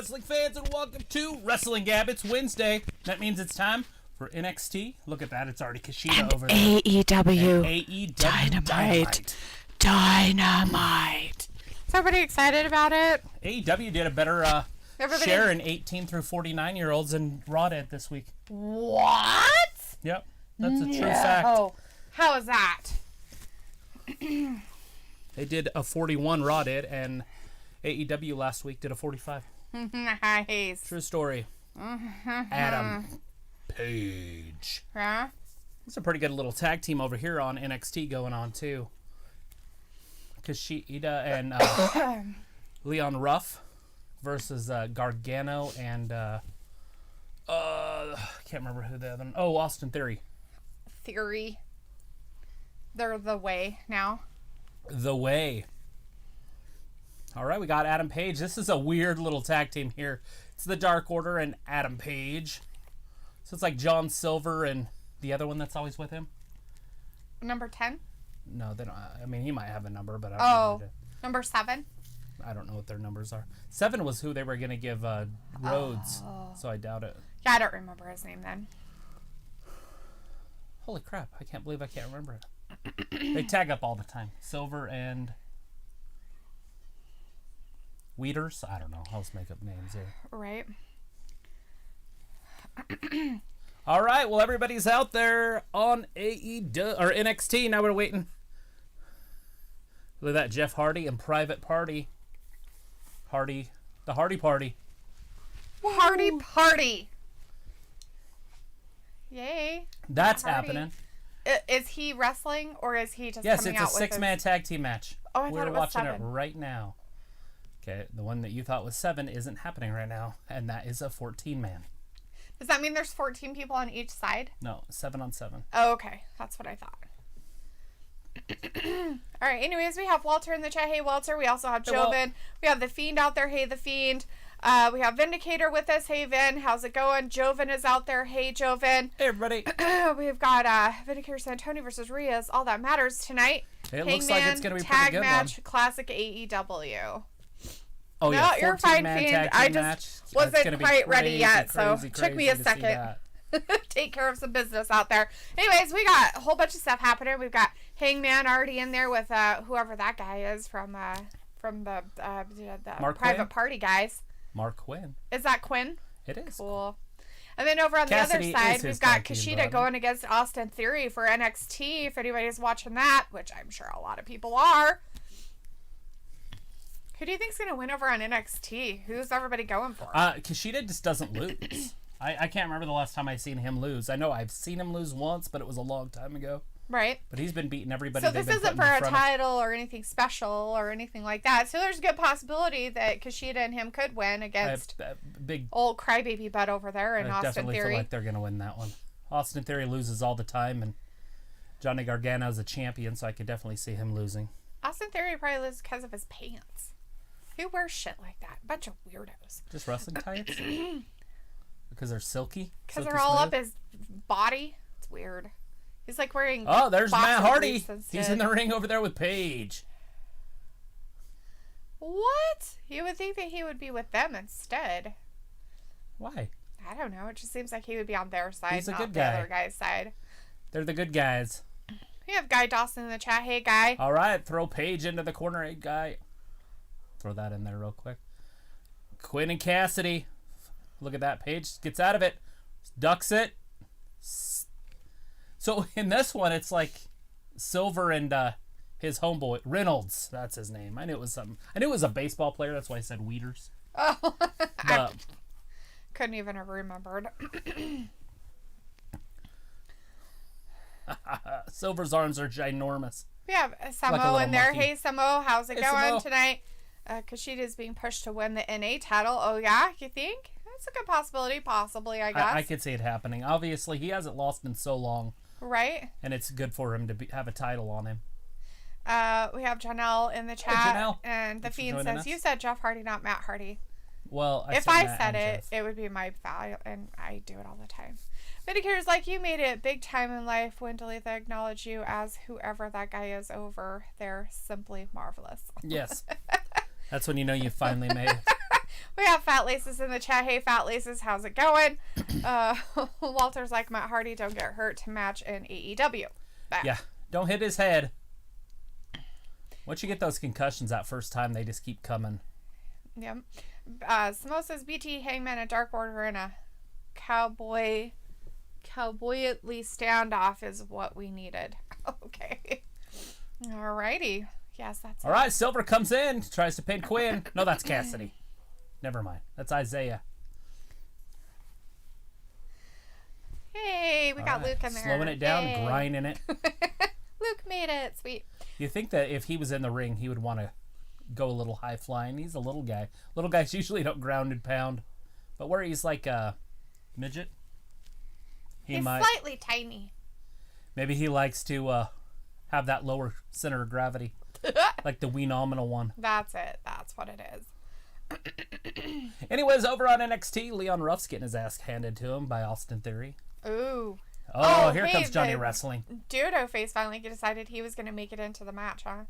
wrestling fans, and welcome to WrestlingGab. It's Wednesday. That means it's time for NXT. Look at that. It's already Kushida and over there. AEW. And AEW Dynamite. Is everybody excited about it? AEW did a better share in 18 through 49-year-olds than Raw did this week. What? Yep. That's a true fact. Oh, how is that? They did a 41, Raw did, and AEW last week did a 45. Nice. True story. Adam Page. Yeah? It's a pretty good little tag team over here on NXT going on, too. Kushida and Leon Ruff versus Gargano and I can't remember who the other one. Oh, Austin Theory. They're the way now. The Way. All right, we got Adam Page. This is a weird little tag team here. It's the Dark Order and Adam Page. So it's like John Silver and the other one that's always with him. Number 10? No, they don't. I mean, he might have a number, but I don't know. Number 7? I don't know what their numbers are. 7 was who they were going to give Rhodes, so I doubt it. Yeah, I don't remember his name then. Holy crap, I can't believe I can't remember it. They tag up all the time. Silver and Weeders? I don't know. I'll just make up names here. Right. All right, well, everybody's out there on AEW or NXT. Now we're waiting. Look at that, Jeff Hardy and Private Party. The Hardy Party. Hardy Party. Yay. That's Hardy. happening. Is he wrestling or is he just yes, coming it's out a with 6-man tag team match. Oh, I thought We're it was watching 7. it right now. Okay, the one that you thought was 7 isn't happening right now, and that is a 14-man. Does that mean there's 14 people on each side? No, 7 on 7. Oh, okay. That's what I thought. All right. Anyways, we have Walter in the chat. Hey, Walter. We also have Joven. We have The Fiend out there. Hey, The Fiend. We have Vindicator with us. Hey, Vin. How's it going? Joven is out there. Hey, Joven. Hey, everybody. We've got Vindicator Santoni versus Reyes. All that matters tonight. It looks like it's going to be a pretty good match, one. Classic AEW. Oh, yeah. No, you're fine, Fiend. I just wasn't quite ready yet, so took me a second. Take care of some business out there. Anyways, we got a whole bunch of stuff happening. We've got Hangman already in there with whoever that guy is from the Mark Private Quinn? Party guys. Mark Quinn. Is that Quinn? It is. Cool. And then over on Cassidy the other is side, his we've got tag team Kushida brother. going against Austin Theory for NXT. If anybody's watching that, which I'm sure a lot of people are. Who do you think's going to win over on NXT? Who's everybody going for? Kushida just doesn't lose. I can't remember the last time I've seen him lose. I know I've seen him lose once, but it was a long time ago. Right. But he's been beating everybody. So this isn't for a title or anything special or anything like that. So there's a good possibility that Kushida and him could win against big old crybaby butt over there in Austin definitely Theory. feel like they're going to win that one. Austin Theory loses all the time, and Johnny Gargano is a champion, so I could definitely see him losing. Austin Theory probably loses because of his pants. Who wears shit like that? Bunch of weirdos. Just wrestling tights? Because they're silky? Because they're all up his body. It's weird. He's like wearing. Oh, there's Matt Hardy. He's in the ring over there with Paige. What? You would think that he would be with them instead. Why? I don't know. It just seems like he would be on their side, He's a not good the guy. other guy's side. They're the good guys. We have Guy Dawson in the chat. Hey, Guy. All right, throw Paige into the corner. Hey, Guy. Throw that in there real quick. Quinn and Cassidy. Look at that. Paige gets out of it. Ducks it. So in this one, it's like Silver and his homeboy, Reynolds. That's his name. I knew it was something. I knew it was a baseball player. That's why I said Weeders. Oh. I couldn't even have remembered. Silver's arms are ginormous. We have Samo like in there. monkey. Hey, Samo. How's it Hey, going Samo. tonight? Kushida is being pushed to win the NA title. Oh, yeah? You think? That's a good possibility. Possibly, I guess. I could see it happening. Obviously, he hasn't lost in so long. Right? And it's good for him to have a title on him. We have Janelle in the chat. Janelle. And the Thanks for Fiend joining says, us. you said Jeff Hardy, not Matt Hardy. Well, If I said it, it would be my value, and I do it all the time. Vindicator's like, you made it big time in life when Dalethea acknowledged you as whoever that guy is over there. Simply marvelous. Yes. That's when you know you finally made it. We have Fat Laces in the chat. Hey, Fat Laces, how's it going? Walter's like, Matt Hardy, don't get hurt to match in AEW. Back. Yeah, don't hit his head. Once you get those concussions that first time, they just keep coming. Yep. Samosas, BT, Hangman, and Dark Order in a cowboyly standoff is what we needed. Okay. Alrighty. Yes, that's all right. Silver comes in, tries to pin Quinn. No, that's Cassidy. Never mind. That's Isaiah. Hey, we got Luke in there. Slowing it down, grinding it. Luke made it. Sweet. You think that if he was in the ring, he would want to go a little high flying. He's a little guy. Little guys usually don't ground and pound. But where he's like a midget, he's slightly tiny. Maybe he likes to have that lower center of gravity. Like the wee nominal one. That's it. That's what it is. Anyways, over on NXT, Leon Ruff's getting his ass handed to him by Austin Theory. Ooh. Oh, here comes Johnny Wrestling. Dudo face finally decided he was going to make it into the match, huh?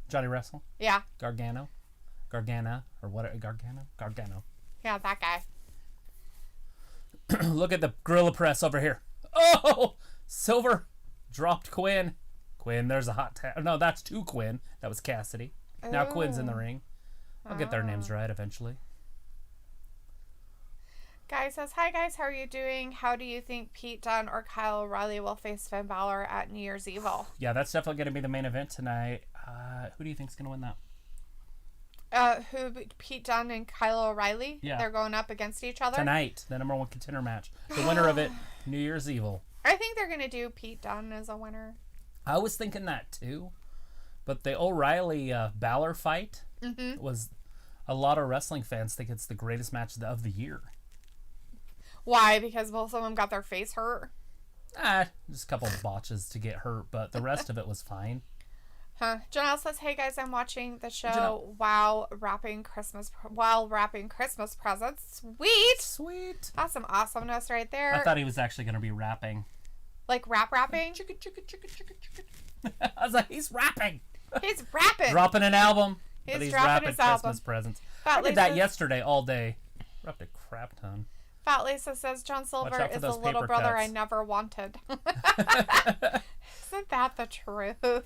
Johnny Wrestling? Yeah. Gargano? Or what? Gargano. Yeah, that guy. Look at the gorilla press over here. Oh! Silver dropped Quinn. Quinn, there's a hot tap. No, that's two Quinn. That was Cassidy. Ooh. Now Quinn's in the ring. I'll get their names right eventually. Guy says, hi guys, how are you doing? How do you think Pete Dunne or Kyle O'Reilly will face Finn Balor at New Year's Evil? Yeah, that's definitely going to be the main event tonight. Who do you think's going to win that? Pete Dunne and Kyle O'Reilly? Yeah. They're going up against each other? Tonight, the number one contender match. The winner of it, New Year's Evil. I think they're going to do Pete Dunne as a winner. I was thinking that too. But the O'Reilly Balor fight was, a lot of wrestling fans think it's the greatest match of the year. Why? Because both of them got their face hurt? Just a couple of botches to get hurt, but the rest of it was fine. Huh. Janelle says, hey guys, I'm watching the show while wrapping Christmas presents. Sweet. That's some awesomeness right there. I thought he was actually going to be rapping. Like rapping? Chicken. I was like, he's rapping. He's rapping. Dropping an album. He's rapping his Christmas album. Presents. I did that yesterday all day. Rapped a crap ton. Fat Lisa says, John Silver is the little brother I never wanted. Isn't that the truth?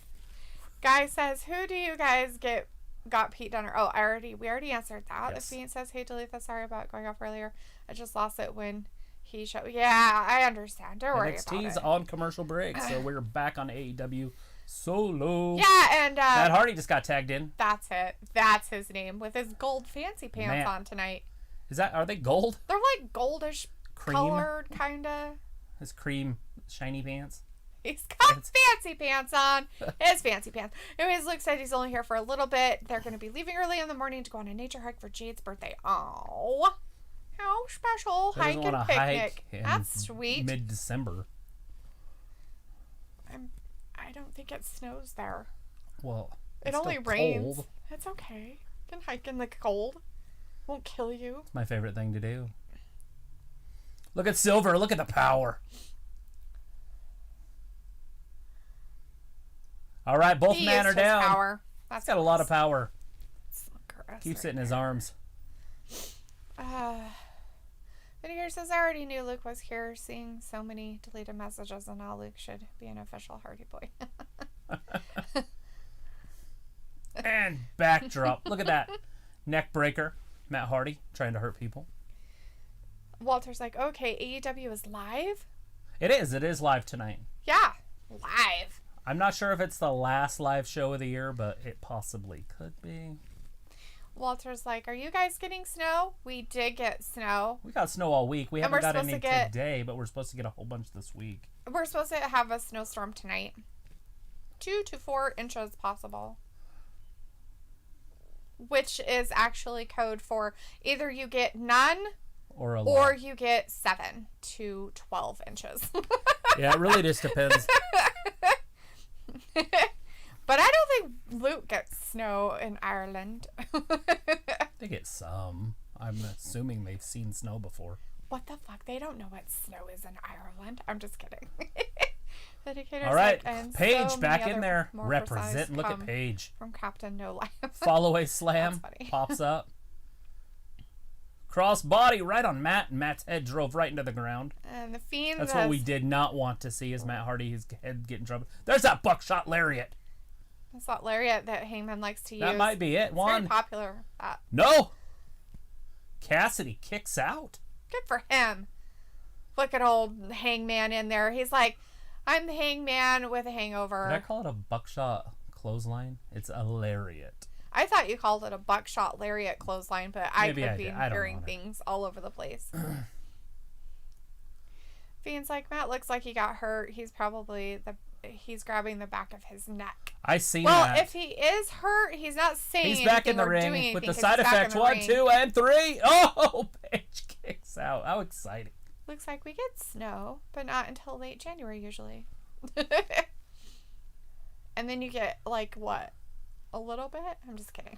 Guy says, who do you guys got Pete Dunne? Oh, we already answered that. Yes. The Fiend says, hey, Dalethea, sorry about going off earlier. I just lost it when he showed. Yeah, I understand. Don't worry about it. NXT's on commercial break, so we're back on AEW Solo. Yeah, and Matt Hardy just got tagged in. That's it. That's his name with his gold fancy pants on tonight. Are they gold? They're like goldish colored, kinda. His cream shiny pants. He's got fancy pants on. His fancy pants. Anyways, Luke said he's only here for a little bit. They're going to be leaving early in the morning to go on a nature hike for Jade's birthday. Oh, how special. Hike and picnic. That's sweet. Mid-December. I don't think it snows there. Well, it only rains. Cold. It's okay. You can hike in the cold. Won't kill you. It's my favorite thing to do. Look at Silver. Look at the power. All right, both men are down. Power. That's got a lot of power. Keeps it in his arms. Vinegar says, I already knew Luke was here, seeing so many deleted messages, and now Luke should be an official Hardy Boy. And backdrop. Look at that. Neck breaker. Matt Hardy trying to hurt people. Walter's like, okay, AEW is live? It is. It is live tonight. Yeah, live. I'm not sure if it's the last live show of the year, but it possibly could be. Walter's like, are you guys getting snow? We did get snow. We got snow all week. We haven't got any today, but we're supposed to get a whole bunch this week. We're supposed to have a snowstorm tonight. 2 to 4 inches possible. Which is actually code for either you get none or you get 7 to 12 inches. Yeah, it really just depends. But I don't think Luke gets snow in Ireland. They get some. I'm assuming they've seen snow before. What the fuck? They don't know what snow is in Ireland. I'm just kidding. All right, Paige so back in there. Represent. Look at Paige. From Captain No Life. Fall away slam pops up. Crossbody right on Matt, and Matt's head drove right into the ground. And the Fiend. That's what we did not want to see, is Matt Hardy, his head get in trouble. There's that buckshot lariat. That's that lariat that Hangman likes to use. That might be it. It's very popular. No! Cassidy kicks out. Good for him. Look at old Hangman in there. He's like, I'm the Hangman with a hangover. Did I call it a buckshot clothesline? It's a lariat. I thought you called it a buckshot lariat clothesline, but I could be hearing things all over the place. Fiend's like, Matt looks like he got hurt. He's probably he's grabbing the back of his neck. I seen that. Well, if he is hurt, he's not saying he's back in the ring with the side effects. 1, 2, and 3. Oh, Paige kicks out. How exciting. Looks like we get snow, but not until late January usually. And then you get, like, what? A little bit? I'm just kidding.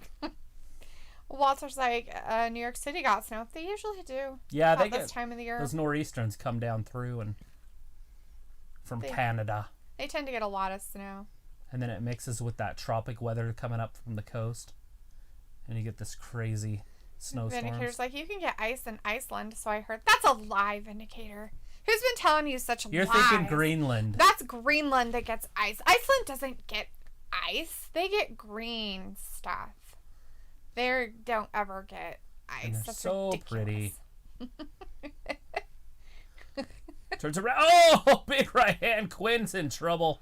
Walter's like, New York City got snow. They usually do. Yeah, they get this time of the year. Those nor'easters come down through and from Canada. They tend to get a lot of snow. And then it mixes with that tropic weather coming up from the coast. And you get this crazy snowstorms. Vindicator's like, you can get ice in Iceland, so I heard. That's a lie, Vindicator. Who's been telling you such lies? You're thinking Greenland. That's Greenland that gets ice. Iceland doesn't get ice. They get green stuff. They don't ever get ice. And they're That's so ridiculous. pretty. Turns around. Oh, big right hand. Quinn's in trouble.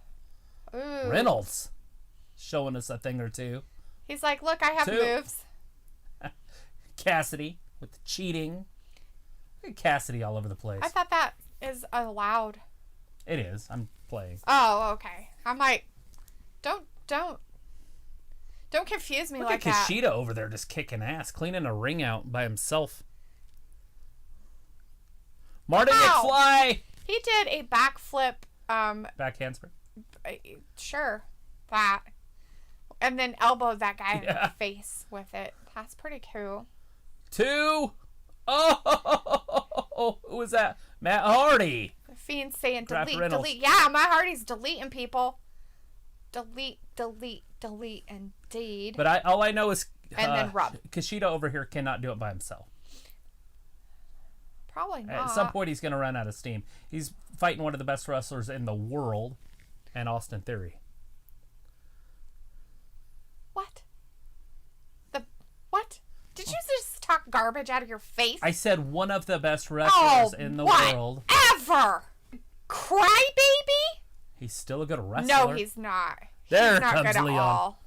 Ooh. Reynolds showing us a thing or two. He's like, look, I have moves. Cassidy with the cheating. Cassidy all over the place. I thought that is allowed. It is. I'm playing. Oh, okay. I'm like, don't confuse me. Look like at that. Kushida over there just kicking ass, cleaning a ring out by himself. Martin McFly. He did a backflip. Back handspring. Sure, that, and then elbowed that guy in the face with it. That's pretty cool. 2. Oh, who was that? Matt Hardy. The Fiend's saying delete. Yeah, Matt Hardy's deleting people. Delete, indeed. But all I know is and then rub. Kushida over here cannot do it by himself. Probably not. At some point, he's going to run out of steam. He's fighting one of the best wrestlers in the world, and Austin Theory. What? What? Did you just talk garbage out of your face? I said one of the best wrestlers in the world. Ever. Crybaby? He's still a good wrestler. No, he's not. There he's not comes good Leon. At all.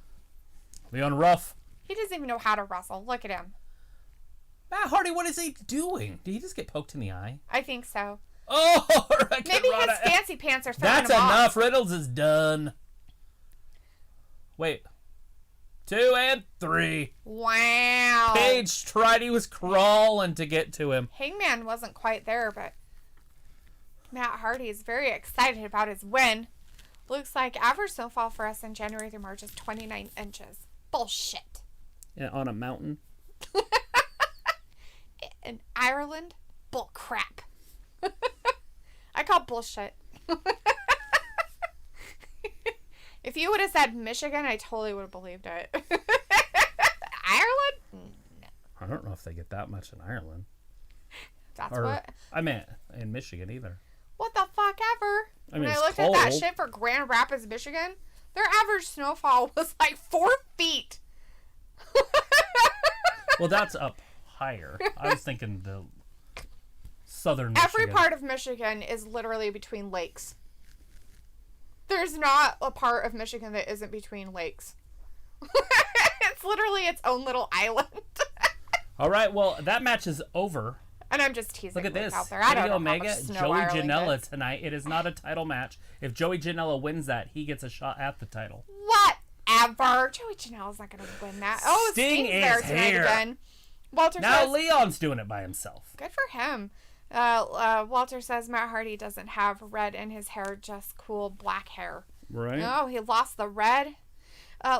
Leon Ruff. He doesn't even know how to wrestle. Look at him. Matt Hardy, what is he doing? Did he just get poked in the eye? I think so. Oh, maybe his fancy pants are throwing That's him enough. off. Reynolds is done. Wait. 2 and 3. Wow. Paige tried. He was crawling to get to him. Hangman wasn't quite there, but Matt Hardy is very excited about his win. Looks like average snowfall for us in January through March is 29 inches. Bullshit. Yeah, on a mountain. In Ireland? Bull crap. I call bullshit. If you would have said Michigan, I totally would have believed it. Ireland? No. I don't know if they get that much in Ireland. What? I meant in Michigan either. What the fuck ever? I mean, when I looked at that shit for Grand Rapids, Michigan, their average snowfall was like 4 feet. Well, that's up higher. I was thinking the southern Michigan. Every part of Michigan is literally between lakes. There's not a part of Michigan that isn't between lakes. It's literally its own little island. All right, well, that match is over. And I'm just teasing. Look at this. Out there. I don't know Omega, how much snow Joey Ireland Janela gets. tonight. It is not a title match. If Joey Janela wins that, he gets a shot at the title. Whatever. Joey Janela's not going to win that. Oh, Sting's there tonight again. Walter now says, Leon's doing it by himself. Good for him. Walter says Matt Hardy doesn't have red in his hair, just cool black hair. Right. No, he lost the red.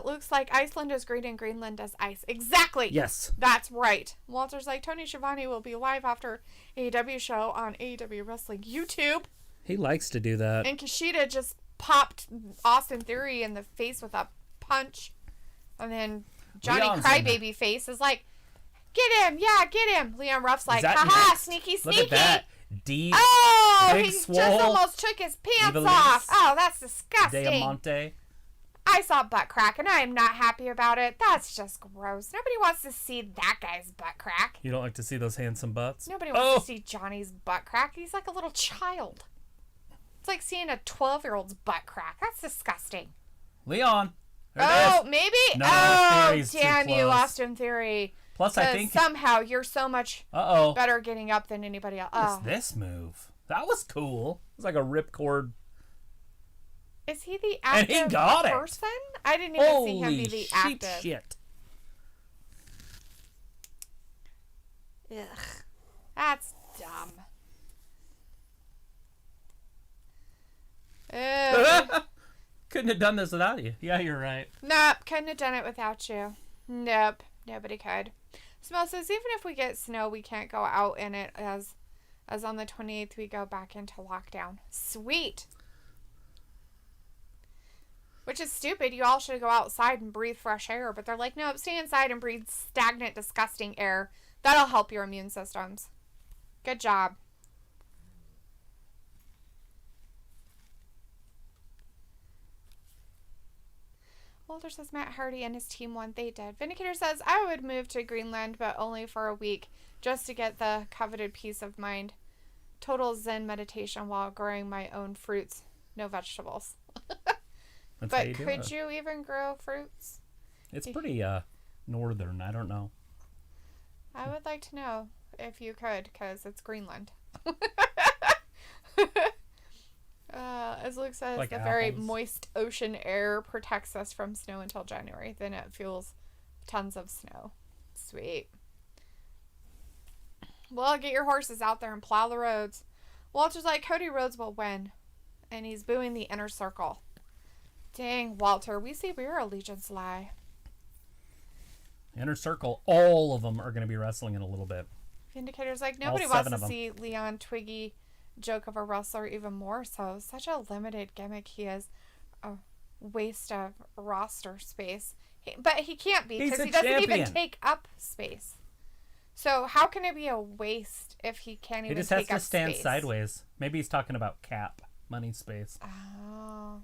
Looks like Iceland is green and Greenland is ice. Exactly. Yes. That's right. Walter's like, Tony Schiavone will be live after AEW show on AEW Wrestling YouTube. He likes to do that. And Kushida just popped Austin Theory in the face with a punch. And then Johnny Leon's Crybaby Face is like, Get him. Yeah, get him. Liam Ruff's like, haha, sneaky, sneaky. Look at that. D. Oh, Big he swole. just almost took his pants off. Oh, that's disgusting. Diamante. I saw butt crack, and I am not happy about it. That's just gross. Nobody wants to see that guy's butt crack. You don't like to see those handsome butts? Nobody wants to see Johnny's butt crack. He's like a little child. It's like seeing a 12-year-old's butt crack. That's disgusting. Leon. Maybe? No, damn you, Austin Theory. Plus, I think somehow you're so much better getting up than anybody else. What's this move? That was cool. It was like a ripcord. Is he the active and he got person? I didn't even see him be the active. Shit. Ugh. That's dumb. Couldn't have done this without you. Yeah, you're right. Nope, couldn't have done it without you. Nope, nobody could. Smell says, even if we get snow, we can't go out in it as on the 28th we go back into lockdown. Sweet. Which is stupid. You all should go outside and breathe fresh air. But they're like, no, stay inside and breathe stagnant, disgusting air. That'll help your immune systems. Good job. Walter says Matt Hardy and his team won. They did. Vindicator says, I would move to Greenland, but only for a week, just to get the coveted peace of mind. Total Zen meditation while growing my own fruits. No vegetables. But could you even grow fruits? It's pretty northern. I don't know. I would like to know if you could, because it's Greenland. As Luke says, like the very moist ocean air protects us from snow until January. Then it fuels tons of snow. Sweet. Well, get your horses out there and plow the roads. Walter's like, Cody Rhodes will win. And he's booing the inner circle. Dang, Walter, we see where allegiance lie. Inner Circle, all of them are going to be wrestling in a little bit. Vindicator's like, nobody wants to see Leon Twiggy joke of a wrestler even more so. Such a limited gimmick he is. A waste of roster space. But he can't be because he doesn't even take up space. So how can it be a waste if he can't even take up space? He just has to stand sideways. Maybe he's talking about cap, money space. Oh.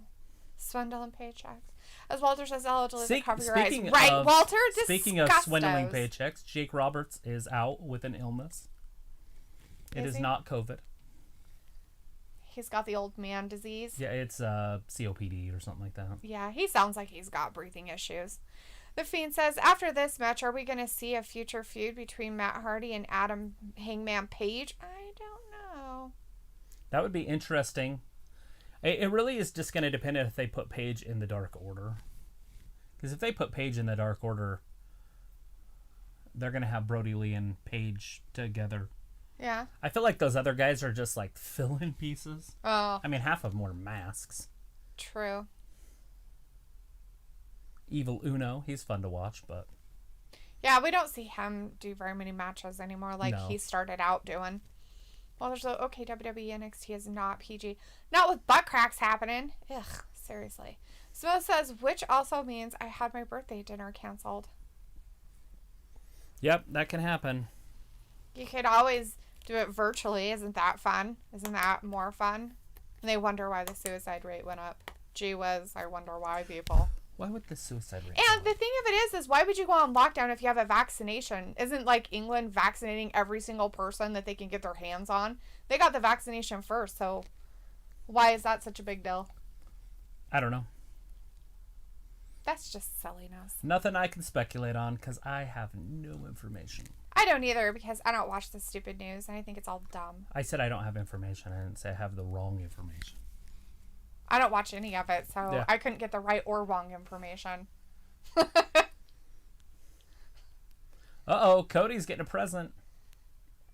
Swindling paychecks. As Walter says, I'll deliver cover your eyes. Right, Walter? Speaking of swindling paychecks, Jake Roberts is out with an illness. It is not COVID. He's got the old man disease. Yeah, it's COPD or something like that. Yeah, he sounds like he's got breathing issues. The Fiend says, after this match, are we going to see a future feud between Matt Hardy and Adam Hangman Page? I don't know. That would be interesting. It really is just going to depend if they put Page in the Dark Order. Because if they put Page in the Dark Order, they're going to have Brody Lee and Page together. Yeah. I feel like those other guys are just like fill-in pieces. Oh. I mean, half of them were masks. True. Evil Uno, he's fun to watch, but... Yeah, we don't see him do very many matches anymore like he started out doing. Well, there's okay, WWE NXT is not PG. Not with butt cracks happening. Ugh, seriously. Smo says, which also means I had my birthday dinner canceled. Yep, that can happen. You could always do it virtually. Isn't that fun? Isn't that more fun? And they wonder why the suicide rate went up. Gee whiz, I wonder why, people. Why would the suicide rate And the thing of it is why would you go on lockdown if you have a vaccination? Isn't like England vaccinating every single person that they can get their hands on? They got the vaccination first, so why is that such a big deal? I don't know. That's just silliness. Nothing I can speculate on because I have no information. I don't either because I don't watch the stupid news and I think it's all dumb. I said I don't have information. I didn't say I have the wrong information. I don't watch any of it, so I couldn't get the right or wrong information. Uh-oh, Cody's getting a present.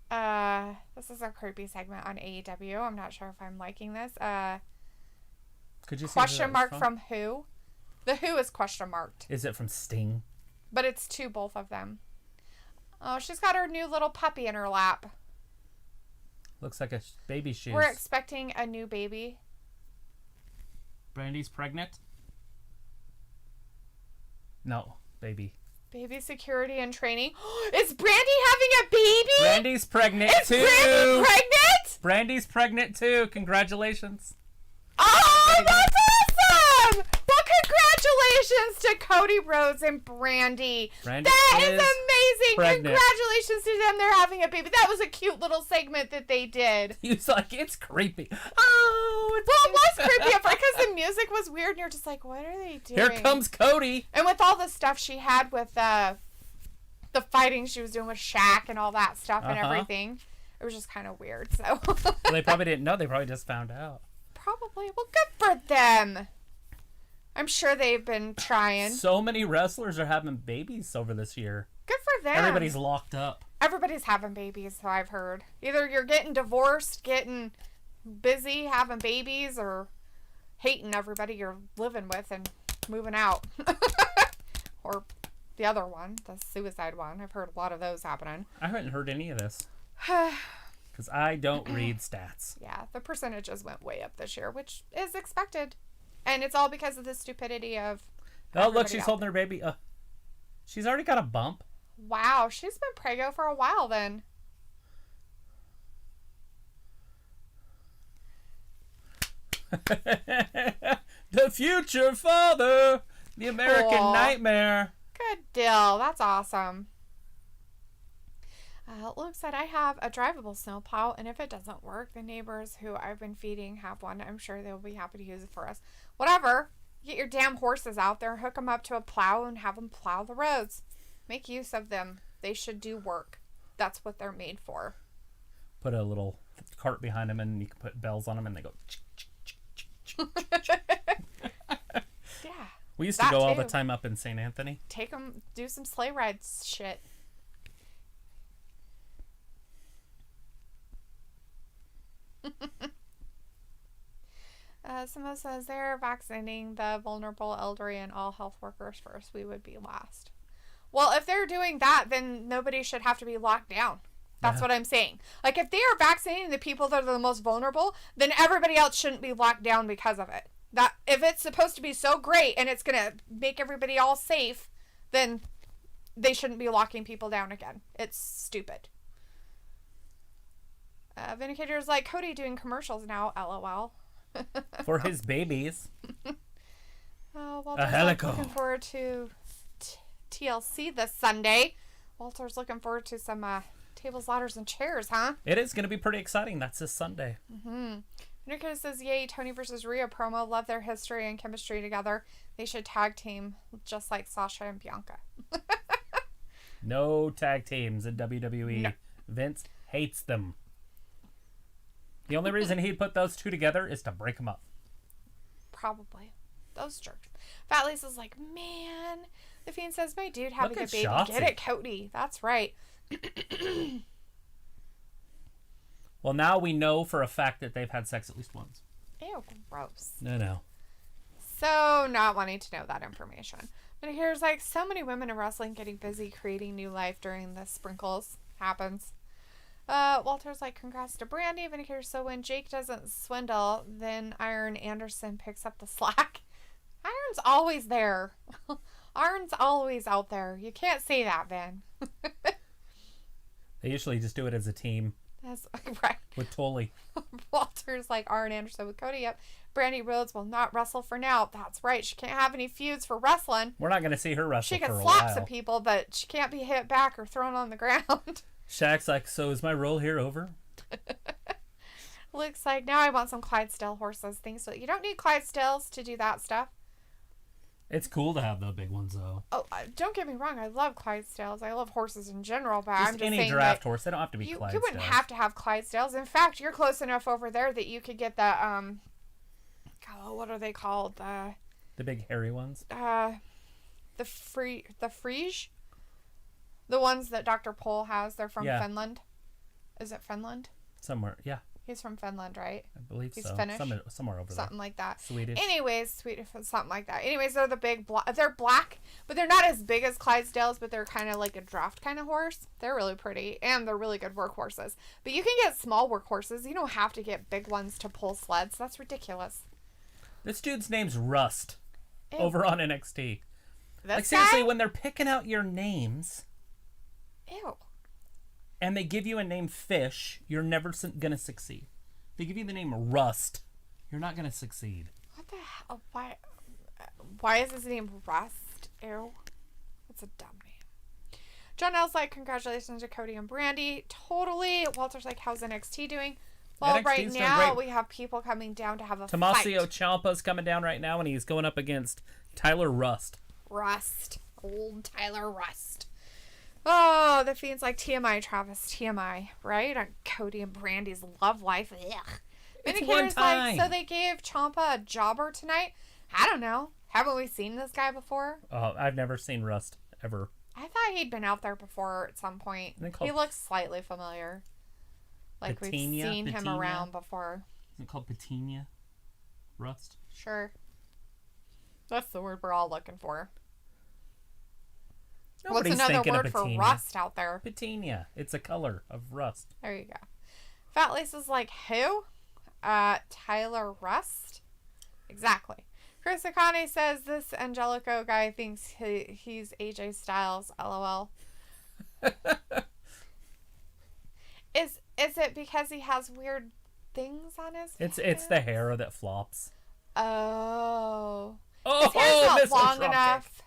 This is a creepy segment on AEW. I'm not sure if I'm liking this. Could you see question mark from who? The who is question marked. Is it from Sting? But it's to both of them. Oh, she's got her new little puppy in her lap. Looks like a baby shoes. We're expecting a new baby. Brandy's pregnant? No, baby. Baby security and training. Is Brandy having a baby? Brandy's pregnant too. Is Brandy pregnant? Brandy's pregnant too. Congratulations. Oh, that's awesome! Well, congratulations to Cody Rhodes and Brandy. That is amazing. Pregnant. Congratulations to them. They're having a baby. That was a cute little segment that they did. He was like, it's creepy. Oh, well, it was creepy at first because the music was weird and you're just like, what are they doing? Here comes Cody. And with all the stuff she had with the fighting she was doing with Shaq and all that stuff and everything, it was just kind of weird. So well, they probably didn't know. They probably just found out. Probably. Well, good for them. I'm sure they've been trying. So many wrestlers are having babies over this year. Good for them. Everybody's locked up. Everybody's having babies, so I've heard. Either you're getting divorced, getting busy, having babies, or hating everybody you're living with and moving out. Or the other one, the suicide one. I've heard a lot of those happening. I haven't heard any of this. Because I don't read stats. Yeah, the percentages went way up this year, which is expected. And it's all because of the stupidity of... Oh, look, she's holding her baby. She's already got a bump. Wow, she's been preggo for a while then. The future father. The American Nightmare. Good deal. That's awesome. It looks like I have a drivable snowplow, and if it doesn't work, the neighbors who I've been feeding have one. I'm sure they'll be happy to use it for us. Whatever. Get your damn horses out there, hook them up to a plow, and have them plow the roads. Make use of them. They should do work. That's what they're made for. Put a little cart behind them, and you can put bells on them, and they go... Yeah. We used to go all the time up in St. Anthony. Take them, do some sleigh rides shit. Someone says they're vaccinating the vulnerable, elderly, and all health workers first. We would be last. Well, if they're doing that, then nobody should have to be locked down. That's what I'm saying. Like, if they are vaccinating the people that are the most vulnerable, then everybody else shouldn't be locked down because of it. That if it's supposed to be so great and it's going to make everybody all safe, then they shouldn't be locking people down again. It's stupid. Vindicator's like, Cody doing commercials now, LOL. For his babies. Walter's a helico. Looking forward to TLC this Sunday. Walter's looking forward to some tables, ladders, and chairs, huh? It is going to be pretty exciting. That's this Sunday. Vindicator says, yay, Tony versus Rhea promo. Love their history and chemistry together. They should tag team just like Sasha and Bianca. No tag teams in WWE. No. Vince hates them. The only reason he'd put those two together is to break them up. Probably. Those jerks. Fat Lisa's like, man. The Fiend says, my dude, having a baby. Shotzi. Get it, Cody. That's right. Well, now we know for a fact that they've had sex at least once. Ew, gross. No. So, not wanting to know that information. But here's like, so many women in wrestling getting busy creating new life during the sprinkles. Happens. Walter's like, congrats to Brandy. Vindicator, so when Jake doesn't swindle, then Iron Anderson picks up the slack. Iron's always there. Iron's always out there. You can't say that, Ben. They usually just do it as a team. That's right. With Tully. Walter's like, Iron Anderson with Cody. Yep. Brandy Rhodes will not wrestle for now. That's right. She can't have any feuds for wrestling. We're not going to see her wrestle for a while. She can slap some people, but she can't be hit back or thrown on the ground. Shaq's like, so is my role here over? Looks like now I want some Clydesdale horses. Things so you don't need Clydesdales to do that stuff. It's cool to have the big ones, though. Oh, don't get me wrong. I love Clydesdales. I love horses in general, but I'm just any saying draft horse. They don't have to be Clydesdales. You wouldn't have to have Clydesdales. In fact, you're close enough over there that you could get the what are they called? The big hairy ones. The Frege. The ones that Dr. Pole has. They're from Finland. Is it Finland? Somewhere, yeah. He's from Finland, right? I believe He's so. Finnish? Somewhere over there. Something like that. Swedish. Anyways, something like that. Anyways, they're the big they're black, but they're not as big as Clydesdales, but they're kind of like a draft kind of horse. They're really pretty, and they're really good workhorses. But you can get small workhorses. You don't have to get big ones to pull sleds. That's ridiculous. This dude's name's Rust. Ew. Over on NXT. Like, seriously, when they're picking out your names... Ew. And they give you a name Fish, you're never going to succeed. If they give you the name Rust, you're not going to succeed. What the hell? Why is his name Rust? Ew. That's a dumb name. John L's like, congratulations to Cody and Brandy. Totally. Walter's like, how's NXT doing? Well, NXT's right now we have people coming down to have a Tommaso fight. Ciampa's coming down right now, and he's going up against Tyler Rust. Old Tyler Rust. Oh, the Fiend's like, TMI, Travis, TMI, right? On Cody and Brandy's love life. Ugh. Vindicator's like, so they gave Ciampa a jobber tonight? I don't know. Haven't we seen this guy before? Oh, I've never seen Rust, ever. I thought he'd been out there before at some point. He looks slightly familiar. Like we've seen him around before. Is it called Patinia? Rust? Sure. That's the word we're all looking for. Nobody's What's another word for Patinia. rust out there? Patinia. It's a color of rust. There you go. Fat Lisa's like, who? Tyler Rust? Exactly. Chris Akane says this Angelico guy thinks he's AJ Styles. LOL. Is it because he has weird things on his face? It's the hair that flops. Oh. His hair's not long enough.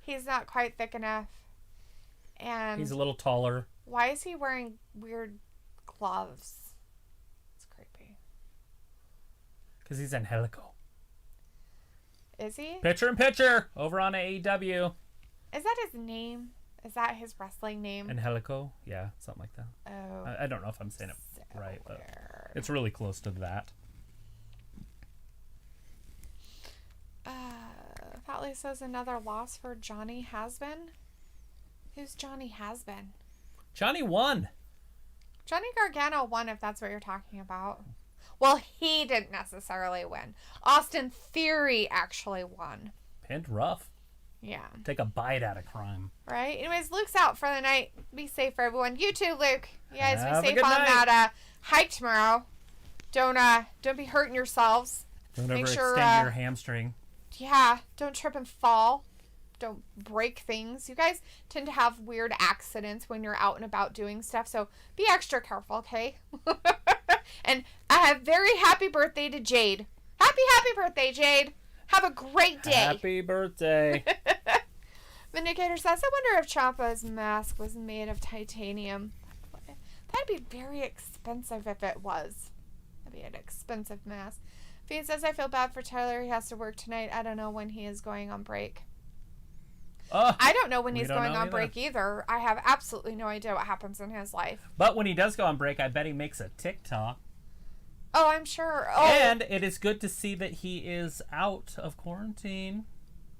He's not quite thick enough. And he's a little taller. Why is he wearing weird gloves? It's creepy. Because he's Angelico. Is he? Pitcher and pitcher over on AEW. Is that his name? Is that his wrestling name? Angelico? Yeah, something like that. Oh. I don't know if I'm saying it right, but it's really close to that. Fatley says another loss for Johnny Hasbin. Who's Johnny Hasbin? Johnny won. Johnny Gargano won, if that's what you're talking about. Well, he didn't necessarily win. Austin Theory actually won. Pinned rough. Yeah. Take a bite out of crime. Right? Anyways, Luke's out for the night. Be safe for everyone. You too, Luke. You guys Have be safe on that hike tomorrow. Don't be hurting yourselves. Don't overextend your hamstring. Yeah, don't trip and fall. Don't break things. You guys tend to have weird accidents when you're out and about doing stuff, so be extra careful, okay? And I have very happy birthday to Jade. Happy birthday, Jade. Have a great day. Happy birthday. Vindicator says, I wonder if Ciampa's mask was made of titanium. That'd be very expensive if it was. That'd be an expensive mask. Fiend says, I feel bad for Tyler. He has to work tonight. I don't know when he is going on break. I don't know when he's going on break either. I have absolutely no idea what happens in his life. But when he does go on break, I bet he makes a TikTok. Oh, I'm sure. Oh. And it is good to see that he is out of quarantine.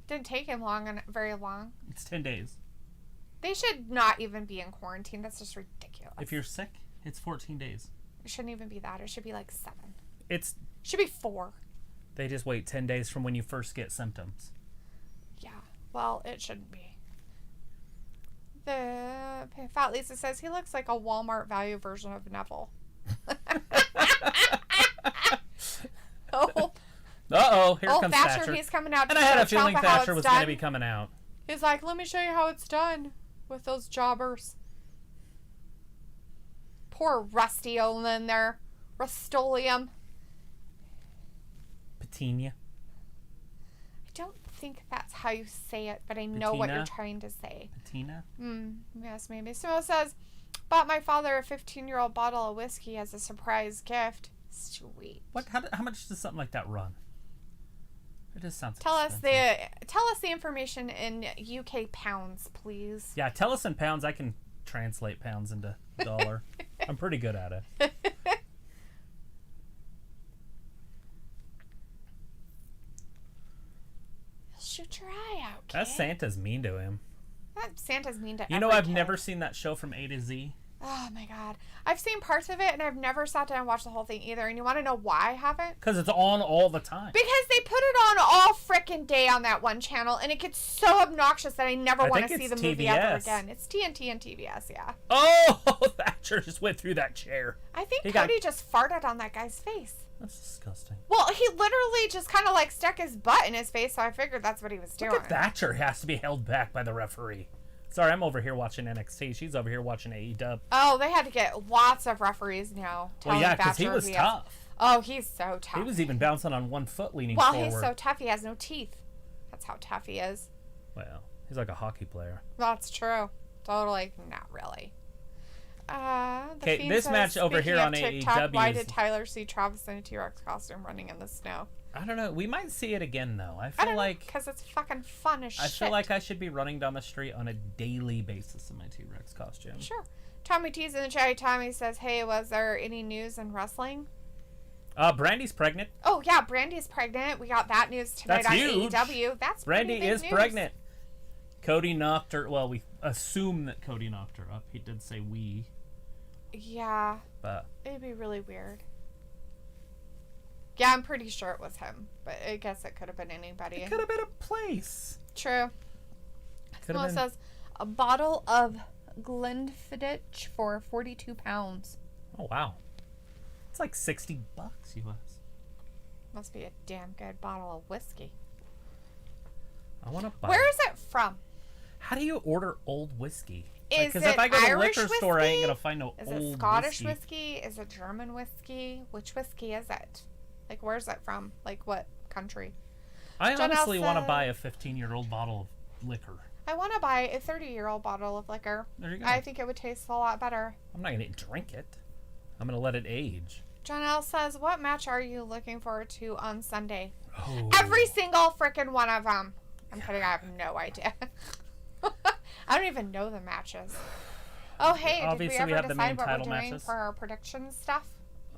Didn't take him very long. It's 10 days. They should not even be in quarantine. That's just ridiculous. If you're sick, it's 14 days. It shouldn't even be that. It should be like 7. Should be 4. They just wait 10 days from when you first get symptoms. Yeah. Well, it shouldn't be. The Fat Lisa says he looks like a Walmart value version of Neville. Here comes Thatcher. He's coming out. And I had a feeling Thatcher was going to be coming out. He's like, let me show you how it's done with those jobbers. Poor Rusty Olin there. Rustolium. Patinia. I don't think that's how you say it, but I know what you're trying to say. Patina? Yes, maybe. Simo says, bought my father a 15-year-old bottle of whiskey as a surprise gift. Sweet. What? How much does something like that run? It just sounds Tell us the information in UK pounds, please. Yeah, tell us in pounds. I can translate pounds into dollar. I'm pretty good at it. Shoot your eye out, kid. That Santa's mean to him. Santa's mean to You know, I've never seen that show from A to Z. Oh my god. I've seen parts of it and I've never sat down and watched the whole thing either. And you want to know why I haven't? Because it's on all the time. Because they put it on all frickin' day on that one channel and it gets so obnoxious that I never want to see the movie ever again. It's TNT and TBS, yeah. Oh, Thatcher just went through that chair. I think Cody just farted on that guy's face. That's disgusting. Well, he literally just kind of like stuck his butt in his face, so I figured that's what he was doing. Look at Thatcher has to be held back by the referee. Sorry, I'm over here watching NXT. She's over here watching AEW. Oh, they had to get lots of referees now. Well, yeah, because he was tough. Oh, he's so tough. He was even bouncing on one foot leaning forward. Well, he's so tough, he has no teeth. That's how tough he is. Well, he's like a hockey player. That's true. Totally. Not really. Okay, this match over here on AEW. Why did Tyler see Travis in a T-Rex costume running in the snow? I don't know. We might see it again, though. I feel like... because it's fucking fun as shit. I feel like I should be running down the street on a daily basis in my T-Rex costume. Sure. Tommy T's in the chat. Tommy says, hey, was there any news in wrestling? Brandy's pregnant. Oh, yeah, Brandy's pregnant. We got that news tonight on AEW. That's Brandy is news. Pregnant. Cody knocked her... Well, we assume that Cody knocked her up. He did say we. Yeah. But it'd be really weird. Yeah, I'm pretty sure it was him, but I guess it could have been anybody. It could have been a place. True. It says a bottle of Glenfiddich for 42 pounds. Oh, wow. It's like $60 US. Must be a damn good bottle of whiskey. I want to buy Where is it from? How do you order old whiskey? Is Because it if I go to a Irish liquor store, I ain't whiskey? going to find no Is old it Scottish whiskey. whiskey? Is it German whiskey? Which whiskey is it? Like, where's it from? Like, what country? I honestly want to buy a 15-year-old bottle of liquor. I want to buy a 30-year-old bottle of liquor. There you go. I think it would taste a lot better. I'm not going to drink it. I'm going to let it age. John L. says, what match are you looking forward to on Sunday? Oh. Every single freaking one of them. I'm kidding. I have no idea. I don't even know the matches. Oh, hey, Obviously, did we ever have the main decide what title we're doing matches. for our prediction stuff?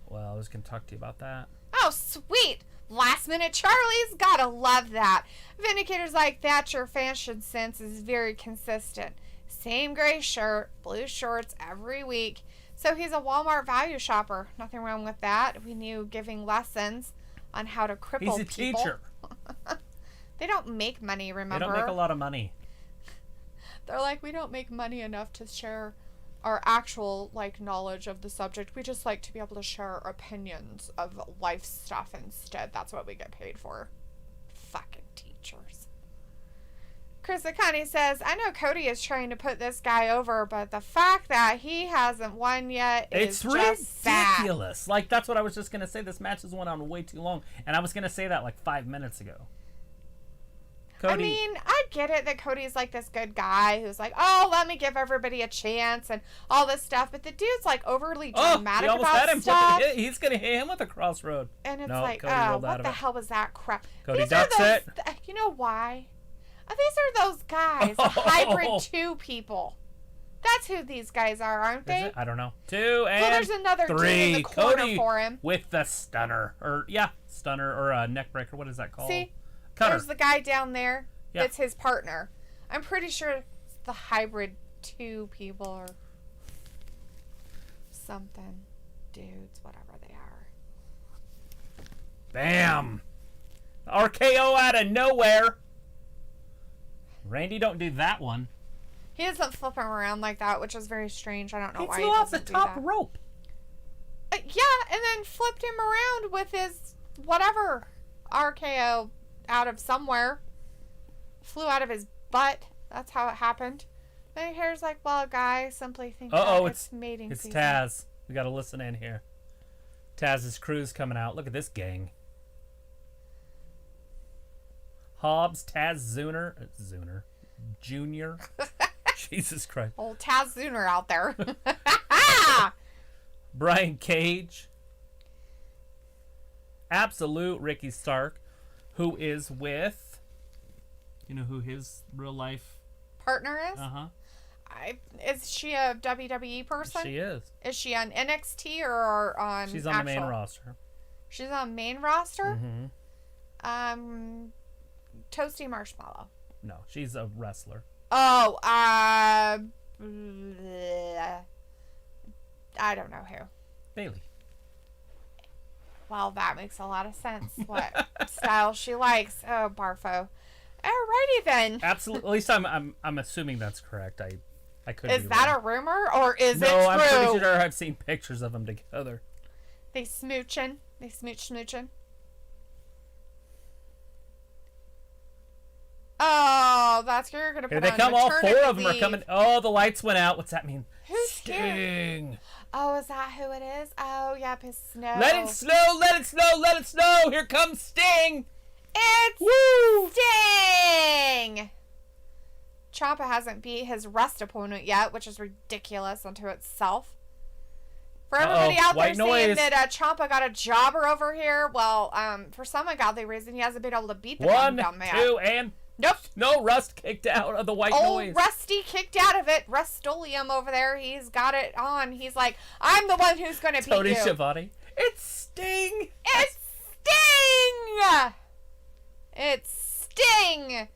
Well, I was going to talk to you about that. Oh, sweet. Last minute Charlie's. Gotta love that. Vindicator's like, Thatcher fashion sense is very consistent. Same gray shirt, blue shorts every week. So he's a Walmart value shopper. Nothing wrong with that. We knew giving lessons on how to cripple people. He's a teacher. They don't make money, remember? They don't make a lot of money. They're like, we don't make money enough to share our actual, like, knowledge of the subject. We just like to be able to share our opinions of life stuff instead. That's what we get paid for. Fucking teachers. Chris Akani says, I know Cody is trying to put this guy over, but the fact that he hasn't won yet is just ridiculous. sad. Like, that's what I was just going to say. This match has went on way too long. And I was going to say that like 5 minutes ago. Cody, I mean, I get it that Cody's like this good guy who's like, oh, let me give everybody a chance and all this stuff. But the dude's like overly dramatic about stuff. He's going to hit him with a crossroad. And it's like, what the hell was that crap? Cody ducks it. You know why? These are those guys, the hybrid 2 people. That's who these guys are, aren't they? I don't know. 2 and well, there's another 3. dude in the corner Cody for him. With the stunner. Stunner or neck breaker. What is that called? See? Cutter. There's the guy down there. Yeah. That's his partner. I'm pretty sure it's the hybrid 2 people or something. Dudes, whatever they are. Bam! RKO out of nowhere. Randy, don't do that one. He doesn't flip him around like that, which is very strange. I don't know why he flew off doesn't the top do that. rope. Yeah, and then flipped him around with his whatever RKO out of somewhere. Flew out of his butt. That's how it happened. And here's like, well, guys simply think that it's mating season. It's Taz. We got to listen in here. Taz's crew's coming out. Look at this gang. Hobbs, Taz, Zuner, Junior. Jesus Christ. Old Taz Zuner out there. Brian Cage. Absolute Ricky Stark, who is with... You know who his real life partner is? Uh-huh. Is she a WWE person? She is. Is she on NXT or on She's on the main roster. She's on main roster? Mm-hmm. Toasty Marshmallow. No, she's a wrestler. Oh, I don't know who. Bailey. Well, that makes a lot of sense. What style she likes. Oh, Barfo. Alrighty then. Absolutely. At least I'm assuming that's correct. I could. Is that a rumor or is it true? No, I'm pretty sure I've seen pictures of them together. They smooching. They smooching. Oh, that's you're gonna put Here they come. All 4 of them are coming. Oh, the lights went out. What's that mean? Who's Sting? Here? Oh, is that who it is? Oh, yep, his snow. Let it snow! Let it snow! Let it snow! Here comes Sting! It's Woo! Sting! Ciampa hasn't beat his Rust opponent yet, which is ridiculous unto itself. For everybody out there saying that Ciampa got a jobber over here, well, for some ungodly reason, he hasn't been able to beat the dumb man. 1, 2, and... Nope. No, Rust kicked out of the white noise. Rusty kicked out of it. Rustolium over there. He's got it on. He's like, I'm the one who's going to beat Tony you. Schiavone. It's Sting. It's Sting. It's Sting.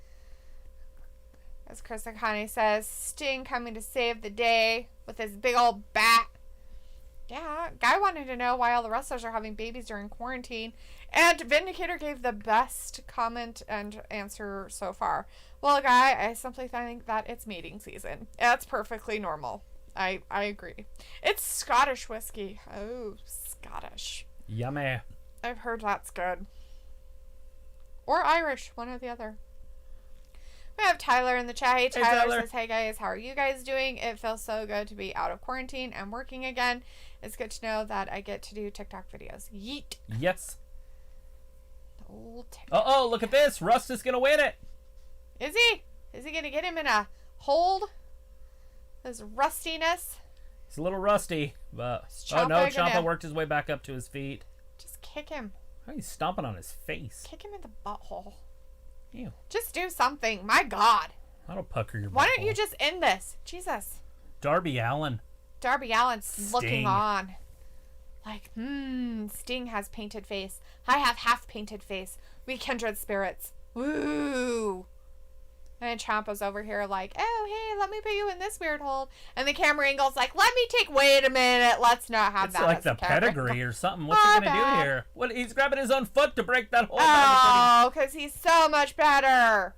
As Chris Akane says, Sting coming to save the day with his big old bat. Yeah, guy wanted to know why all the wrestlers are having babies during quarantine. And Vindicator gave the best comment and answer so far. Well, guy, I simply think that it's mating season. That's perfectly normal. I agree. It's Scottish whiskey. Oh, Scottish. Yummy. I've heard that's good. Or Irish, one or the other. We have Tyler in the chat. Hey, Tyler says, hey guys, how are you guys doing? It feels so good to be out of quarantine and working again. It's good to know that I get to do TikTok videos. Yeet. Yes. Old TikTok. Oh, look at this. Rust is going to win it. Is he? Is he going to get him in a hold? His rustiness? He's a little rusty, but... Oh, no, Ciampa worked his way back up to his feet. Just kick him. Oh, he's stomping on his face. Kick him in the butthole. Ew. Just do something. My God. That'll pucker your butthole. Why don't you just end this? Jesus. Darby Allin. Darby Allin's looking on. Like, Sting has painted face. I have half painted face. We kindred spirits. Woo. And Ciampa's over here like, oh, hey, let me put you in this weird hold. And the camera angle's like, wait a minute. Let's not have that. It's like the pedigree or something. What's he going to do here? What? He's grabbing his own foot to break that hold. Oh, because he's so much better.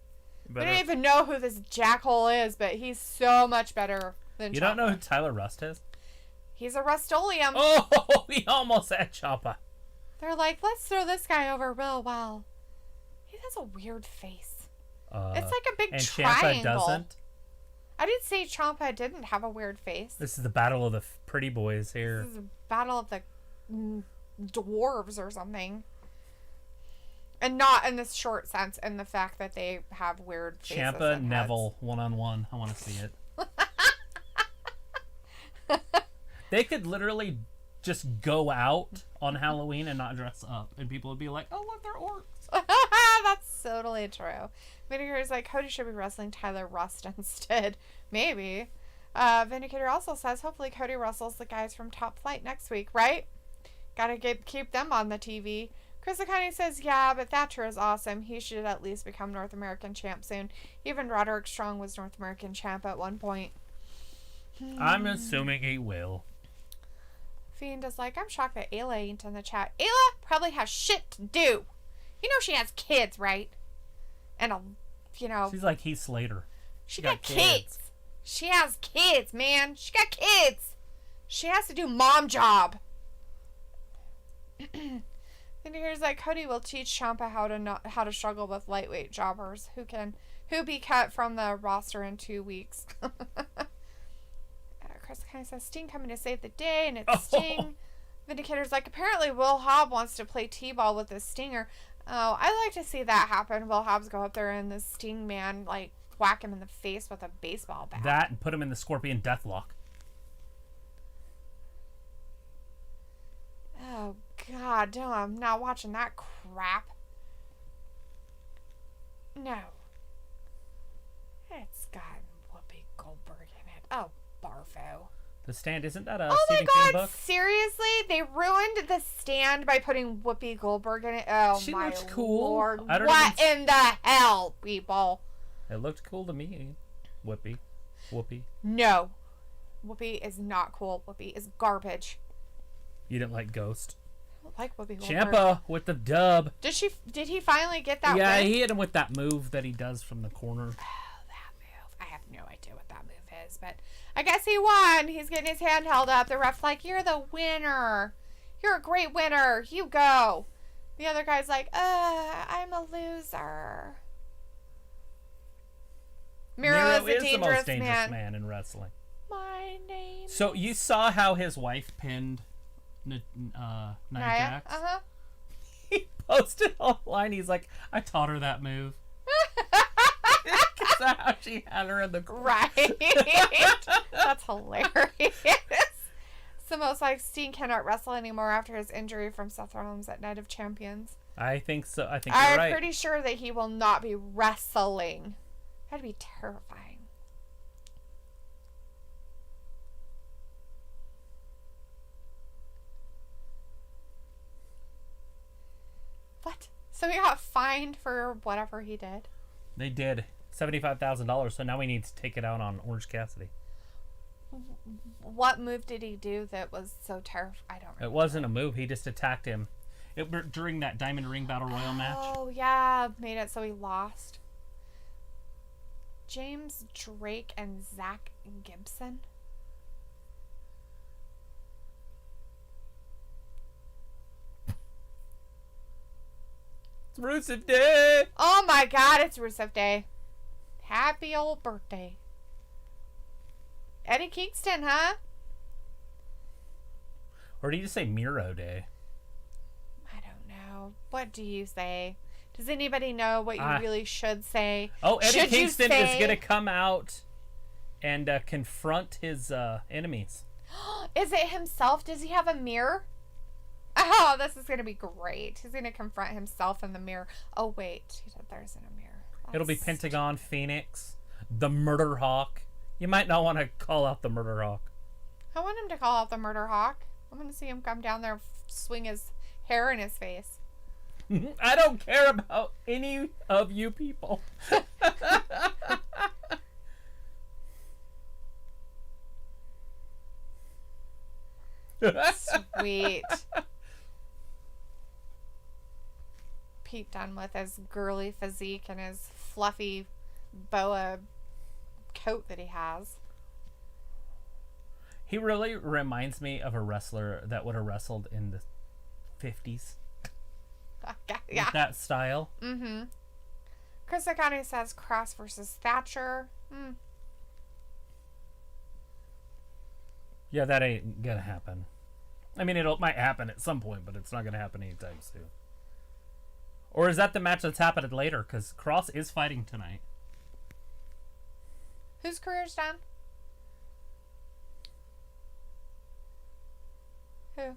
We don't even know who this jackhole is, but he's so much better than Ciampa. You don't know who Tyler Rust is? He's a Rustolium. Oh, he almost had Ciampa. They're like, let's throw this guy over real well. He has a weird face. It's like a big triangle. And Ciampa doesn't? I didn't say Ciampa didn't have a weird face. This is the battle of the pretty boys here. This is a battle of the dwarves or something. And not in this short sense, in the fact that they have weird faces. Ciampa, Neville, one-on-one. I want to see it. They could literally just go out on Halloween and not dress up. And people would be like, oh, look, they're orcs. That's totally true. Vindicator's like, Cody should be wrestling Tyler Rust instead. Maybe. Vindicator also says, hopefully Cody wrestles the guys from Top Flight next week, right? Gotta keep them on the TV. Chris Akane says, yeah, but Thatcher is awesome. He should at least become North American champ soon. Even Roderick Strong was North American champ at one point. I'm assuming he will. Fiend is like, I'm shocked that Ayla ain't in the chat. Ayla probably has shit to do. You know she has kids, right? And, She's like Heath Slater. She got kids. She has kids, man. She got kids. She has to do mom job. And here's like, Cody will teach Ciampa how to struggle with lightweight jobbers who be cut from the roster in 2 weeks. Chris kind of says, Sting coming to save the day, and it's Sting. Vindicator's like, apparently Will Hobb wants to play T-ball with this Stinger. Oh, I'd like to see that happen. Will Hobbs go up there and the Sting man, like, whack him in the face with a baseball bat. That and put him in the Scorpion Deathlock. Oh, God. No, I'm not watching that crap. No. It's got Whoopi Goldberg in it. Oh, Barfo. The Stand, isn't that a Oh my Stephen King God, book? seriously? They ruined The Stand by putting Whoopi Goldberg in it? Oh, she my looks cool. Lord. What in the hell, people? It looked cool to me. Whoopi. No. Whoopi is not cool. Whoopi is garbage. You didn't like Ghost? I don't like Whoopi Goldberg. Ciampa with the dub. Did he finally get that Yeah, win? he hit him with that move that he does from the corner. Oh, that move. I have no idea what that move is, but I guess he won. He's getting his hand held up. The ref's like, you're the winner. You're a great winner. You go. The other guy's like, I'm a loser. Miro is the most dangerous man in wrestling. My name. So you saw how his wife pinned Nia Jax? Uh-huh. He posted online. He's like, I taught her that move. That's how she had her in the corner. Right. That's hilarious. Samoa like Steen cannot wrestle anymore after his injury from Seth Rollins at Night of Champions. I think so. I think you're right. I'm pretty sure that he will not be wrestling. That'd be terrifying. What? So he got fined for whatever he did? They did. $75,000, so now we need to take it out on Orange Cassidy. What move did he do that was so terrifying? I don't remember. It wasn't a move. He just attacked him. During that Diamond Ring Battle Royal match. Oh, yeah. Made it so he lost. James Drake and Zach Gibson. It's Rusev Day! Oh my god, it's Rusev Day. Happy old birthday. Eddie Kingston, huh? Or do you just say Miro Day? I don't know. What do you say? Does anybody know what you really should say? Oh, Eddie Kingston is going to come out and confront his enemies. Is it himself? Does he have a mirror? Oh, this is going to be great. He's going to confront himself in the mirror. Oh, wait. There isn't a mirror. It'll be Pentagon, Phoenix, the Murder Hawk. You might not want to call out the Murder Hawk. I want him to call out the Murder Hawk. I want to see him come down there and swing his hair in his face. I don't care about any of you people. Sweet. Pete Dunne with his girly physique and his fluffy boa coat that he has. He really reminds me of a wrestler that would have wrestled in the 50s. Yeah. With that style. Mm-hmm. Chris Agani says Cross versus Thatcher. Yeah, that ain't gonna happen. I mean, it might happen at some point, but it's not gonna happen anytime soon. Or is that the match that's happening later? Because Cross is fighting tonight. Whose career's done? Who?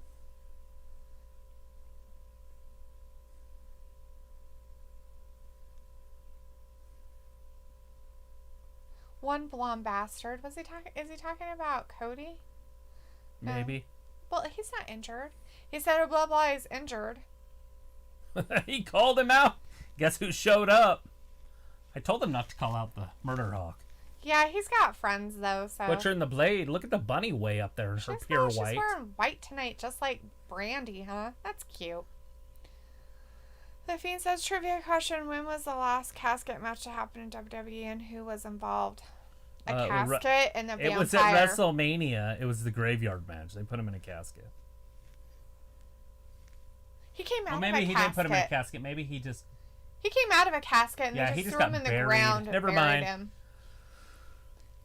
One blonde bastard. Was he talking? Is he talking about Cody? Maybe. Well, he's not injured. He said blah blah is injured. He called him out. Guess who showed up? I told him not to call out the Murder Hawk. Yeah, he's got friends though. So Butcher and the Blade. Look at the bunny way up there in her pure white. She's wearing white tonight, just like Brandy, huh? That's cute. The Fiend says trivia question: when was the last casket match to happen in WWE, and who was involved? A casket and the vampire. It was at WrestleMania. It was the graveyard match. They put him in a casket. He came out of a casket. Maybe he didn't put him in a casket. Maybe he just... He came out of a casket and they just threw him in the ground and buried him.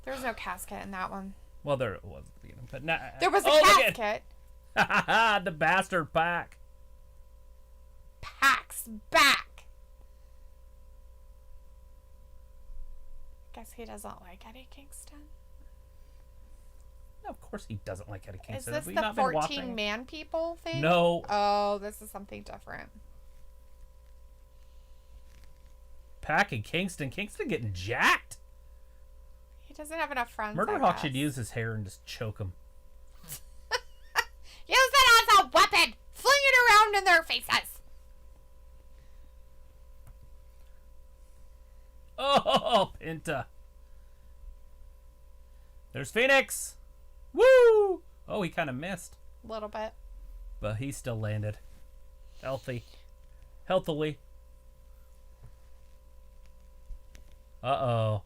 There was no casket in that one. Well, there was at the beginning, but not... There was a casket. The bastard Pac. Pac's back. Guess he doesn't like Eddie Kingston. No, of course he doesn't like Eddie Kingston. Is this the 14 man people thing? No. Oh, this is something different. Pac and Kingston. Kingston getting jacked. He doesn't have enough friends. Murder Hawk should use his hair and just choke him. Use it as a weapon. Fling it around in their faces. Oh, Penta. There's Phoenix. Woo! Oh, he kind of missed. A little bit. But he still landed. Healthily. Uh-oh.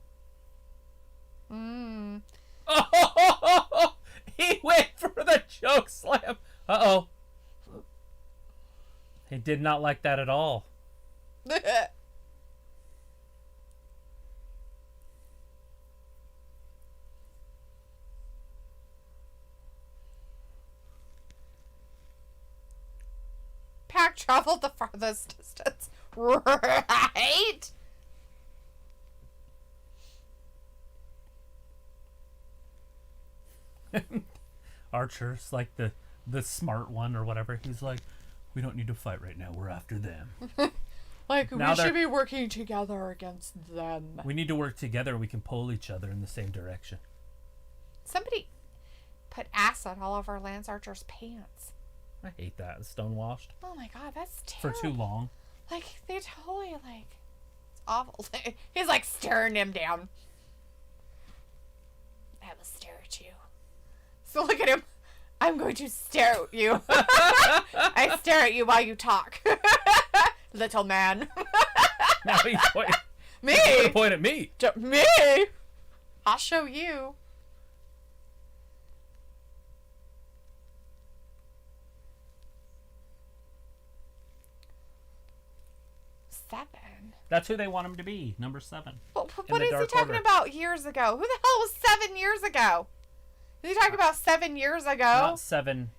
Oh, he went for the choke slam. Uh-oh. He did not like that at all. Pac traveled the farthest distance. Right? Archer's like the smart one or whatever. He's like, we don't need to fight right now. We're after them. Like, now we should be working together against them. We need to work together. We can pull each other in the same direction. Somebody put acid all over Lance Archer's pants. I hate that. It's stonewashed. Oh my god, that's terrible. For too long. Like, they totally, like... It's awful. He's, like, staring him down. I will stare at you. So look at him. I'm going to stare at you. I stare at you while you talk. Little man. Now he's pointing. Me? He's going to point at me. Me? I'll show you. Seven. That's who they want him to be, number 7. What is he talking about years ago? Who the hell was 7 years ago? Is he talking about 7 years ago? Not 7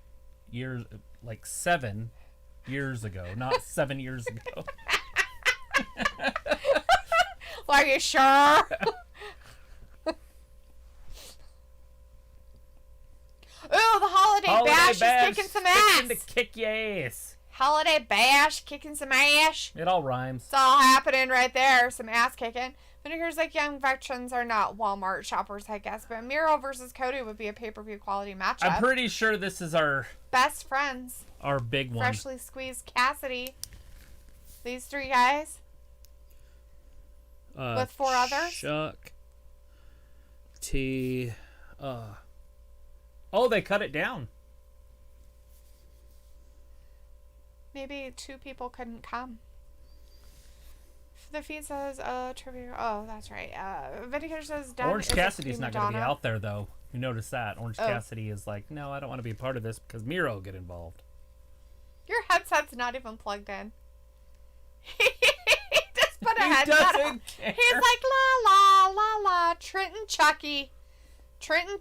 years, like 7 years ago, not 7 years ago. Are you sure? Ooh, the Holiday Bash is kicking some ass. To kick your ass. Holiday Bash kicking some ass. It all rhymes. It's all happening right there. Some ass kicking. Vinegar's like young veterans are not Walmart shoppers, I guess. But Miro versus Cody would be a pay-per-view quality matchup. I'm pretty sure this is our best friends. Our big one. Freshly squeezed Cassidy. These 3 guys. With 4 others. Chuck. T. Oh, they cut it down. Maybe 2 people couldn't come. The feed says, trivia. Oh, that's right. Vindicator says, Orange Cassidy's not going to be out there, though. You notice that. Orange Cassidy is like, no, I don't want to be a part of this because Miro will get involved. Your headset's not even plugged in. He just put a headset on. Care. He's like, la, la, la, la. Trenton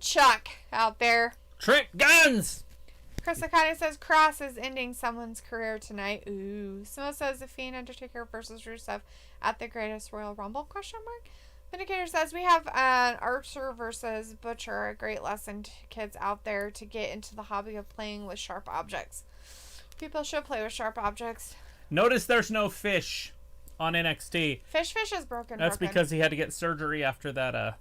Chuck out there. Trick guns! Chris Akane says Cross is ending someone's career tonight. Ooh. Smo says The Fiend, Undertaker versus Rusev at the Greatest Royal Rumble? ? Vindicator says we have an Archer versus Butcher, a great lesson to kids out there to get into the hobby of playing with sharp objects. People should play with sharp objects. Notice there's no Fish on NXT. Fish is broken. That's because he had to get surgery after that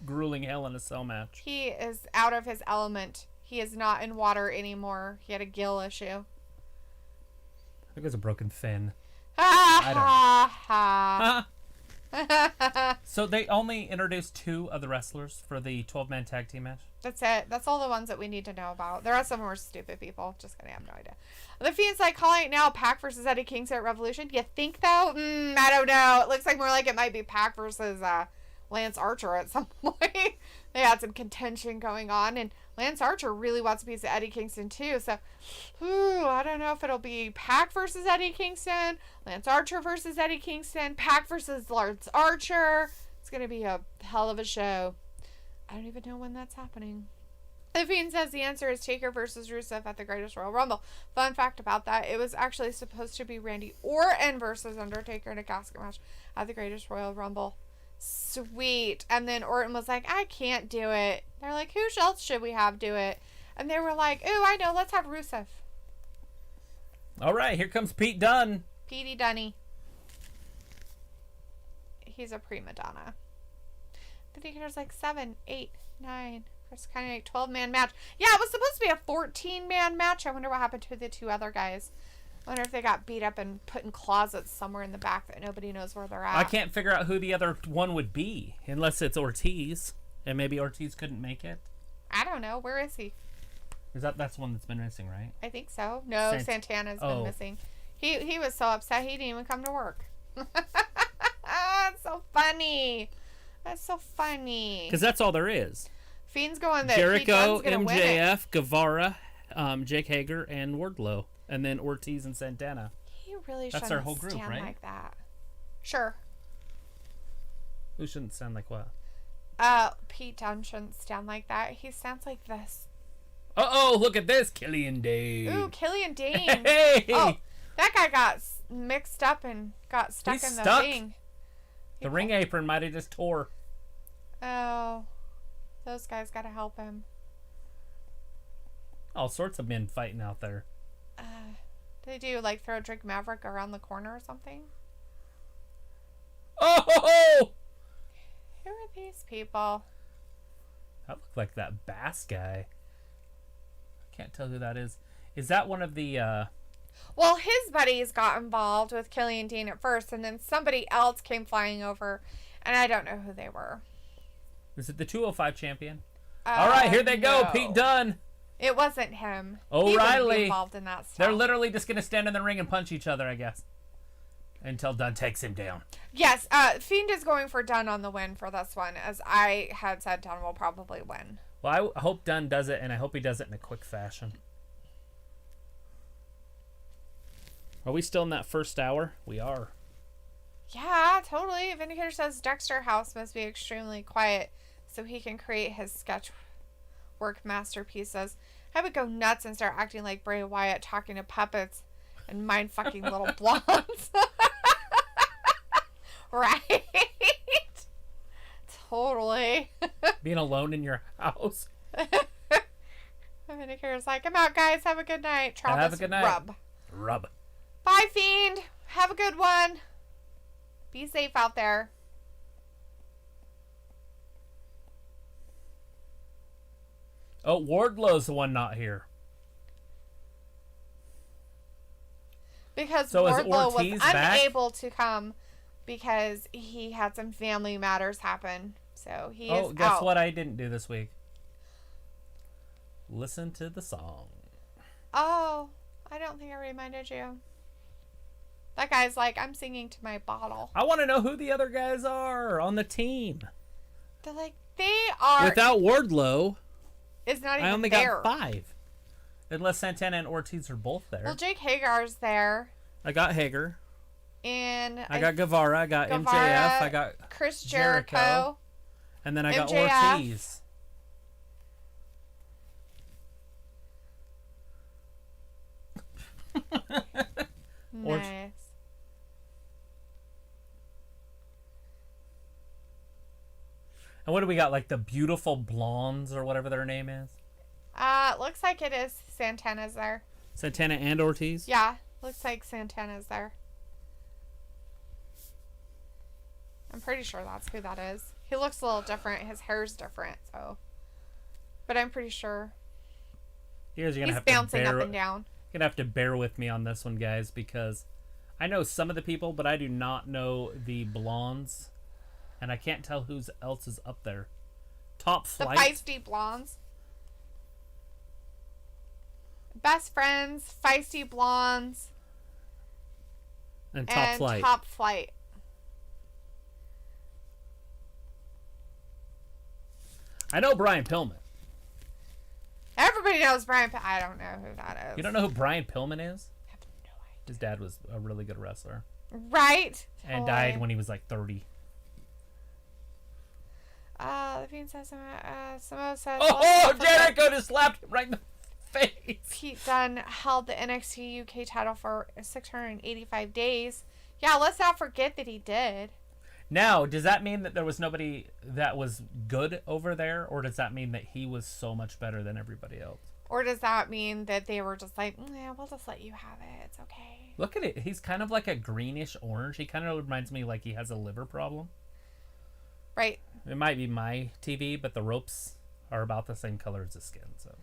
grueling Hell in a Cell match. He is out of his element. He is not in water anymore. He had a gill issue. I think it was a broken fin. I don't know. So they only introduced 2 of the wrestlers for the 12-man tag team match? That's it. That's all the ones that we need to know about. The rest of them were stupid people. Just kidding. I have no idea. The Fiend's like calling it now Pac versus Eddie Kingston at Revolution. You think, though? I don't know. It looks like more like it might be Pac versus Lance Archer at some point. They had some contention going on, and Lance Archer really wants a piece of Eddie Kingston too. So, I don't know if it'll be Pac versus Eddie Kingston, Lance Archer versus Eddie Kingston, Pac versus Lance Archer. It's gonna be a hell of a show. I don't even know when that's happening. The Fiend says the answer is Taker versus Rusev at the Greatest Royal Rumble. Fun fact about that, it was actually supposed to be Randy Orton versus Undertaker in a casket match at the Greatest Royal Rumble. Sweet. And then Orton was like, I can't do it. They're like, who else should we have do it? And they were like, ooh, I know, let's have Rusev. All right, here comes Pete Dunne. Petey Dunny. He's a prima donna. I think there's like 7, 8, 9. It's kind of like 12-man match. Yeah, it was supposed to be a 14-man match. I wonder what happened to the 2 other guys. I wonder if they got beat up and put in closets somewhere in the back that nobody knows where they're at. I can't figure out who the other one would be, unless it's Ortiz, and maybe Ortiz couldn't make it. I don't know. Where is he? That's one that's been missing, right? I think so. No, Santana's been missing. He was so upset he didn't even come to work. That's so funny. That's so funny. Because that's all there is. Fiend's going there. Jericho, MJF, Guevara, Jake Hager, and Wardlow. And then Ortiz and Santana. He really That's shouldn't their whole group, stand right? like that. Sure. Who shouldn't sound like what? Pete Dunne shouldn't stand like that. He sounds like this. Uh-oh, look at this, Killian Dane. Ooh, Killian Dane. Hey! Oh, that guy got mixed up and got stuck in the ring. The ring apron might have just tore. Oh, those guys got to help him. All sorts of men fighting out there. Did they do, like, throw Drake Maverick around the corner or something? Oh! Who are these people? That looked like that Bass guy. I can't tell who that is. Is that one of the, Well, his buddies got involved with Killian Dane at first, and then somebody else came flying over, and I don't know who they were. Is it the 205 champion? All right, here they go. No. Pete Dunne. It wasn't him. O'Reilly. He wouldn't be involved in that stuff. They're literally just going to stand in the ring and punch each other, I guess. Until Dunne takes him down. Yes, Fiend is going for Dunne on the win for this one, as I had said Dunne will probably win. Well, I hope Dunne does it, and I hope he does it in a quick fashion. Are we still in that first hour? We are. Yeah, totally. Vindicator says Dexter House must be extremely quiet so he can create his sketch work masterpieces. I would go nuts and start acting like Bray Wyatt, talking to puppets and mind fucking little blondes. Right? Totally. Being alone in your house. Vindicator's like, I'm out, guys. Have a good night. Travis, have a good night. Rub. Bye, Fiend. Have a good one. Be safe out there. Oh, Wardlow's the one not here. Because so Wardlow was unable back? to come because he had some family matters happen. So he is out. Oh, guess what I didn't do this week? Listen to the song. Oh, I don't think I reminded you. That guy's like, I'm singing to my bottle. I want to know who the other guys are on the team. They're like, they are. Without Wardlow, it's not even I only there. got 5. Unless Santana and Ortiz are both there. Well, Jake Hagar's there. I got Hager. And I got Guevara. I got MJF. I got Chris Jericho. And then I got MJF. Ortiz. Nice. And what do we got? Like the beautiful blondes or whatever their name is? Looks like it is Santana's there. Santana and Ortiz? Yeah, looks like Santana's there. I'm pretty sure that's who that is. He looks a little different. His hair's different, so. But I'm pretty sure. He's bouncing up and down. You're gonna have to bear with me on this one, guys, because I know some of the people, but I do not know the blondes, and I can't tell who else is up there. Top Flight. The Feisty Blondes. Best Friends, Feisty Blondes, and Top Flight. Top Flight. I know Brian Pillman. Everybody knows Brian Pillman. I don't know who that is. You don't know who Brian Pillman is? I have no idea. His dad was a really good wrestler. Right? And died when he was like 30. The Fiend says, Samoa says... Oh, Jericho just slapped him right in the face. Pete Dunne held the NXT UK title for 685 days. Yeah, let's not forget that he did. Now, does that mean that there was nobody that was good over there? Or does that mean that he was so much better than everybody else? Or does that mean that they were just like, yeah, we'll just let you have it. It's okay. Look at it. He's kind of like a greenish orange. He kind of reminds me like he has a liver problem. Right. It might be my TV, but the ropes are about the same color as the skin. So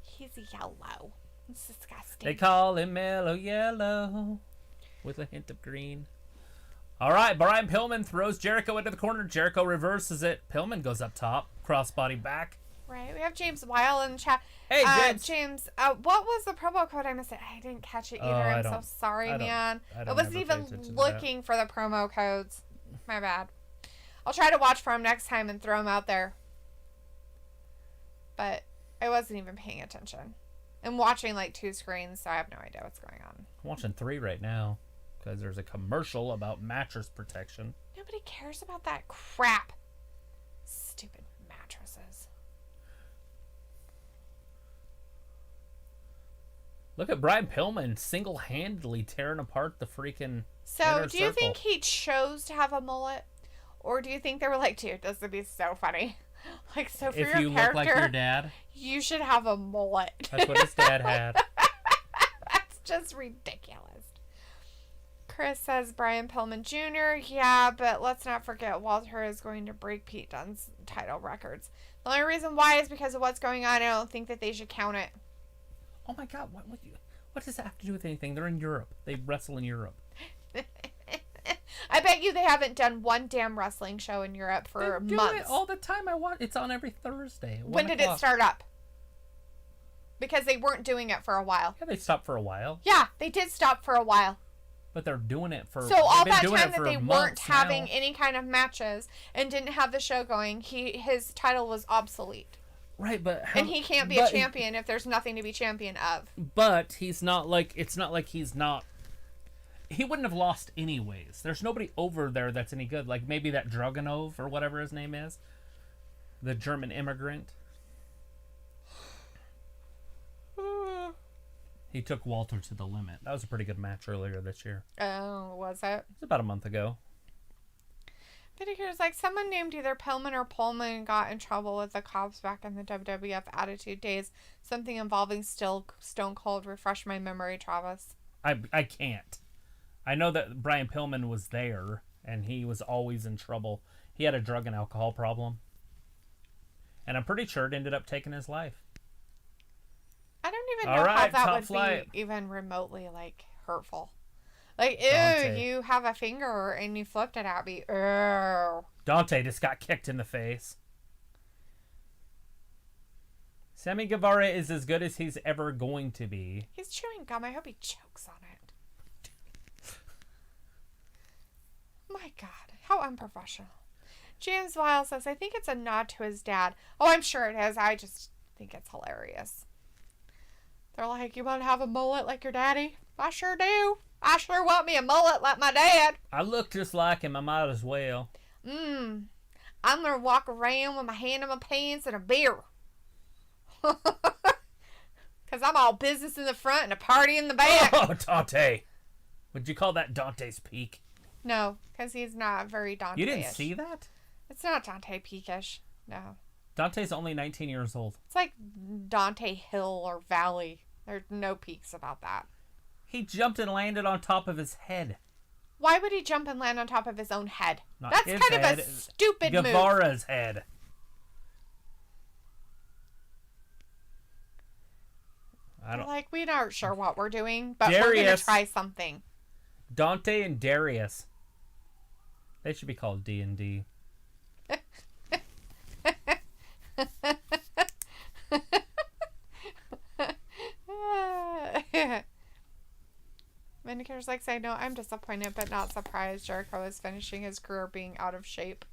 he's yellow. It's disgusting. They call him Mellow Yellow with a hint of green. All right, Brian Pillman throws Jericho into the corner. Jericho reverses it. Pillman goes up top. Crossbody back. Right. We have James Weil in the chat. Hey, James. James, what was the promo code? I missed it. I didn't catch it either. I'm so sorry, man. I wasn't even looking for the promo codes. My bad. I'll try to watch for him next time and throw him out there. But I wasn't even paying attention. I'm watching like 2 screens, so I have no idea what's going on. I'm watching 3 right now because there's a commercial about mattress protection. Nobody cares about that crap. Stupid mattresses. Look at Brian Pillman single-handedly tearing apart the freaking So, do you think he chose to have a mullet? Or do you think they were like, dude, this would be so funny? Like, so for your character, look like your dad, you should have a mullet. That's what his dad had. That's just ridiculous. Chris says Brian Pillman Jr. Yeah, but let's not forget Walter is going to break Pete Dunne's title records. The only reason why is because of what's going on. I don't think that they should count it. Oh my God, what does that have to do with anything? They're in Europe. They wrestle in Europe. I bet you they haven't done one damn wrestling show in Europe for months. They do it all the time. It's on every Thursday. When did it start up? Because they weren't doing it for a while. Yeah, they stopped for a while. Yeah, they did stop for a while. But they're doing it for... So all that time that they weren't having any kind of matches and didn't have the show going, his title was obsolete. Right, but... and he can't be a champion if there's nothing to be champion of. But he's not like... It's not like he's not... He wouldn't have lost anyways. There's nobody over there that's any good. Like maybe that Dragunov or whatever his name is. The German immigrant. He took Walter to the limit. That was a pretty good match earlier this year. Oh, was it? It was about a month ago. Here's like someone named either Pillman or Pullman got in trouble with the cops back in the WWF Attitude days. Something involving Stone Cold. Refresh my memory, Travis. I can't. I know that Brian Pillman was there, and he was always in trouble. He had a drug and alcohol problem. And I'm pretty sure it ended up taking his life. I don't even know how that would be even remotely, like, hurtful. Like, ew, you have a finger and you flipped it at me. Ew. Dante just got kicked in the face. Sammy Guevara is as good as he's ever going to be. He's chewing gum. I hope he chokes on it. My God, how unprofessional. James Weil says, I think it's a nod to his dad. Oh, I'm sure it is. I just think it's hilarious. They're like, you want to have a mullet like your daddy? I sure do. I sure want me a mullet like my dad. I look just like him. I might as well. I'm going to walk around with my hand in my pants and a beer. Because I'm all business in the front and a party in the back. Oh, Dante. Would you call that Dante's Peak? No, because he's not very Dante-ish. You didn't see that? It's not Dante Peak-ish. No. Dante's only 19 years old. It's like Dante Hill or Valley. There's no peaks about that. He jumped and landed on top of his head. Why would he jump and land on top of his own head? Not That's his kind head, of a stupid move. Guevara's head. We aren't sure what we're doing, but we're going to try something. Dante and Darius. They should be called D&D. Vindicator's like saying, no, I'm disappointed but not surprised. Jericho is finishing his career being out of shape.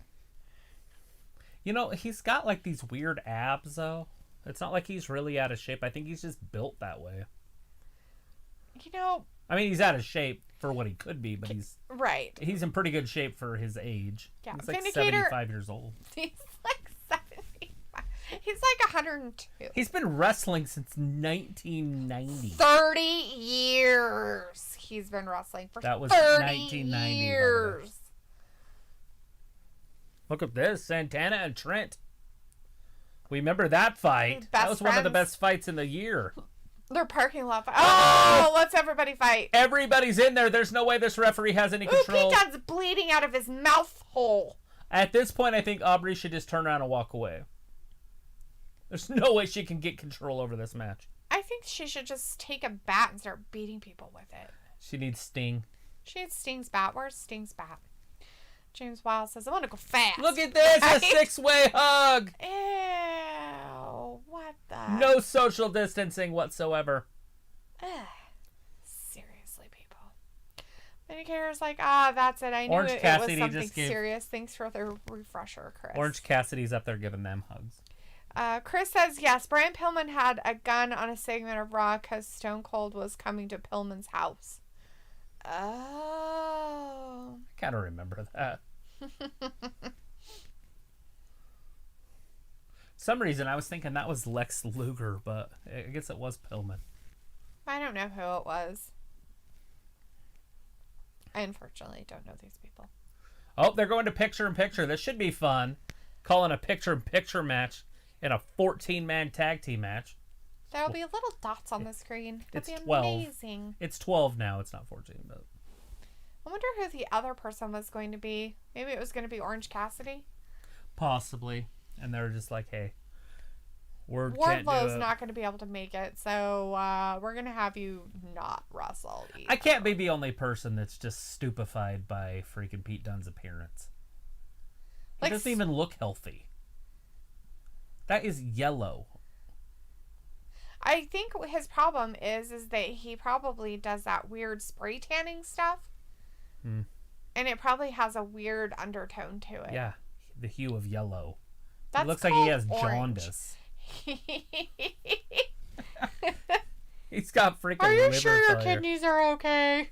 You know, he's got like these weird abs though. It's not like he's really out of shape. I think he's just built that way. You know, I mean, he's out of shape for what he could be, but he's in pretty good shape for his age. Yeah, he's like 75 years old. He's like 75. He's like 102. He's been wrestling since 1990. 30 years he's been wrestling for. That was 1990 years. Look at this, Santana and Trent. We remember that fight. That was one of the best fights in the year. Their parking lot fight. Oh, let's everybody fight. Everybody's in there. There's no way this referee has any control. Pete Dunne's bleeding out of his mouth hole. At this point, I think Aubrey should just turn around and walk away. There's no way she can get control over this match. I think she should just take a bat and start beating people with it. She needs Sting. She needs Sting's bat. Where's Sting's bat? James Wild says, I want to go fast. Look at this, a 6-way hug. Ew, what the? No social distancing whatsoever. Seriously, people. Vindicator's like, that's it. I knew Orange it Cassidy was something just gave... serious. Thanks for the refresher, Chris. Orange Cassidy's up there giving them hugs. Chris says, yes, Brian Pillman had a gun on a segment of Raw because Stone Cold was coming to Pillman's house. Oh. I kind of remember that. Some reason I was thinking that was Lex Luger, but I guess it was Pillman. I don't know who it was. I unfortunately don't know these people. Oh, they're going to picture-in-picture. This should be fun. Calling a picture-in-picture match in a 14-man tag team match. There'll be little dots on the screen. It'll be 12. Amazing. It's 12 now. It's not 14, but... I wonder who the other person was going to be. Maybe it was going to be Orange Cassidy? Possibly. And they were just like, hey, Wardlow's not going to be able to make it, so we're going to have you not wrestle either. I can't be the only person that's just stupefied by freaking Pete Dunne's appearance. He doesn't even look healthy. That is yellow. I think his problem is that he probably does that weird spray tanning stuff. And it probably has a weird undertone to it. Yeah, the hue of yellow. It looks like he has jaundice. He's got freaking liver failure. Are you sure your kidneys are okay?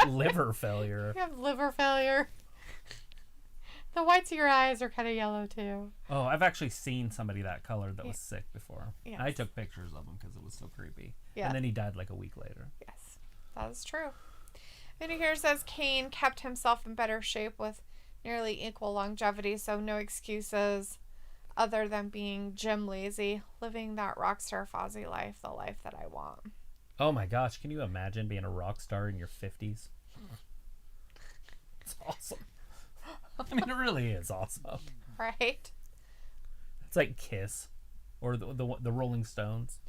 Liver failure. You have liver failure. The whites of your eyes are kind of yellow too. Oh, I've actually seen somebody that color that was sick before. Yes. I took pictures of him because it was so creepy. Yeah. And then he died like a week later. Yes, that is true. And here says Kane kept himself in better shape with nearly equal longevity, so no excuses other than being gym lazy, living that rockstar Fozzy life, the life that I want. Oh my gosh, can you imagine being a rock star in your 50s? It's awesome. I mean, it really is awesome. Right? It's like Kiss or the Rolling Stones.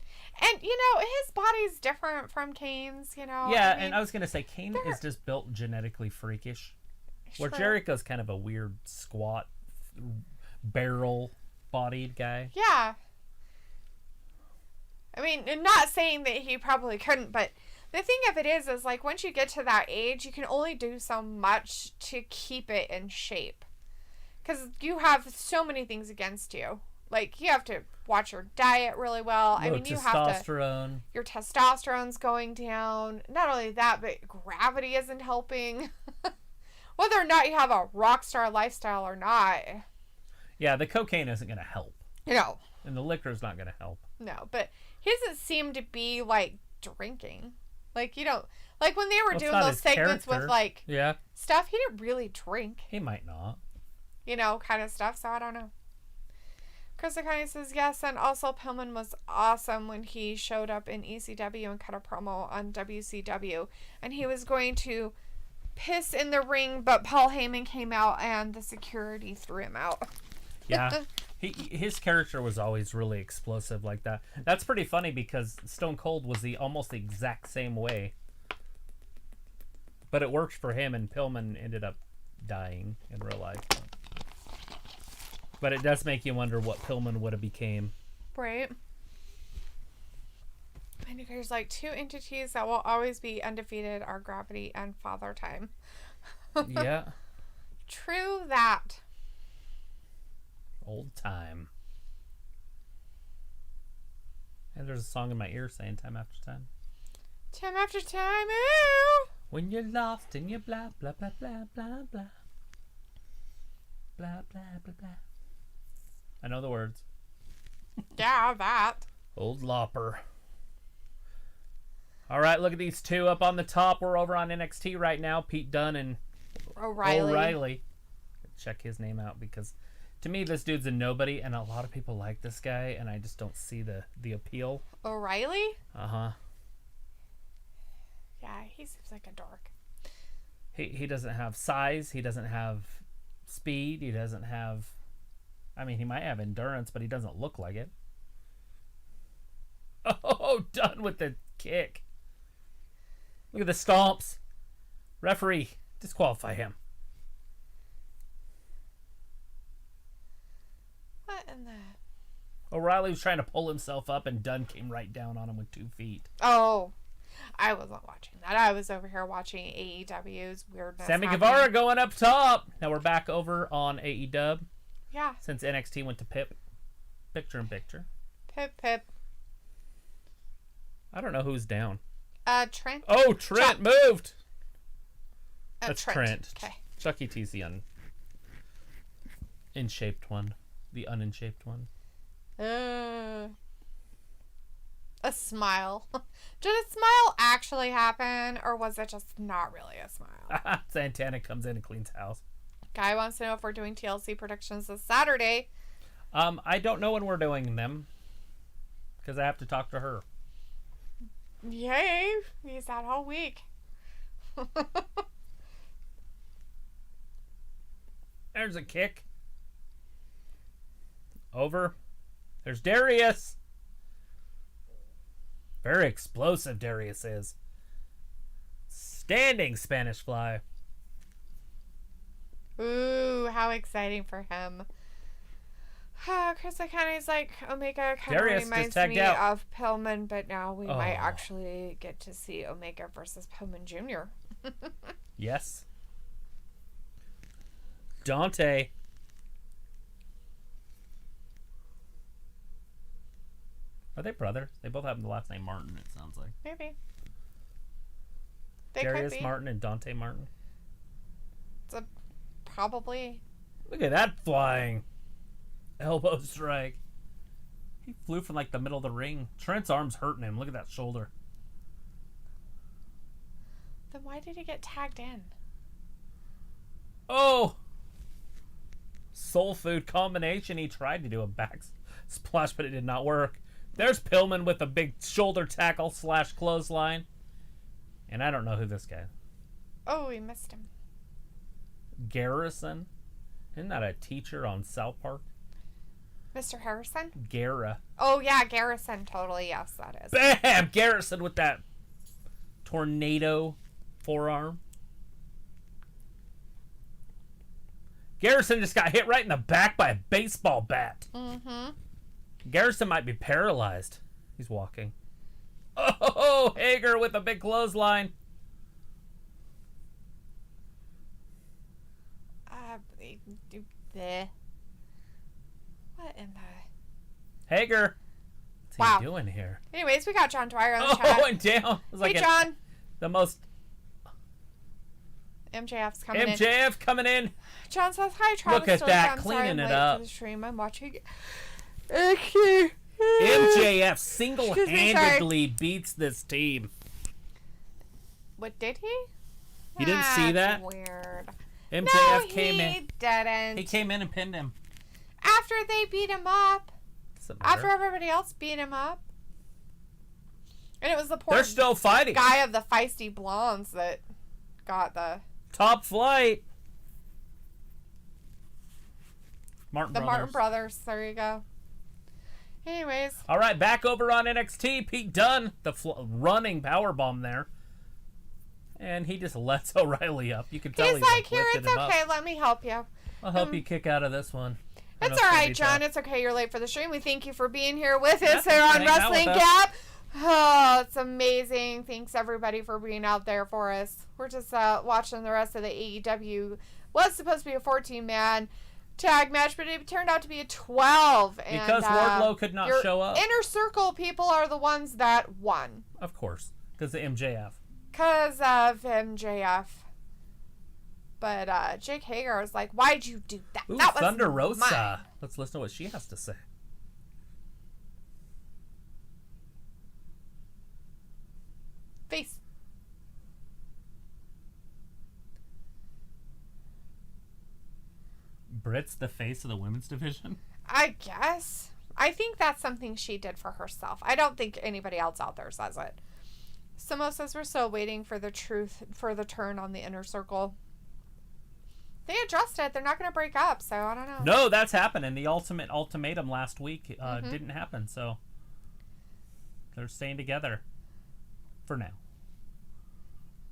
And, his body's different from Kane's, Yeah, and I was going to say, Kane is just built genetically freakish. Where Jericho's kind of a weird, squat, barrel-bodied guy. Yeah. I mean, not saying that he probably couldn't, but the thing of it is like, once you get to that age, you can only do so much to keep it in shape. Because you have so many things against you. Like, you have to watch your diet really well. I mean, you have to... Your testosterone's going down. Not only that, but gravity isn't helping. Whether or not you have a rock star lifestyle or not. Yeah, the cocaine isn't going to help. No. And the liquor's not going to help. No, but he doesn't seem to be, like, drinking. Like, like, when they were doing those segments with, like, stuff, he didn't really drink. He might not. Kind of stuff, so I don't know. Chris Akane says yes, and also Pillman was awesome when he showed up in ECW and cut a promo on WCW. And he was going to piss in the ring, but Paul Heyman came out and the security threw him out. Yeah. His character was always really explosive like that. That's pretty funny because Stone Cold was almost the exact same way. But it worked for him, and Pillman ended up dying in real life. But it does make you wonder what Pillman would have became. Right. And there's like two entities that will always be undefeated are Gravity and Father Time. Yeah. True that. Old time. And there's a song in my ear saying time after time. Time after time, ooh. When you're lost and you're blah, blah, blah, blah, blah, blah. Blah, blah, blah, blah. I know the words. Yeah, that. Old Lopper. All right, look at these two up on the top. We're over on NXT right now. Pete Dunne and O'Reilly. Check his name out because to me this dude's a nobody and a lot of people like this guy and I just don't see the appeal. O'Reilly? Uh-huh. Yeah, he seems like a dork. He doesn't have size. He doesn't have speed. He doesn't have... I mean, he might have endurance, but he doesn't look like it. Oh, Dunne with the kick. Look at the stomps. Referee, disqualify him. What in the... O'Reilly was trying to pull himself up, and Dunne came right down on him with 2 feet. Oh, I wasn't watching that. I was over here watching AEW's weirdness. Sammy Guevara going up top. Now we're back over on AEW. Yeah. Since NXT went to PIP. Picture in picture. Pip. I don't know who's down. Trent. Oh, Trent moved. That's Trent. Okay. Chucky T's the in-shaped one. The unin-shaped one. A smile. Did a smile actually happen, or was it just not really a smile? Santana comes in and cleans house. Guy wants to know if we're doing TLC predictions this Saturday. I don't know when we're doing them because I have to talk to her. Yay! He's out all week. There's a kick. Over. There's Darius. Very explosive Darius is. Standing Spanish Fly. Ooh, how exciting for him. Chris County's like, Omega kind of reminds me of Pillman, but now we might actually get to see Omega versus Pillman Jr. Yes. Dante. Are they brothers? They both have the last name Martin, it sounds like. Maybe. They Darius could be. Martin and Dante Martin. Probably. Look at that flying elbow strike. He flew from like the middle of the ring. Trent's arm's hurting him. Look at that shoulder. Then why did he get tagged in? Oh! Soul food combination. He tried to do a back splash, but it did not work. There's Pillman with a big shoulder tackle / clothesline. And I don't know who this guy is. Oh, we missed him. Garrison? Isn't that a teacher on South Park? Mr. Harrison? Garra. Oh, yeah, Garrison. Totally, yes, that is. Bam! Garrison with that tornado forearm. Garrison just got hit right in the back by a baseball bat. Mm-hmm. Garrison might be paralyzed. He's walking. Oh, Hager with a big clothesline. What in the... Hager. What's he doing here? Anyways, we got John Dwyer on the chat. Oh, and down. It was like hey, John. The most... MJF's coming in. MJF coming in. John says, hi, Travis. Look at that, cleaning it up. For the stream. I'm watching. Okay. MJF single-handedly beats this team. What, did he? You didn't see that? Weird. MJF came in. He didn't. He came in and pinned him. After they beat him up. After everybody else beat him up. And it was the poor They're still fighting. Guy of the feisty blondes that got the... Top flight. Martin Brothers. There you go. Anyways. All right, back over on NXT. Pete Dunne, the running powerbomb there. And he just lets O'Reilly up. You can tell he's like, here, it's okay. Let me help you. I'll help you kick out of this one. It's all right, John. It's okay. You're late for the stream. We thank you for being here with us here on WrestlingGab. Oh, it's amazing. Thanks, everybody, for being out there for us. We're just watching the rest of the AEW. Was supposed to be a 14-man tag match, but it turned out to be a 12. Because Wardlow could not show up. Inner Circle people are the ones that won. Of course. Because of MJF. Because of MJF. But Jake Hager was like, why'd you do that? Ooh, that was Thunder Rosa. Mine. Let's listen to what she has to say. Face. Britt's the face of the women's division? I guess. I think that's something she did for herself. I don't think anybody else out there says it. Samo says we're still waiting for the truth, for the turn on the Inner Circle. They addressed it. They're not going to break up, so I don't know. No, that's happening. The ultimatum last week didn't happen, so they're staying together for now.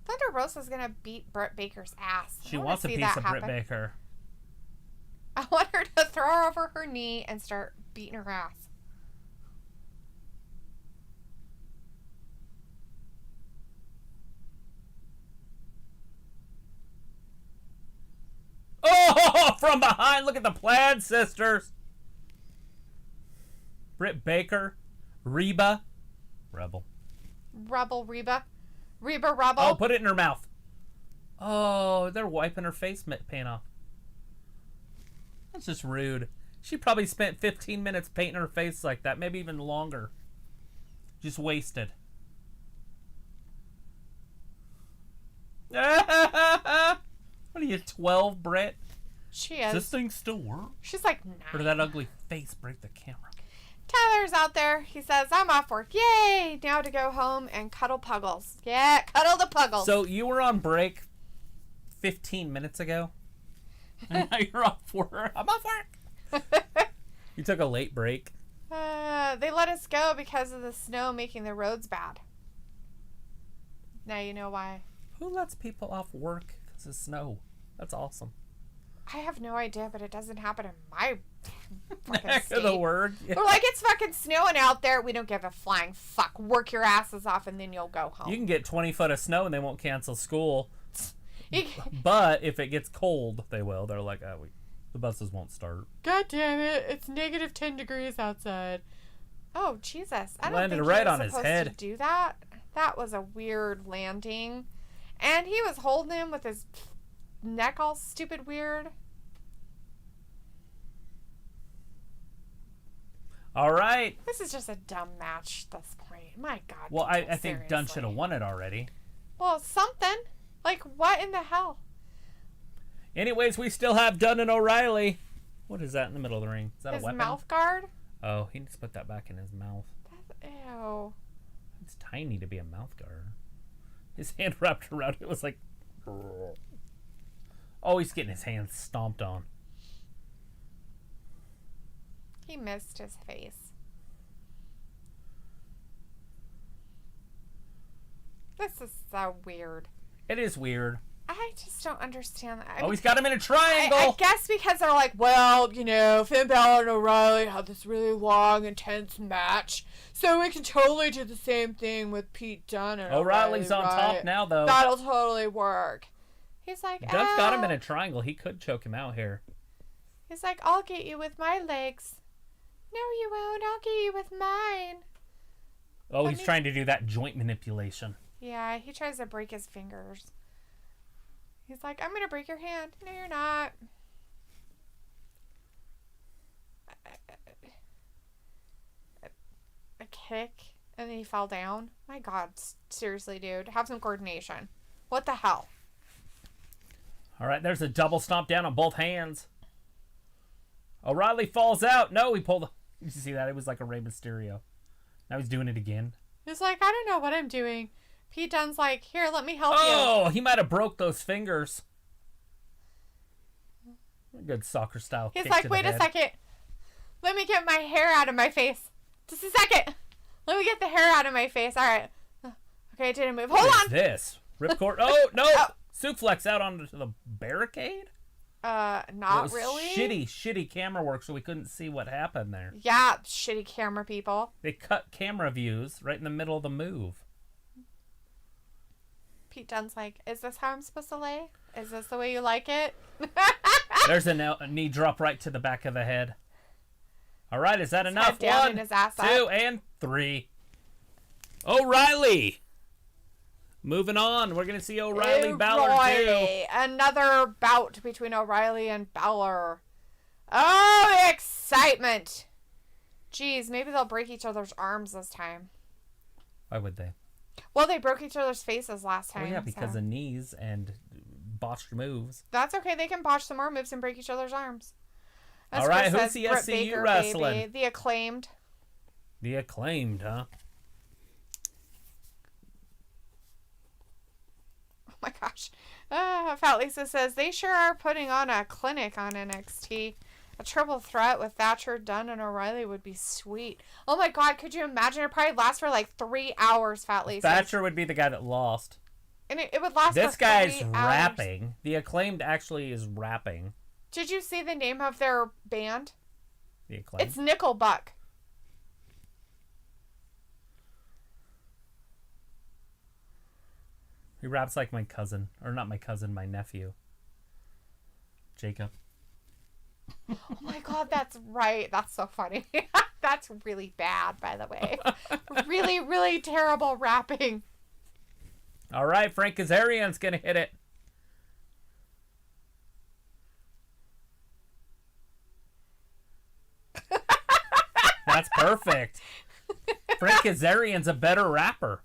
Thunder Rosa's going to beat Britt Baker's ass. She wants a piece of Britt Baker. I want her to throw her over her knee and start beating her ass. Oh, from behind. Look at the Plaid sisters. Britt Baker, Reba, Rebel. Reba. Reba Rebel. Oh, put it in her mouth. Oh, they're wiping her face paint off. That's just rude. She probably spent 15 minutes painting her face like that, maybe even longer. Just wasted. What are you, 12, Britt? She is. Does this thing still work? She's like 9. Or did that ugly face break the camera? Tyler's out there. He says, I'm off work. Yay! Now to go home and cuddle Puggles. Yeah, cuddle the Puggles. So you were on break 15 minutes ago? And now you're off work. I'm off work. You took a late break. They let us go because of the snow making the roads bad. Now you know why. Who lets people off work because of snow? That's awesome. I have no idea, but it doesn't happen in my fucking Heck state. of the word. Yeah. We're like, it's fucking snowing out there. We don't give a flying fuck. Work your asses off and then you'll go home. You can get 20 foot of snow and they won't cancel school. But if it gets cold, they will. They're like, the buses won't start. God damn it. It's negative 10 degrees outside. Oh, Jesus. I don't Landed think right he was on his supposed head. to do that. That was a weird landing. And he was holding him with his neck all stupid weird. All right. This is just a dumb match at this point. My God. Well, people, I think Dunn should have won it already. Well, something. Like, what in the hell? Anyways, we still have Dunn and O'Reilly. What is that in the middle of the ring? Is that His a weapon? mouth guard? Oh, he needs to put that back in his mouth. Ew. It's tiny to be a mouth guard. His hand wrapped around it was like... Oh, he's getting his hands stomped on. He missed his face. This is so weird. It is weird. I just don't understand that. He's got him in a triangle. I guess because they're like, well, you know, Finn Balor and O'Reilly had this really long, intense match, so we can totally do the same thing with Pete Dunne and O'Reilly's O'Reilly, on top now, though. That'll totally work. He's like, Dunn's got him in a triangle. He could choke him out here. He's like, I'll get you with my legs. No, you won't. I'll get you with mine. Oh, he's trying to do that joint manipulation. Yeah, he tries to break his fingers. He's like, I'm going to break your hand. No, you're not. A kick, and then he fell down. My God, seriously, dude. Have some coordination. What the hell? All right, there's a double stomp down on both hands. O'Reilly falls out. No, he pulled... You see that? It was like a Rey Mysterio. Now he's doing it again. He's like, I don't know what I'm doing. Pete Dunne's like, here, let me help you. Oh, he might have broke those fingers. A good soccer style He's kick like, to wait the a head. second. Let me get my hair out of my face. Just a second. Let me get the hair out of my face. All right. Okay, it didn't move. Hold on. This? Ripcord? Oh, no. Oh. Suplex out onto the barricade? Not really. Shitty camera work, so we couldn't see what happened there. Yeah, shitty camera people. They cut camera views right in the middle of the move. Pete Dunne's like, is this how I'm supposed to lay? Is this the way you like it? There's a knee drop right to the back of the head. All right, is that enough? Head down 1, and his ass 2, up. and 3. O'Reilly. Moving on. We're going to see O'Reilly Balor too. Another bout between O'Reilly and Balor. Oh, excitement. Jeez, maybe they'll break each other's arms this time. Why would they? Well, they broke each other's faces last time. Well, yeah, because of knees and botched moves. That's okay. They can botch some more moves and break each other's arms. That's all right, Chris who's says, the Britt SCU Baker, wrestling? Baby. The Acclaimed. The Acclaimed, huh? Oh my gosh. Fat Lisa says, they sure are putting on a clinic on NXT. A triple threat with Thatcher, Dunn, and O'Reilly would be sweet. Oh my God, could you imagine? It probably lasts for like 3 hours, Fat Lisa. Thatcher would be the guy that lost. And it would last This for 3 guy's hours. rapping. The Acclaimed actually is rapping. Did you see the name of their band? The Acclaimed. It's Nickelbuck. He raps like my cousin. Or not my cousin, my nephew. Jacob. Oh my God, that's right. That's so funny. That's really bad, by the way. Really, really terrible rapping. All right, Frank Kazarian's going to hit it. That's perfect. Frank Kazarian's a better rapper.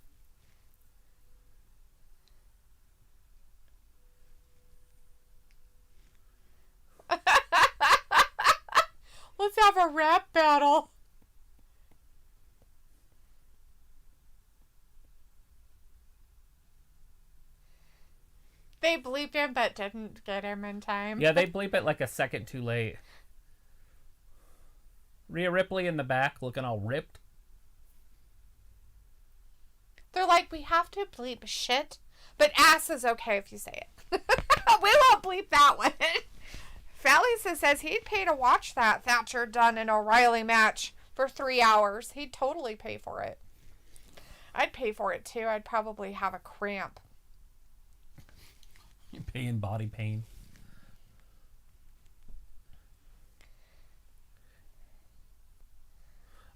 Let's have a rap battle. They bleeped him but didn't get him in time. Yeah, they bleep it like a second too late. Rhea Ripley in the back looking all ripped. They're like, we have to bleep shit, but ass is okay if you say it. We won't bleep that one. Fallisa says he'd pay to watch that Thatcher Dunn and O'Reilly match for 3 hours. He'd totally pay for it. I'd pay for it too. I'd probably have a cramp. You're paying body pain.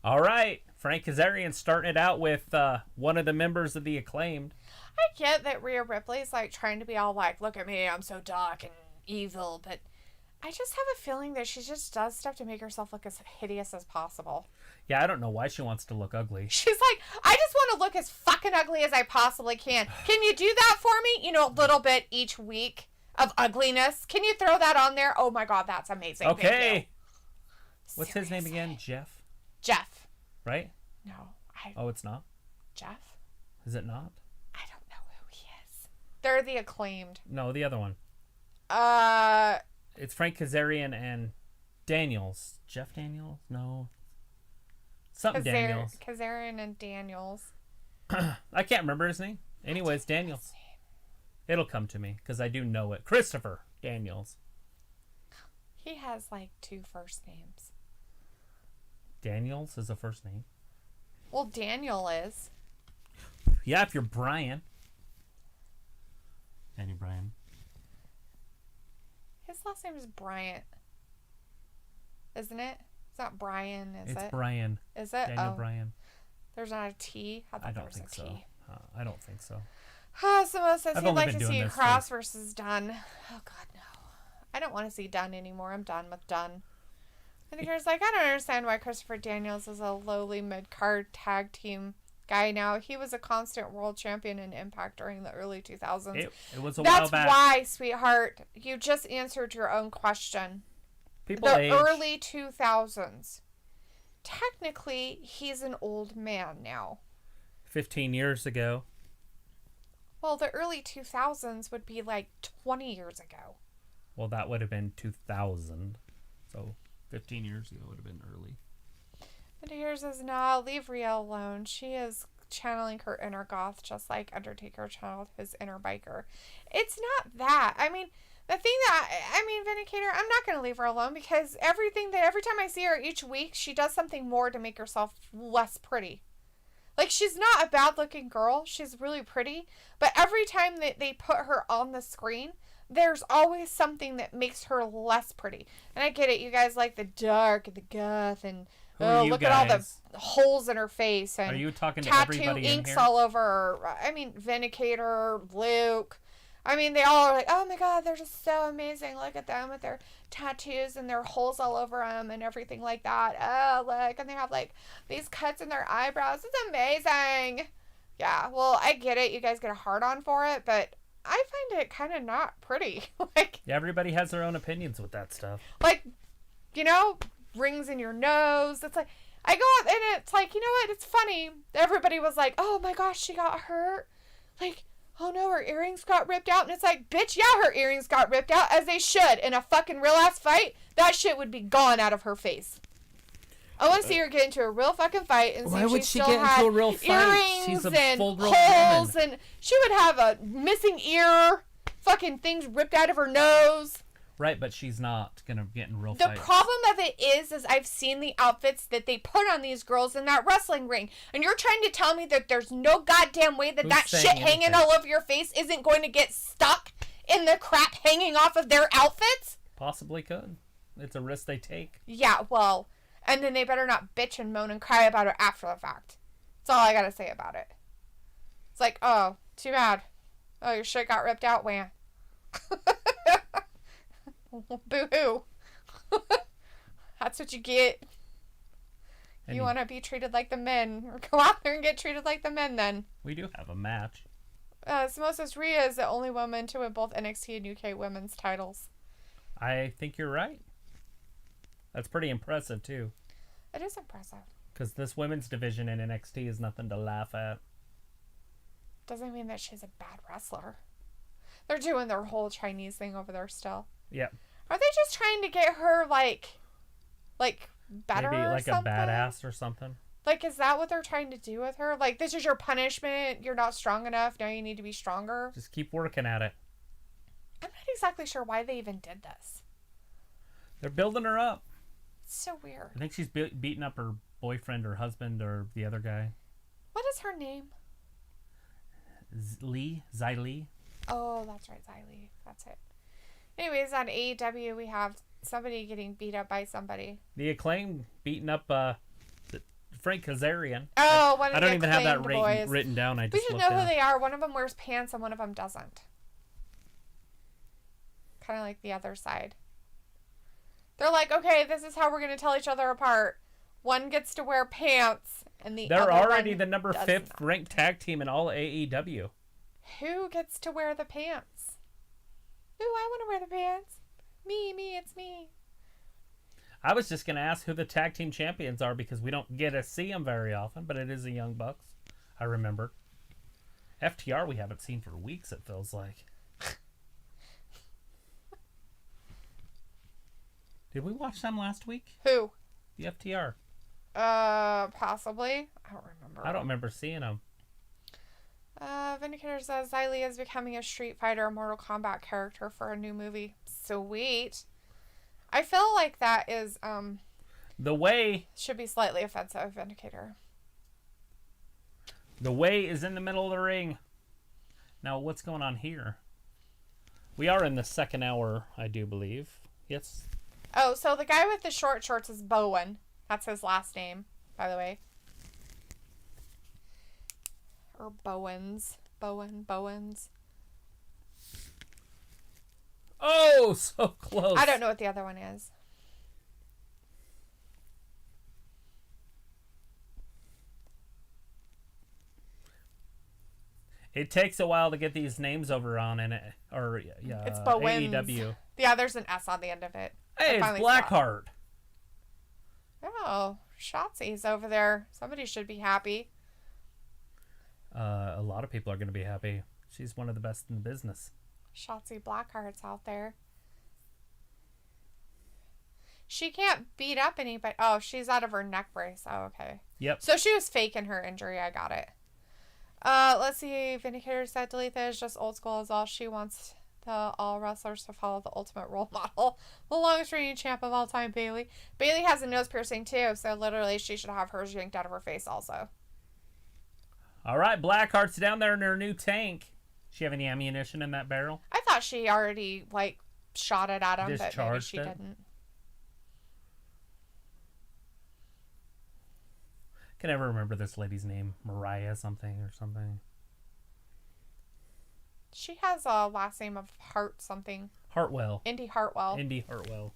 All right. Frank Kazarian starting it out with one of the members of the Acclaimed. I get that Rhea Ripley's like trying to be all like, look at me, I'm so dark and evil, but I just have a feeling that she just does stuff to make herself look as hideous as possible. Yeah, I don't know why she wants to look ugly. She's like, I just want to look as fucking ugly as I possibly can. Can you do that for me? You know, a little bit each week of ugliness. Can you throw that on there? Oh my God, that's amazing. Okay. What's his name again? Jeff? Jeff. Right? No. Oh, it's not? Jeff? Is it not? I don't know who he is. They're the Acclaimed. No, the other one. It's Frank Kazarian and Daniels. Jeff Daniels? No. Something Daniels. Kazarian and Daniels. I can't remember his name. Anyways, Daniels. It'll come to me because I do know it. Christopher Daniels. He has like 2 first names. Daniels is a first name. Well, Daniel is. Yeah, if you're Brian. Danny Bryan. His last name is Bryant. Isn't it? It's not Brian, is it? It's Brian. Is it? Daniel Bryan. There's not a T? I don't think so. I don't think so. Samoa says he'd like to see Cross versus Dunn. Oh, God, no. I don't want to see Dunn anymore. I'm done with Dunn. And here's like, I don't understand why Christopher Daniels is a lowly mid-card tag team guy now. He was a constant world champion in Impact during the early 2000s. It was a while back. That's why, sweetheart, you just answered your own question. People the age. Early 2000s. Technically, he's an old man now. 15 years ago. Well, the early 2000s would be like 20 years ago. Well, that would have been 2000. So 15 years ago would have been early. And here's says, nah, leave Rhea alone. She is channeling her inner goth just like Undertaker channeled his inner biker. It's not that. I mean, the thing that, Vindicator, I'm not going to leave her alone because every time I see her each week, she does something more to make herself less pretty. Like, she's not a bad-looking girl. She's really pretty. But every time that they put her on the screen, there's always something that makes her less pretty. And I get it. You guys like the dark and the goth and, look at all the holes in her face. And are you talking to tattoo everybody inks in here? all over her. I mean, Vindicator, Luke. I mean, they all are like, oh my God, they're just so amazing. Look at them with their tattoos and their holes all over them and everything like that. Oh, look. And they have like these cuts in their eyebrows. It's amazing. Yeah, well, I get it. You guys get a hard on for it, but I find it kind of not pretty. Like, yeah, everybody has their own opinions with that stuff. Like, you know, rings in your nose. It's like, I go up and it's like, you know what? It's funny. Everybody was like, oh my gosh, she got hurt. Like, oh no, her earrings got ripped out. And it's like, bitch, yeah, her earrings got ripped out, as they should. In a fucking real ass fight, that shit would be gone out of her face. I want to see her get into a real fucking fight and see if she still had earrings She's a and full-grown holes, woman. and she would have a missing ear, fucking things ripped out of her nose. Right, but she's not going to get in real The fights. problem of it is I've seen the outfits that they put on these girls in that wrestling ring. And you're trying to tell me that there's no goddamn way that that shit hanging all over your face isn't going to get stuck in the crap hanging off of their outfits? Possibly could. It's a risk they take. Yeah, well, And then they better not bitch and moan and cry about it after the fact. That's all I gotta say about it. It's like, oh, too bad. Oh, your shit got ripped out, wham. Boo-hoo. That's what you get. You want to be treated like the men. Or go out there and get treated like the men then. We do have a match. Samosa Rhea is the only woman to win both NXT and UK women's titles. I think you're right. That's pretty impressive, too. It is impressive. Because this women's division in NXT is nothing to laugh at. Doesn't mean that she's a bad wrestler. They're doing their whole Chinese thing over there still. Yeah. Are they just trying to get her, like better maybe like or something? A badass or something? Like, is that what they're trying to do with her? Like, this is your punishment. You're not strong enough. Now you need to be stronger. Just keep working at it. I'm not exactly sure why they even did this. They're building her up. It's so weird. I think she's beating up her boyfriend or husband or the other guy. What is her name? Zai Lee. Oh, that's right, Zai Lee. That's it. Anyways, on AEW, we have somebody getting beat up by somebody. The Acclaim beating up Frank Kazarian. Oh, one of the I don't even have that boys. written down. We should know who they are. One of them wears pants and one of them doesn't. Kind of like the other side. They're like, okay, this is how we're going to tell each other apart. One gets to wear pants and the other They're already one the number 5th ranked tag team in all AEW. Who gets to wear the pants? Ooh, I want to wear the pants. Me, it's me. I was just going to ask who the tag team champions are because we don't get to see them very often, but it is the Young Bucks. I remember. FTR we haven't seen for weeks, it feels like. Did we watch them last week? Who? The FTR. Possibly. I don't remember. I don't remember seeing them. Vindicator says Xylee is becoming a Street Fighter or Mortal Kombat character for a new movie. Sweet. I feel like that is, The way... should be slightly offensive, Vindicator. The way is in the middle of the ring. Now, what's going on here? We are in the second hour, I do believe. Yes. Oh, so the guy with the short shorts is Bowen. That's his last name, by the way. Or Bowens. Bowens. Oh, so close. I don't know what the other one is. It takes a while to get these names over on it, or it's Bowens. AEW. Yeah, there's an S on the end of it. Hey, it's Blackheart. Oh, Shotzi's over there. Somebody should be happy. A lot of people are going to be happy. She's one of the best in the business. Shotzi Blackheart's out there. She can't beat up anybody. Oh, she's out of her neck brace. Oh, okay. Yep. So she was faking her injury. I got it. Let's see. Vindicator said Dalethea is just old school as all. She wants all wrestlers to follow the ultimate role model. The longest reigning champ of all time, Bayley. Bayley has a nose piercing too, so literally she should have hers yanked out of her face also. All right, Blackheart's down there in her new tank. She have any ammunition in that barrel? I thought she already shot it at him, but maybe she didn't. Can never remember this lady's name. Mariah something or something. She has a last name of Hart something. Hartwell. Indy Hartwell. Indy Hartwell.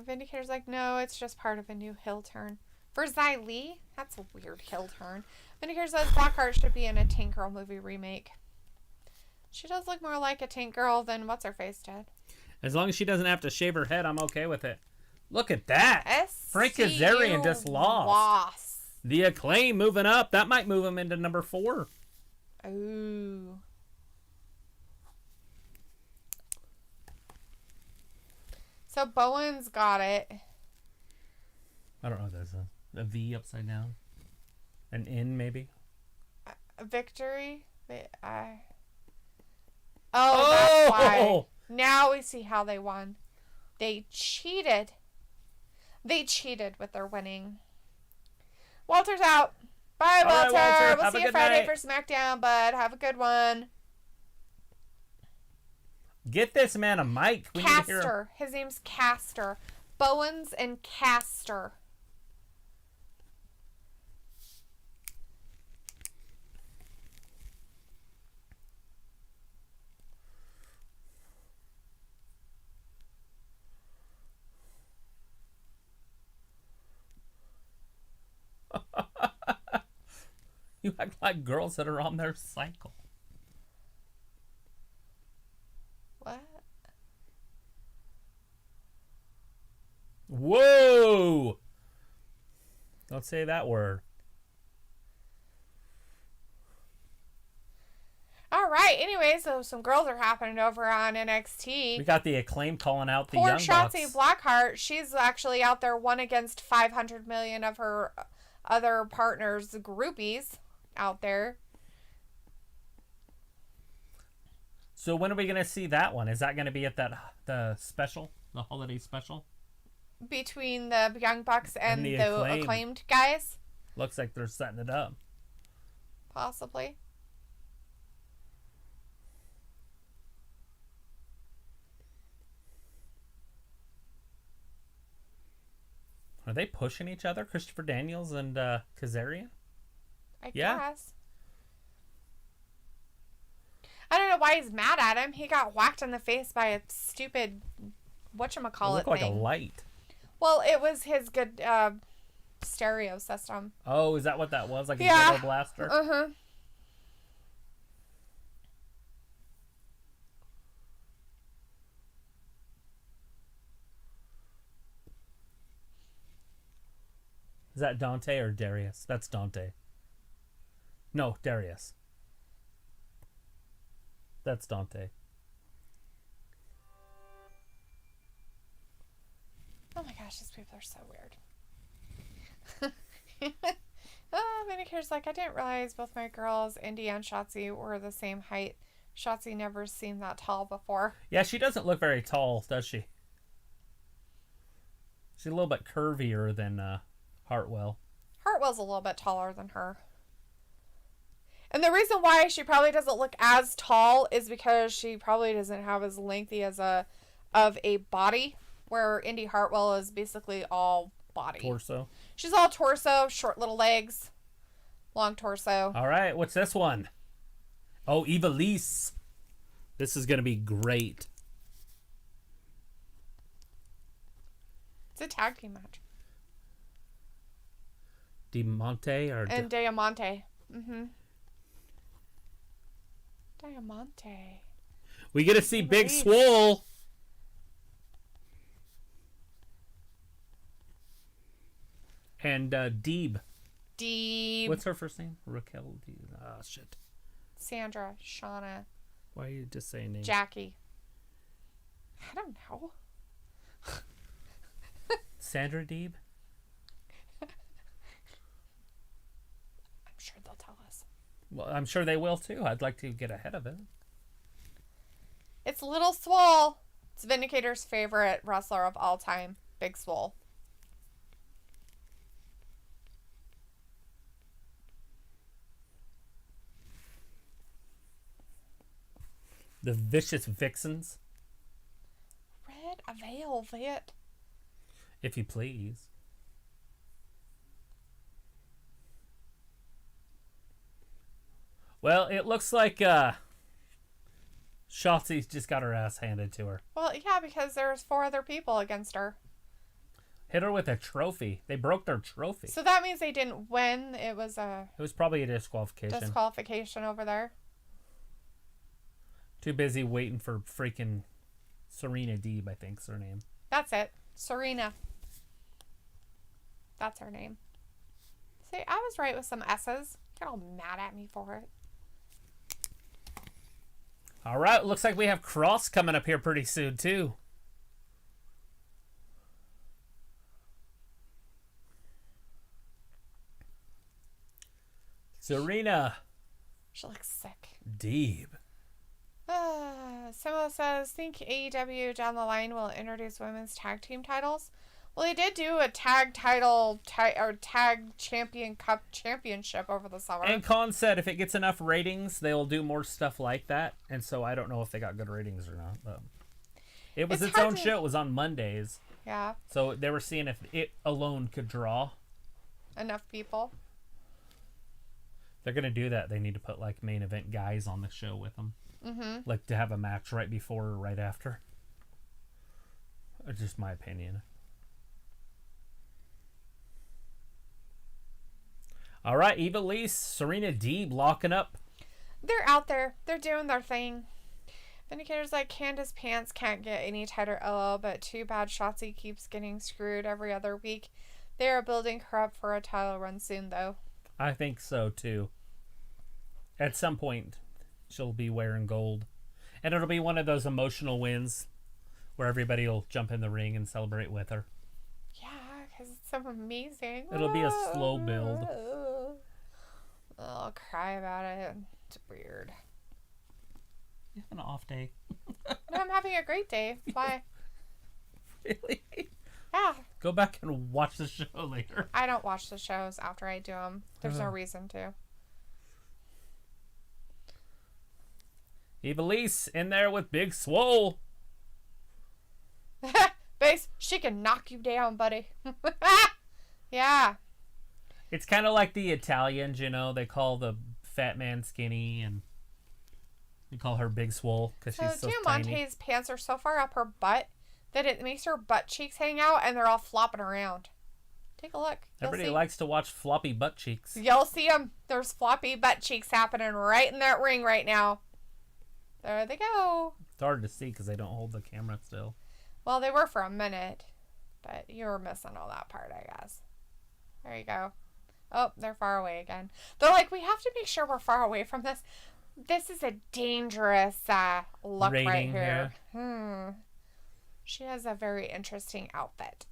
Vindicator's like, no, it's just part of a new heel turn. For Xylee? That's a weird heel turn. Vindicator says Blackheart should be in a Tank Girl movie remake. She does look more like a Tank Girl than What's-Her-Face did. As long as she doesn't have to shave her head, I'm okay with it. Look at that. Frank Kazarian just lost. The Acclaim moving up. That might move him into number 4. Ooh. So Bowen's got it. I don't know what that is. A V upside down? An N, maybe? Victory? That's why. Now we see how they won. They cheated. They cheated with their winning. Walter's out. Bye, Walter. Right, Walter. We'll see you Friday for SmackDown, bud. Have a good one. Get this man a mic. We need to hear him. Caster. His name's Caster. Bowens and Caster. You act like girls that are on their cycle. What? Whoa! Don't say that word. All right. Anyway, so some girls are happening over on NXT. We got the Acclaim calling out the Poor Young Shotzi Bucks. Blackheart. She's actually out there 1 against 500 million of her other partners' groupies out there. So when are we going to see that one? Is that going to be at the special, the holiday special? Between the Young Bucks and the acclaimed guys? Looks like they're setting it up. Possibly. Are they pushing each other? Christopher Daniels and Kazarian? I guess. I don't know why he's mad at him. He got whacked in the face by a stupid whatchamacallit thing. It looked like a light. Well, it was his good stereo system. Oh, is that what that was? Like a ghetto blaster? Uh-huh. Is that Dante or Darius? That's Dante. No, Darius. That's Dante. Oh my gosh, these people are so weird. Medicare's like, I didn't realize both my girls, Indy and Shotzi, were the same height. Shotzi never seemed that tall before. Yeah, she doesn't look very tall, does she? She's a little bit curvier than Hartwell. Hartwell's a little bit taller than her. And the reason why she probably doesn't look as tall is because she probably doesn't have as lengthy of a body, where Indy Hartwell is basically all body. Torso. She's all torso, short little legs, long torso. All right, what's this one? Oh, Ivelisse. This is going to be great. It's a tag team match. Diamante or and Diamante. Mm-hmm. Diamante. We get to see Big Swole. And Deeb. What's her first name? Raquel Deeb. Oh, shit. Sandra. Shauna. Why are you just saying names? Jackie. I don't know. Sandra Deeb? I'm sure they'll tell us. Well, I'm sure they will too. I'd like to get ahead of it. It's Little Swole. It's Vindicator's favorite wrestler of all time. Big Swole. The Vicious Vixens. Red Velvet. If you please. Well, it looks like Shotzi's just got her ass handed to her. Well, yeah, because there's 4 other people against her. Hit her with a trophy. They broke their trophy. So that means they didn't win. It was probably a disqualification. Disqualification over there. Too busy waiting for freaking Serena Deeb, I think's her name. That's it. Serena. That's her name. See, I was right with some S's. Get all mad at me for it. All right, looks like we have Cross coming up here pretty soon, too. Serena. She looks sick. Deeb. Simo says, think AEW down the line will introduce women's tag team titles? Well, he did do a tag title or tag champion cup championship over the summer. And Khan said if it gets enough ratings, they'll do more stuff like that. And so I don't know if they got good ratings or not. But it was its own show. It was on Mondays. Yeah. So they were seeing if it alone could draw enough people. They're going to do that. They need to put like main event guys on the show with them. Mm-hmm. Like to have a match right before or right after. It's just my opinion. All right, Eva Lise, Serena Deeb locking up. They're out there. They're doing their thing. Vindicator's like, Candace Pants can't get any tighter LL, but too bad Shotzi keeps getting screwed every other week. They are building her up for a title run soon, though. I think so, too. At some point, she'll be wearing gold. And it'll be one of those emotional wins where everybody will jump in the ring and celebrate with her. Yeah, because it's so amazing. It'll be a slow build. I'll cry about it. It's weird. You have an off day. No, I'm having a great day. Why? Really? Yeah. Go back and watch the show later. I don't watch the shows after I do them. There's no reason to. Eva Lise in there with Big Swole. Base, she can knock you down, buddy. Yeah. It's kind of like the Italians, you know. They call the fat man skinny, and you call her Big Swole because she's so tiny. Diamante's pants are so far up her butt that it makes her butt cheeks hang out, and they're all flopping around. Take a look. Everybody likes to watch floppy butt cheeks. You'll see them. There's floppy butt cheeks happening right in that ring right now. There they go. It's hard to see because they don't hold the camera still. Well, they were for a minute, but you were missing all that part, I guess. There you go. Oh, they're far away again. They're like, we have to make sure we're far away from this. This is a dangerous look rating right here. She has a very interesting outfit.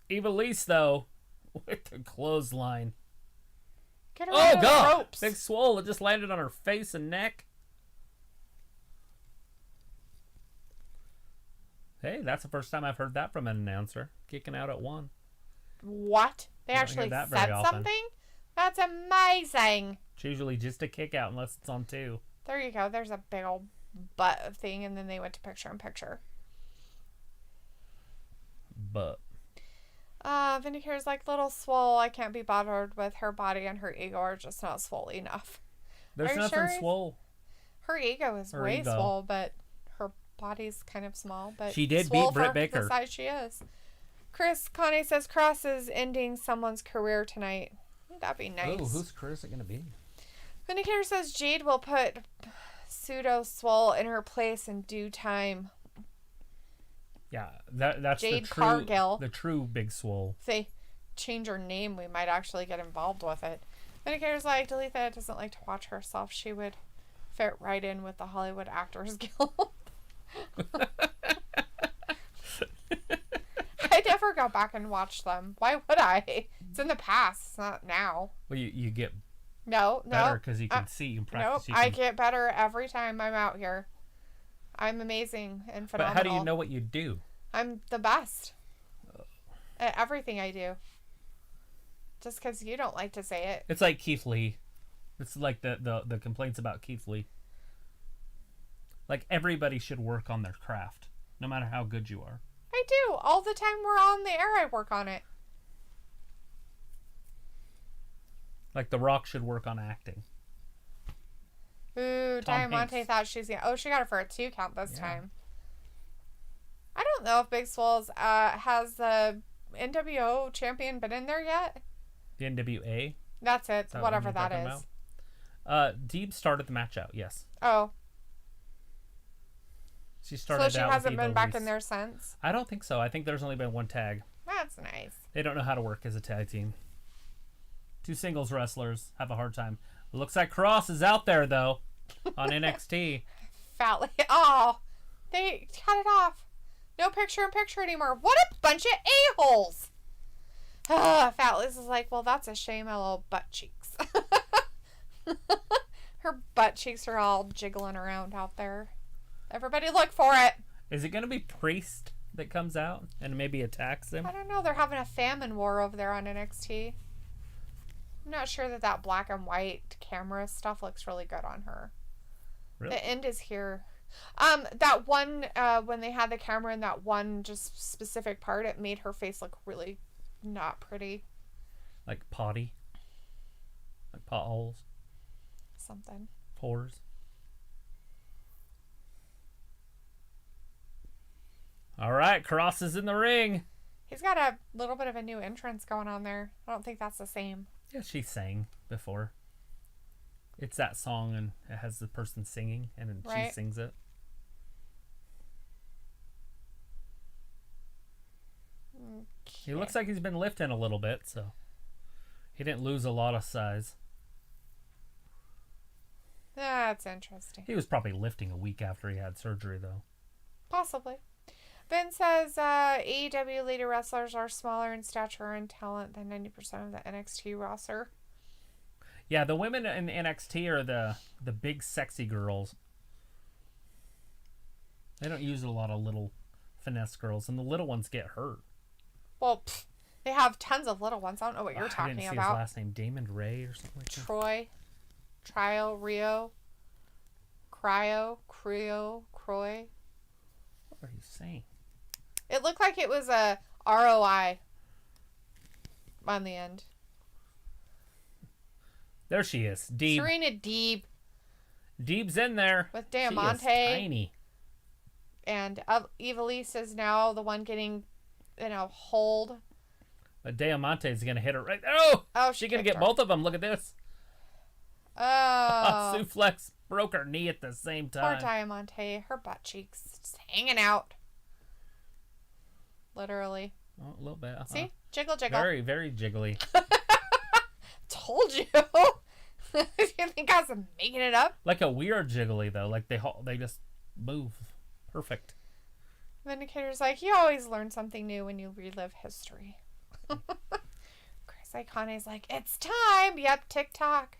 Eva Lise, though, with the clothesline. Get her out of the ropes. Big Swole. It just landed on her face and neck. Hey, that's the first time I've heard that from an announcer. Kicking out at 1. What? They actually said something? That's amazing. It's usually just a kick out unless it's on 2. There you go. There's a big old butt thing, and then they went to picture-in-picture. But. Vindicator's like, little Swole. I can't be bothered with her body, and her ego are just not swole enough. There's nothing swole. Her ego is way swole, but her body's kind of small. But she did beat Britt Baker. The size she is. Chris Connie says Cross is ending someone's career tonight. That'd be nice. Oh, whose career is it going to be? Vindicator says Jade will put Pseudo Swole in her place in due time. Yeah, that's Jade the true Cargill. The true Big Swole. If they change her name, we might actually get involved with it. Vindicator's like, Dalethea doesn't like to watch herself. She would fit right in with the Hollywood Actors Guild. I never go back and watch them. Why would I? It's in the past. It's not now. Well, you get better because you can see and practice. Nope, I get better every time I'm out here. I'm amazing and phenomenal. But how do you know what you do? I'm the best at everything I do. Just because you don't like to say it. It's like Keith Lee. It's like the complaints about Keith Lee. Like everybody should work on their craft, no matter how good you are. I do. All the time we're on the air, I work on it. Like The Rock should work on acting. Ooh, Diamante thought she's gonna... Oh, she got it for a 2 count this time. I don't know if Big Swole's has the NWO champion been in there yet. The NWA? That's it. Whatever that is. Deeb started the match out, yes. Oh. She started out. So she hasn't been back in there since? I don't think so. I think there's only been 1 tag. That's nice. They don't know how to work as a tag team. 2 singles wrestlers have a hard time. It looks like Cross is out there, though, on NXT. Fatly. Oh, they cut it off. No picture-in-picture anymore. What a bunch of a-holes. Fat Liz is like, well, that's a shame. My little butt cheeks. Her butt cheeks are all jiggling around out there. Everybody look for it. Is it going to be Priest that comes out and maybe attacks him? I don't know. They're having a famine war over there on NXT. I'm not sure that black and white camera stuff looks really good on her. Really? The end is here. That one, when they had the camera in that one just specific part, it made her face look really not pretty. Like potty? Like potholes? Something. Pores? All right, Cross is in the ring. He's got a little bit of a new entrance going on there. I don't think that's the same. Yeah, she sang before. It's that song, and it has the person singing, and then she sings it. Okay. He looks like he's been lifting a little bit, so he didn't lose a lot of size. That's interesting. He was probably lifting a week after he had surgery, though. Possibly. Ben says AEW leader wrestlers are smaller in stature and talent than 90% of the NXT roster. Yeah, the women in NXT are the big sexy girls. They don't use a lot of little finesse girls, and the little ones get hurt. Well, they have tons of little ones. I don't know what you're talking about. I didn't see his last name. Damon Ray or something like that. Troy, Trio, Rio, Cryo, Croy. What are you saying? It looked like it was a ROI on the end. There she is. Deeb. Serena Deeb. Deeb's in there. With Diamante. She is tiny. And Evilise is now the one getting, hold. But Diamante is going to hit her right there. Oh, she's going to get both of them. Look at this. Oh. Suplex broke her knee at the same time. Poor Diamante. Her butt cheeks just hanging out. Literally. Oh, a little bit. See? Jiggle, jiggle. Very, very jiggly. Told you. You think I was making it up? Like a weird jiggly, though. Like they just move. Perfect. Vindicator's like, you always learn something new when you relive history. Chris Ikone's like, it's time. Yep, TikTok.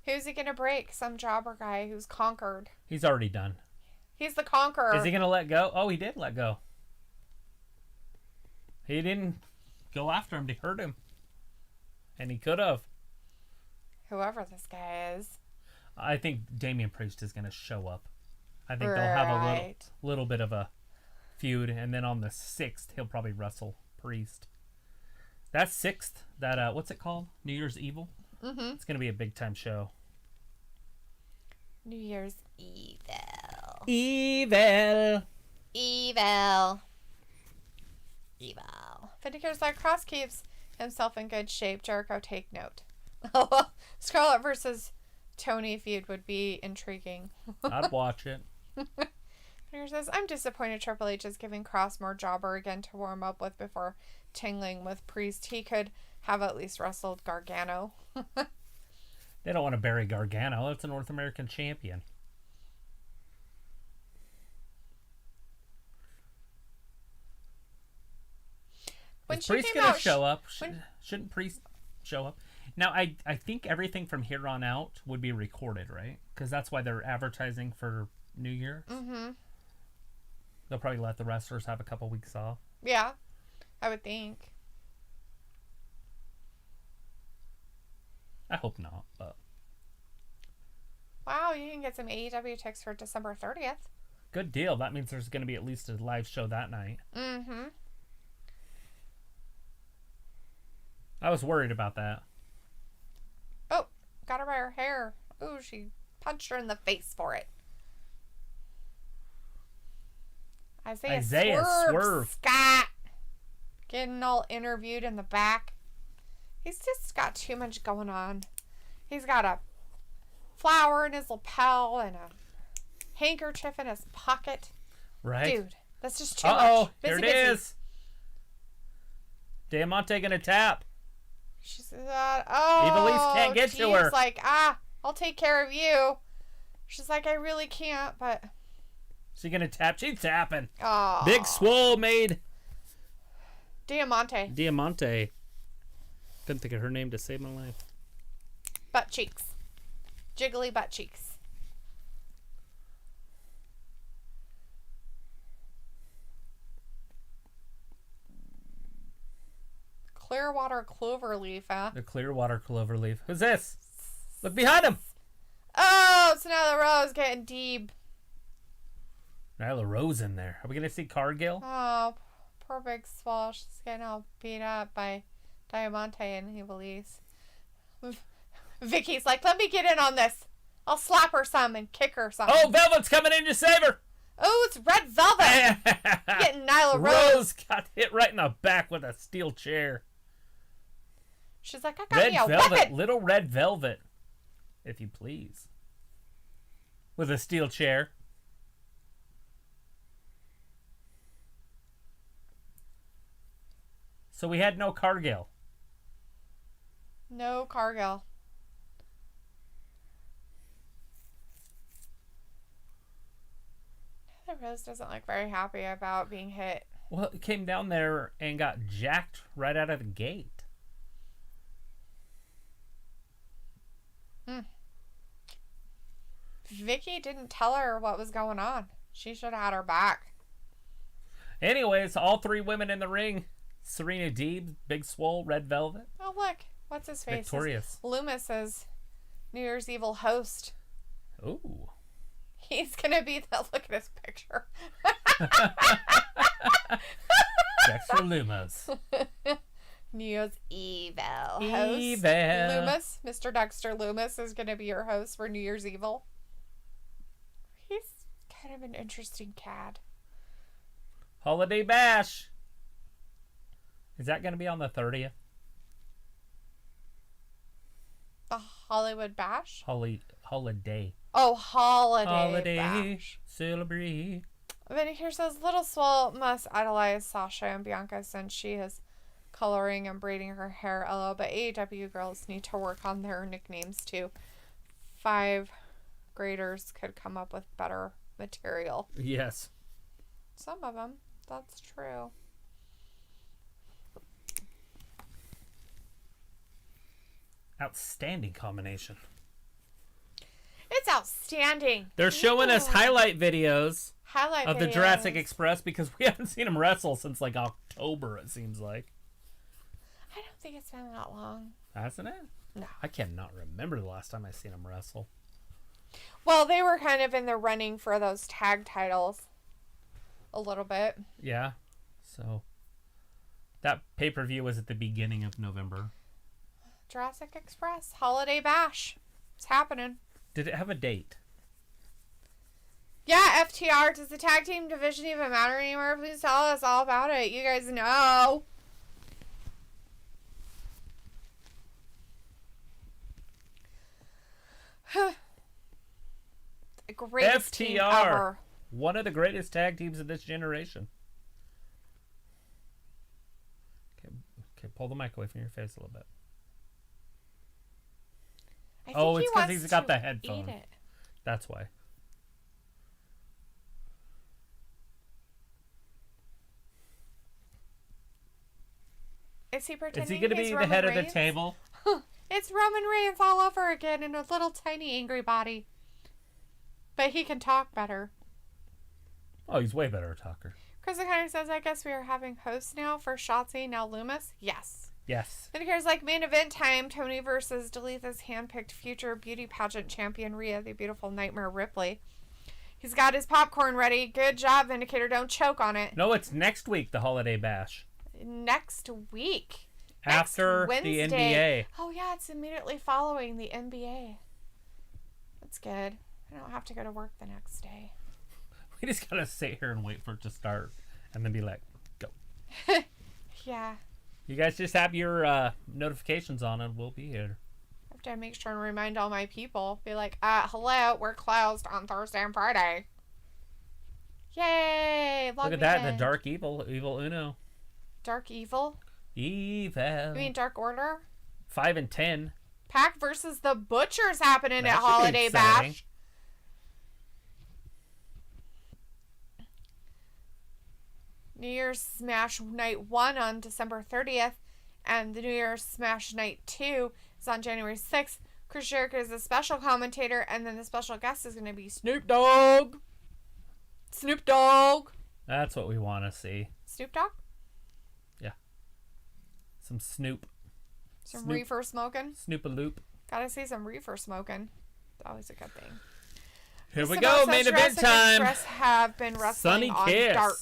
Who's he going to break? Some jobber guy who's conquered. He's already done. He's the conqueror. Is he going to let go? Oh, he did let go. He didn't go after him to hurt him. And he could have. Whoever this guy is. I think Damian Priest is going to show up. I think they'll have a little bit of a feud. And then on the 6th, he'll probably wrestle Priest. That 6th, that, what's it called? New Year's Evil? Mm-hmm. It's going to be a big-time show. New Year's Evil. Evil. Evil. Evil. Vindicator's like, Cross keeps himself in good shape. Jericho, take note. Scarlett versus Tony feud would be intriguing. I'd watch it. Vindicator says, I'm disappointed Triple H is giving Cross more jobber again to warm up with before tingling with Priest. He could have at least wrestled Gargano. They don't want to bury Gargano. It's a North American champion. When Is Priest going to show up? Shouldn't Priest show up? Now, I think everything from here on out would be recorded, right? Because that's why they're advertising for New Year. Mm-hmm. They'll probably let the wrestlers have a couple weeks off. Yeah, I would think. I hope not, but... Wow, you can get some AEW tickets for December 30th. Good deal. That means there's going to be at least a live show that night. Mm-hmm. I was worried about that. Oh, got her by her hair. Ooh, she punched her in the face for it. Isaiah Swerve. Scott. Getting all interviewed in the back. He's just got too much going on. He's got a flower in his lapel and a handkerchief in his pocket. Right. Dude, that's just too much. Here it is. Diamante gonna tap. She says, Evilise can't get to her. He's like, I'll take care of you. She's like, I really can't, but... She gonna tap? She's tapping. Oh. Big Swole made... Diamante. Couldn't think of her name to save my life. Butt cheeks. Jiggly butt cheeks. Clearwater Cloverleaf, huh? The Clearwater Cloverleaf. Who's this? Look behind him. Oh, it's Nyla Rose getting deep. Nyla Rose in there. Are we going to see Cargill? Oh, poor Big Swole. She's getting all beat up by Diamante and Ivelisse. Vicky's like, let me get in on this. I'll slap her some and kick her some. Oh, Velvet's coming in to save her. Oh, it's Red Velvet. Getting Nyla Rose. Rose got hit right in the back with a steel chair. She's like, I got me a weapon. Little Red Velvet, if you please. With a steel chair. So we had no Cargill. No Cargill. Rose doesn't look very happy about being hit. Well, it came down there and got jacked right out of the gate. Vicky didn't tell her what was going on. She should have had her back. Anyways, all three women in the ring. Serena Deeb, Big Swole, Red Velvet. Oh, look. What's his face? Victorious. Loomis's New Year's Evil host. Ooh. He's going to be the... Look at his picture. Dexter Loomis. New Year's Evil host. Loomis. Mr. Dexter Loomis is going to be your host for New Year's Evil. He's kind of an interesting cad. Holiday Bash. Is that going to be on the 30th? The Hollywood Bash? Holiday. Oh, Holiday Bash. Celebrate. Then here says, Little Swole must idolize Sasha and Bianca since she is coloring and braiding her hair. LO, but AEW girls need to work on their nicknames too. 5 graders could come up with better material. Yes. Some of them. That's true. Outstanding combination. It's outstanding. They're showing us highlight videos of the videos. Jurassic Express because we haven't seen them wrestle since like October, it seems like. I don't think it's been that long. Hasn't it? No. I cannot remember the last time I seen them wrestle. Well, they were kind of in the running for those tag titles a little bit. Yeah. So that pay-per-view was at the beginning of November. Jurassic Express Holiday Bash. It's happening. Did it have a date? Yeah, FTR. Does the tag team division even matter anymore? Please tell us all about it. You guys know. The greatest FTR. team ever. One of the greatest tag teams of this generation. Okay, pull the mic away from your face a little bit. Oh, it's because he's got the headphone. That's why. Is he pretending? Is he going to be the head of the table? It's Roman Reigns all over again in a little tiny angry body. But he can talk better. Oh, he's way better a talker. Chris kind of says, I guess we are having hosts now for Shotzi, now Loomis. Yes. Yes. Then here's like main event time. Tony versus Dalethea's handpicked future beauty pageant champion, Rhea, the beautiful Nightmare Ripley. He's got his popcorn ready. Good job, Vindicator. Don't choke on it. No, it's next week, the Holiday Bash. Next week. After next the Wednesday. NBA. Oh, yeah, it's immediately following the NBA. That's good. I don't have to go to work the next day. We just gotta sit here and wait for it to start and then be like, go. Yeah. You guys just have your notifications on and we'll be here. I have to make sure and remind all my people. Be like, hello, we're closed on Thursday and Friday. Yay! Look at that, the Dark Evil Uno. Dark Evil? Evil. You mean Dark Order? 5 and 10. Pac versus the Butchers happening at Holiday Bash. New Year's Smash Night 1 on December 30th, and the New Year's Smash Night 2 is on January 6th. Chris Jericho is a special commentator, and then the special guest is going to be Snoop Dogg. Snoop Dogg. That's what we want to see. Snoop Dogg? Yeah. Some Snoop. Some reefer smoking. Snoop-a-loop. Gotta see some reefer smoking. It's always a good thing. Here we go, main event time. Express have been wrestling on Dark.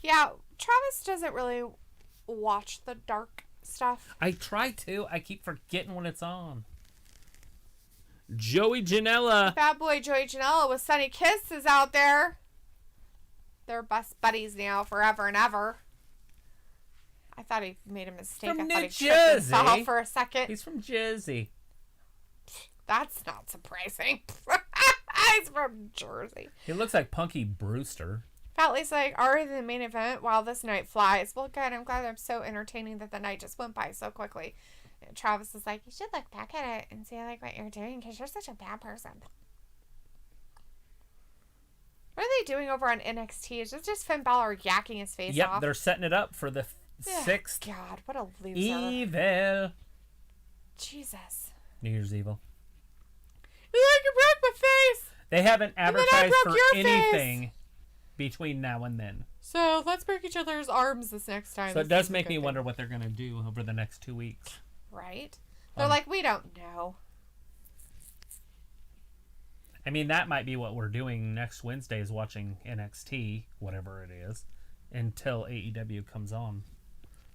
Yeah, Travis doesn't really watch the Dark stuff. I try to. I keep forgetting when it's on. Joey Janela. Bad boy Joey Janela with Sunny Kiss is out there. They're best buddies now forever and ever. I thought he made a mistake. From I New thought he Jersey. tripped for a second. He's from Jersey. That's not surprising. He's from Jersey. He looks like Punky Brewster. Fat Lady's like, already the main event while this night flies. Well, good. I'm glad I'm so entertaining that the night just went by so quickly. And Travis is like, you should look back at it and see like what you're doing because you're such a bad person. What are they doing over on NXT? Is this just Finn Balor yakking his face off? Yep, they're setting it up for the 6th. God, what a loser. Evil. Jesus. New Year's Evil. You broke my face. They haven't advertised for anything between now and then. So let's break each other's arms this next time. So it does make me wonder what they're going to do over the next 2 weeks. Right? They're like, we don't know. I mean, that might be what we're doing next Wednesday is watching NXT, whatever it is, until AEW comes on.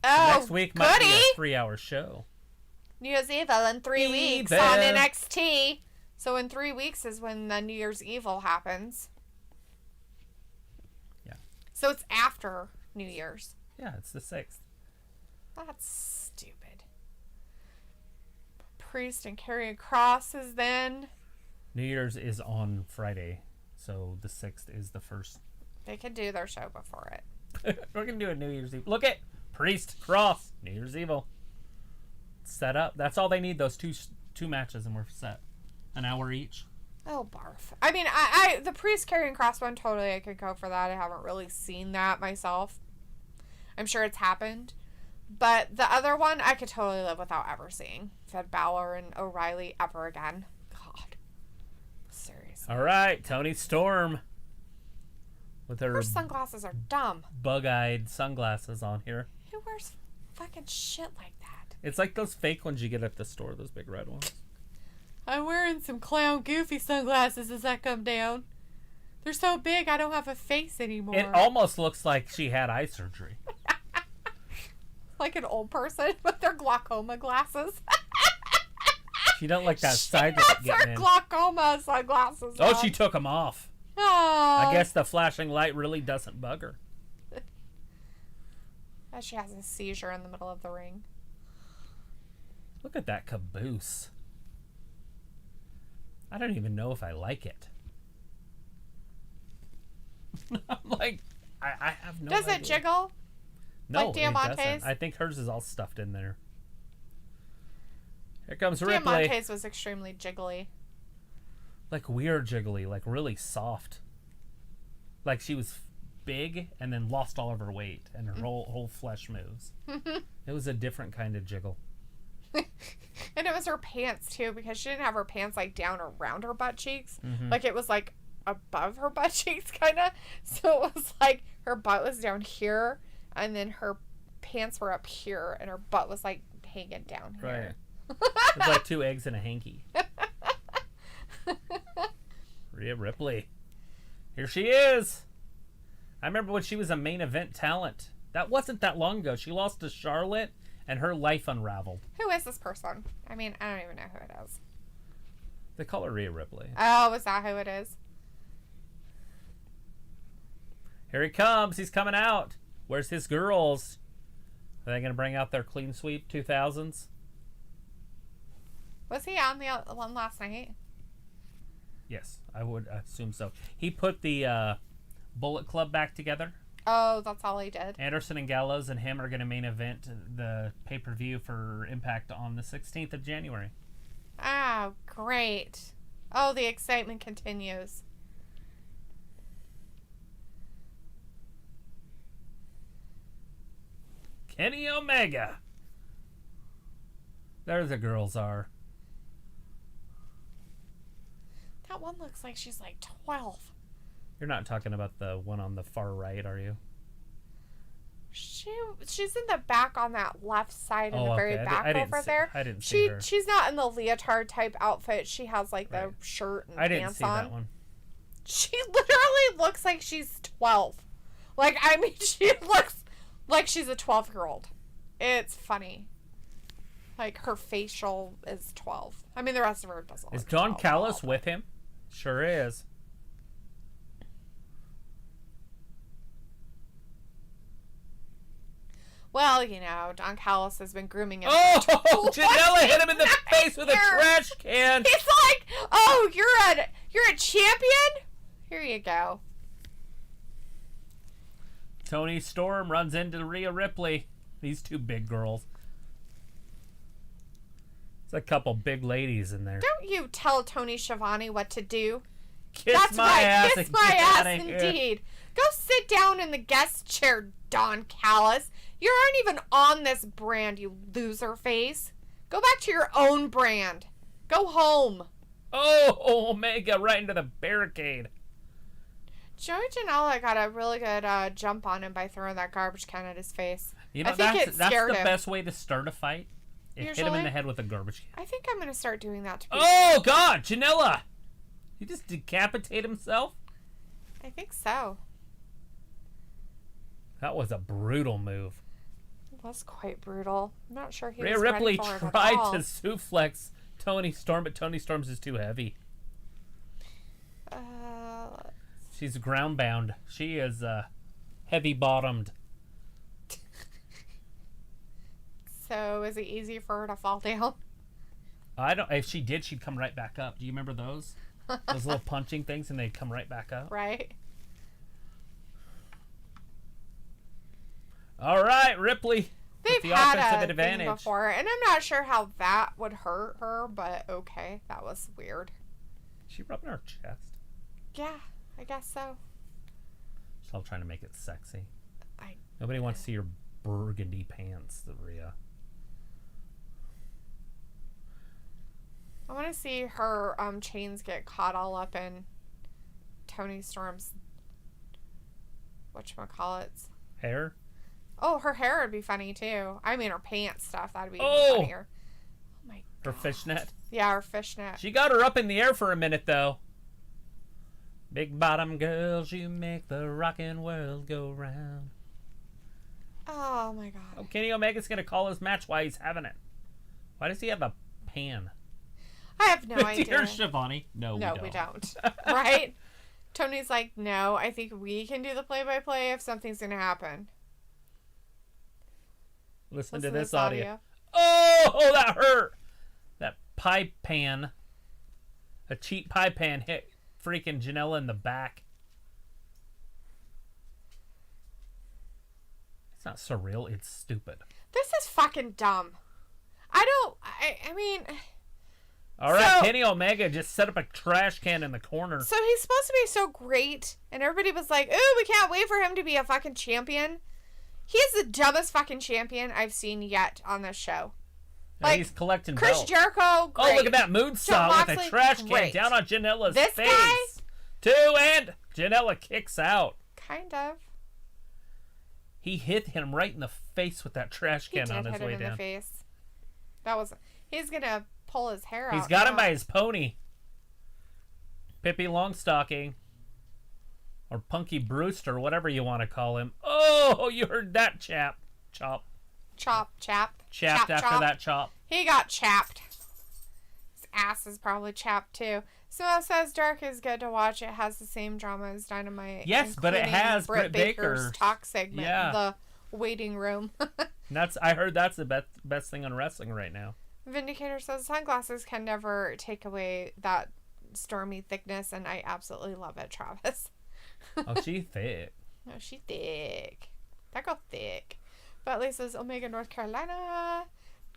Oh, next week might be a 3-hour show. New Year's Evil in 3 weeks on NXT. So in 3 weeks is when the New Year's Evil happens. Yeah. So it's after New Year's. Yeah, it's the 6th. That's stupid. Priest and carrying crosses then. New Year's is on Friday, so the 6th is the first. They could do their show before it. We're going to do a New Year's Eve. Look at Priest, Cross, New Year's Evil. Set up. That's all they need, those two matches, and we're set. An hour each. Oh, barf. I mean, I the Priest carrying cross one, totally I could go for that. I haven't really seen that myself. I'm sure it's happened. But the other one, I could totally live without ever seeing. Fed Balor and O'Reilly ever again. God. Seriously. All right, Toni Storm. With her sunglasses are dumb. Bug-eyed sunglasses on here. Who wears fucking shit like that? It's like those fake ones you get at the store, those big red ones. I'm wearing some clown goofy sunglasses as I come down. They're so big I don't have a face anymore. It almost looks like she had eye surgery. Like an old person with their glaucoma glasses. She don't like that side light getting in. Glaucoma sunglasses. Oh, she took them off. Aww. I guess the flashing light really doesn't bug her. She has a seizure in the middle of the ring. Look at that caboose. I don't even know if I like it. I'm like, I have no idea. Does it jiggle? No, like it doesn't. I think hers is all stuffed in there. Here comes Ripley. Diamante's was extremely jiggly. Like weird jiggly, like really soft. Like she was big and then lost all of her weight and her whole flesh moves. It was a different kind of jiggle. And it was her pants too, because she didn't have her pants like down around her butt cheeks. Like it was like above her butt cheeks kind of. So it was like her butt was down here and then her pants were up here and her butt was like hanging down here. Right. It was like 2 eggs and a hanky. Rhea Ripley. Here she is. I remember when she was a main event talent. That wasn't that long ago. She lost to Charlotte and her life unraveled. Who is this person? I mean, I don't even know who it is. They call her Rhea Ripley. Oh, is that who it is? Here he comes. He's coming out. Where's his girls? Are they going to bring out their clean sweep 2000s? Was he on the one last night? Yes, I would assume so. He put the Bullet Club back together. Oh, that's all he did. Anderson and Gallows and him are going to main event the pay-per-view for Impact on the 16th of January. Oh, great. Oh, the excitement continues. Kenny Omega. There the girls are. That one looks like she's like 12. You're not talking about the one on the far right, are you? She's in the back on that left side in the very back over there. I didn't see her. She's not in the leotard type outfit. She has like the shirt and pants on. I didn't see that one. She literally looks like she's 12. Like, I mean, she looks like she's a 12-year-old. It's funny. Like, her facial is 12. I mean, the rest of her doesn't look. Is Don Callis with him? Sure is. Well, you know, Don Callis has been grooming him. Oh, Janela hit him in the face with a trash can. He's like, "Oh, you're a champion? Here you go." Toni Storm runs into Rhea Ripley. These two big girls. There's a couple big ladies in there. Don't you tell Tony Schiavone what to do. Kiss my ass. Kiss my ass, indeed. Go sit down in the guest chair, Don Callis. You aren't even on this brand, you loser face. Go back to your own brand. Go home. Oh, Omega right into the barricade. Joey Janela got a really good jump on him by throwing that garbage can at his face. You know, that's the best way to start a fight. Hit him in the head with a garbage can. I think I'm going to start doing that to people. Oh, God, Janela. He just decapitate himself? I think so. That was a brutal move. It was quite brutal. I'm not sure he Rhea was Ripley ready for it tried at all. to suplex Toni Storm, but Toni Storm's is too heavy. She's ground bound. She is heavy bottomed. So is it easy for her to fall down? I don't. If she did, she'd come right back up. Do you remember those? Those little punching things, and they'd come right back up. Right. All right, Ripley. They've the had offensive a advantage thing before, and I'm not sure how that would hurt her, but okay, that was weird. She rubbing her chest. Yeah, I guess so. Still trying to make it sexy. Nobody wants to see your burgundy pants, Rhea. I want to see her chains get caught all up in Toni Storm's whatchamacallits. Hair? Oh, her hair would be funny too. I mean, her pants stuff. That'd be even funnier. Oh my God. Her fishnet? Yeah, her fishnet. She got her up in the air for a minute, though. Big bottom girls, you make the rockin' world go round. Oh my God. Oh, Kenny Omega's going to call his match while he's having it. Why does he have a pan? I have no idea. Dear Schiavone. No, we don't. Right? Tony's like, no, I think we can do the play-by-play if something's going to happen. Listen to this audio. Oh, that hurt. That pie pan. A cheap pie pan hit freaking Janela in the back. It's not surreal. It's stupid. This is fucking dumb. I mean... All right, Kenny Omega just set up a trash can in the corner. So he's supposed to be so great, and everybody was like, ooh, we can't wait for him to be a fucking champion. He is the dumbest fucking champion I've seen yet on this show. Like, he's collecting Chris belts. Jericho, great. Oh, look at that moonsault with a trash can down on Janela's face. Guy? 2, and Janela kicks out. Kind of. He hit him right in the face with that trash can on his way down. He did hit him in the face. That was... He's gonna pull his hair out. He's got him by his pony. Pippi Longstocking. Or Punky Brewster, whatever you want to call him. Oh, you heard that chap. Chop. Chapped after that chop. He got chapped. His ass is probably chapped too. So it says Dark is good to watch. It has the same drama as Dynamite. Yes, but it has Britt Baker's talk segment. Yeah. The waiting room. I heard that's the best thing on wrestling right now. Vindicator says sunglasses can never take away that stormy thickness, and I absolutely love it, Travis. Oh, she thick. Oh, she thick. That girl thick. But Lee says Omega, North Carolina.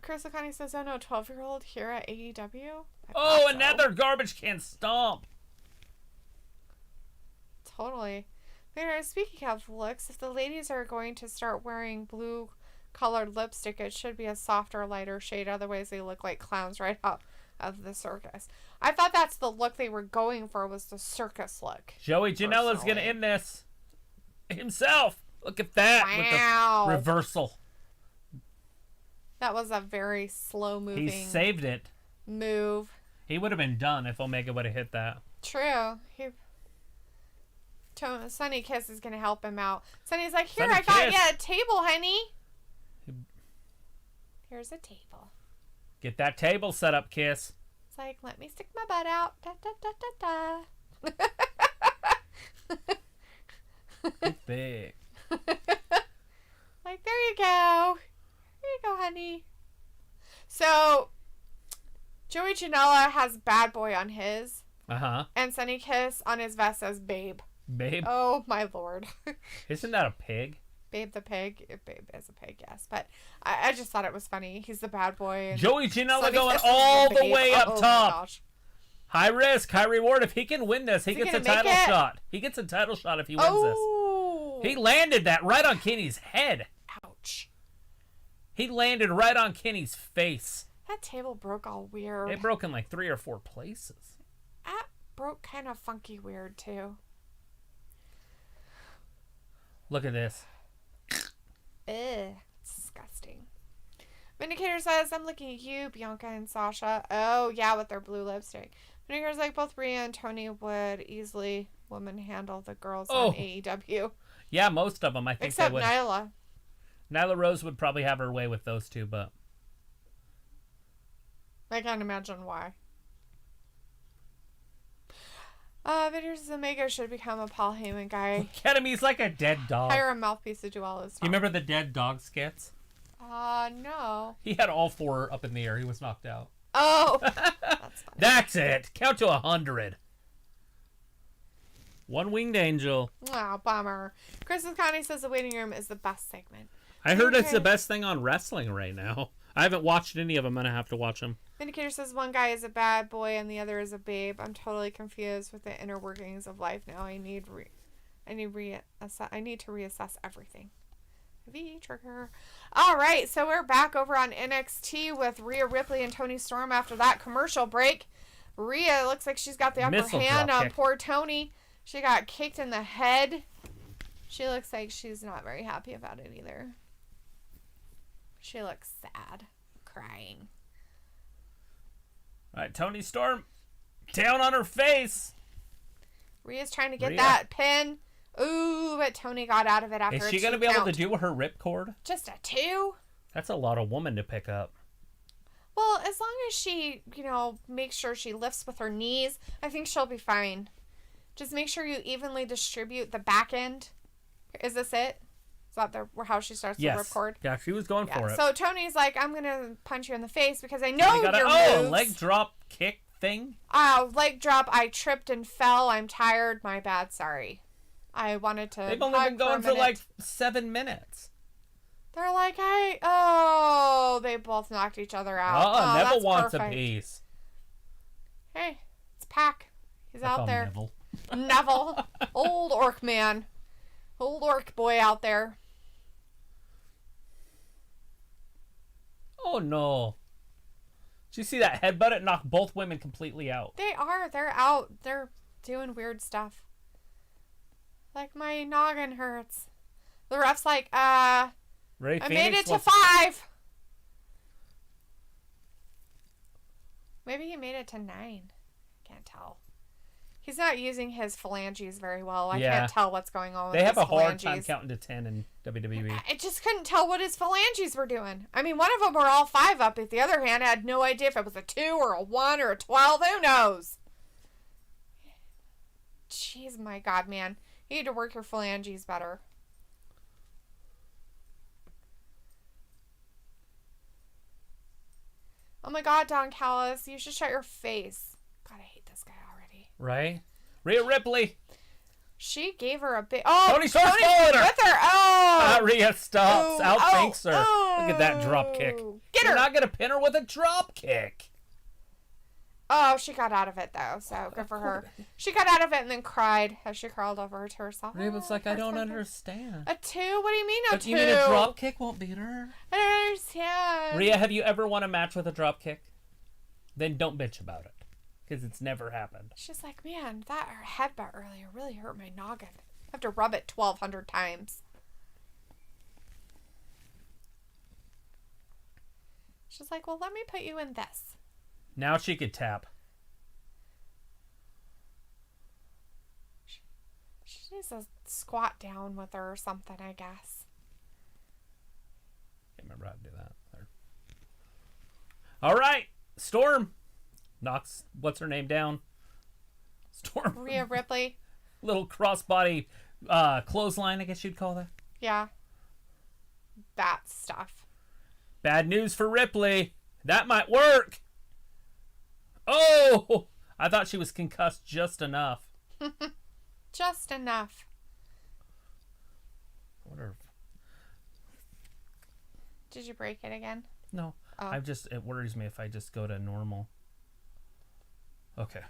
Chris O'Connor says, oh no, 12-year-old here at AEW. Oh, another garbage can stomp. Totally. Speaking of looks, if the ladies are going to start wearing blue colored lipstick, it should be a softer, lighter shade. Otherwise, they look like clowns right out of the circus. I thought that's the look they were going for, was the circus look. Joey Janela's going to end this himself. Look at that. Wow. With the reversal. That was a very slow moving. He saved it. Move. He would have been done if Omega would have hit that. True. Sonny Kiss is going to help him out. Sonny's like, here, I got you a table, honey. Here's a table. Get that table set up, Kiss. It's like, let me stick my butt out. Da, da, da, da, da. It's big. Like, there you go. There you go, honey. So, Joey Janela has Bad Boy on his. Uh-huh. And Sonny Kiss on his vest says Babe. Babe? Oh, my Lord. Isn't that a pig? Babe the pig. Babe is a pig, yes. But I just thought it was funny. He's the bad boy. And Joey Janela going all the way up top. High risk, high reward. If he can win this, he gets a title shot. He gets a title shot if he wins this. He landed that right on Kenny's head. Ouch. He landed right on Kenny's face. That table broke all weird. It broke in like 3 or 4 places. That broke kind of funky weird, too. Look at this. Ugh. Disgusting. Vindicator says, I'm looking at you, Bianca and Sasha. Oh, yeah, with their blue lipstick. Vindicator's like, both Rhea and Tony would easily woman handle the girls on AEW. Yeah, most of them, I think except they would. Nyla. Nyla Rose would probably have her way with those two, but... I can't imagine why. Vindicator says Omega should become a Paul Heyman guy. Look at him, he's like a dead dog. Hire a mouthpiece to do all his stuff. You remember the dead dog skits? No. He had all 4 up in the air. He was knocked out. Oh. That's funny. That's it. Count to 100. One-winged angel. Wow, bummer. Chris and Connie says the waiting room is the best segment. I heard it's the best thing on wrestling right now. I haven't watched any of them. I'm going to have to watch them. Vindicator says one guy is a bad boy and the other is a babe. I'm totally confused with the inner workings of life now. I need to reassess everything. V-trigger. All right, so we're back over on NXT with Rhea Ripley and Toni Storm after that commercial break. Rhea looks like she's got the upper hand on poor Toni. She got kicked in the head. She looks like she's not very happy about it either. She looks sad, crying. All right, Toni Storm down on her face. Rhea's trying to get that pin. Ooh, but Toni got out of it after a 2 count. Is she going to be able to do her ripcord? Just a 2? That's a lot of woman to pick up. Well, as long as she, makes sure she lifts with her knees, I think she'll be fine. Just make sure you evenly distribute the back end. Is this it? Is that how she starts the ripcord? Yeah, she was going for it. So Tony's like, I'm going to punch you in the face because I know your moves. A leg drop kick thing? Leg drop. I tripped and fell. I'm tired. My bad. Sorry. I wanted to. They've only been going for like 7 minutes. They're like, they both knocked each other out. Neville wants a piece. Hey, it's Pac. He's out there. Neville. Neville. Old orc man. Old orc boy out there. Oh, no. Did you see that headbutt? It knocked both women completely out. They are. They're out. They're doing weird stuff. Like, my noggin hurts. The ref's like, I made it to 5. Maybe he made it to 9. Can't tell. He's not using his phalanges very well. I can't tell what's going on with his phalanges. They have a hard time counting to 10 in WWE. I just couldn't tell what his phalanges were doing. I mean, one of them were all 5 up. But the other hand, I had no idea if it was a 2 or a 1 or a 12. Who knows? Jeez, my God, man. You need to work your phalanges better. Oh my God, Don Callis. You should shut your face. God, I hate this guy already. Right? Rhea Ripley. She gave her a big... Oh, Toni Storm's following her. With her. Oh. Rhea stops. Outthinks her. Look at that drop kick. Get her. You're not going to pin her with a drop kick. Oh, she got out of it, though, so good for her. She got out of it and then cried as she crawled over to herself. Rhea was like, I don't understand. A 2? What do you mean a 2? You mean a drop kick won't beat her? I don't understand. Rhea, have you ever won a match with a drop kick? Then don't bitch about it, because it's never happened. She's like, man, that headbutt earlier really hurt my noggin. I have to rub it 1,200 times. She's like, well, let me put you in this. Now she could tap. She needs to squat down with her or something, I guess. Can't remember how to do that. There. All right. Storm knocks, what's her name, down? Storm. Rhea Ripley. Little crossbody clothesline, I guess you'd call that. Yeah. That stuff. Bad news for Ripley. That might work. Oh! I thought she was concussed just enough. Just enough. I wonder if... Did you break it again? No. Oh. It worries me if I just go to normal. Okay.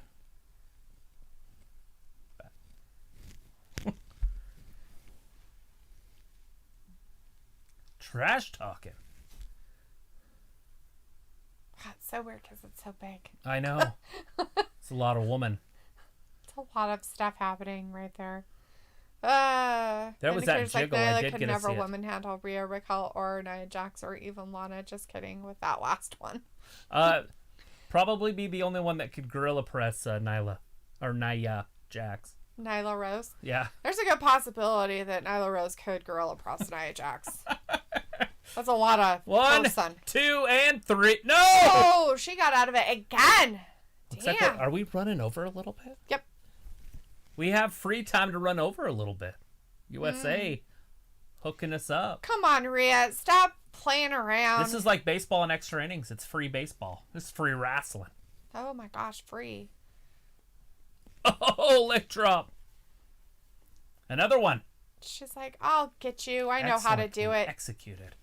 Trash talking. That's so weird because it's so big. I know. It's a lot of woman. It's a lot of stuff happening right there. There was that jiggle. I did could get never to see woman handle Rhea, Raquel, or Nia Jax, or even Lana. Just kidding with that last one. Probably be the only one that could gorilla press Nyla or Nia Jax. Nyla Rose? Yeah. There's a good possibility that Nyla Rose could gorilla press Nia Jax. That's a lot of 1, person. 2, and 3. No! Oh, she got out of it again. Damn. Are we running over a little bit? Yep. We have free time to run over a little bit. USA hooking us up. Come on, Rhea. Stop playing around. This is like baseball in extra innings. It's free baseball. This is free wrestling. Oh my gosh, free. Oh, leg drop. Another one. She's like, I'll get you. I know how to do it. Executed.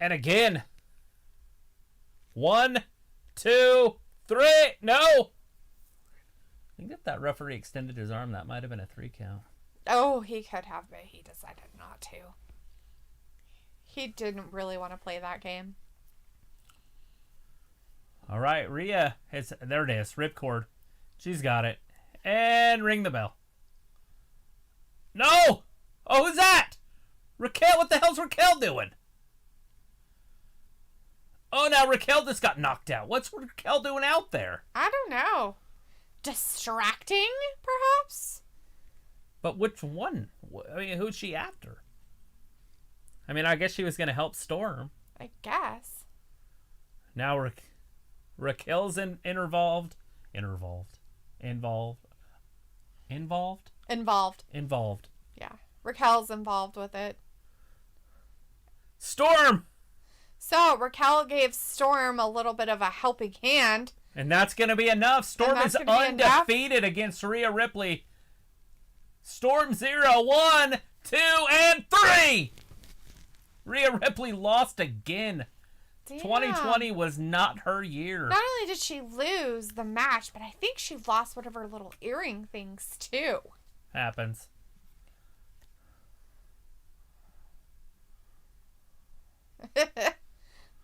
And again. 1, 2, 3. No. I think if that referee extended his arm, that might have been a 3 count. Oh, he could have, but he decided not to. He didn't really want to play that game. All right, Rhea. There it is. Ripcord. She's got it. And ring the bell. No! Oh, who's that? Raquel, what the hell's Raquel doing? Oh, now Raquel just got knocked out. What's Raquel doing out there? I don't know. Distracting, perhaps? But which one? I mean, who's she after? I mean, I guess she was going to help Storm. I guess. Now Raquel's involved. Yeah. Raquel's involved with it. Storm! So, Raquel gave Storm a little bit of a helping hand. And that's going to be enough. Storm is undefeated against Rhea Ripley. Storm 0, 1, 2, and 3! Rhea Ripley lost again. Damn. 2020 was not her year. Not only did she lose the match, but I think she lost one of her little earring things, too. Happens.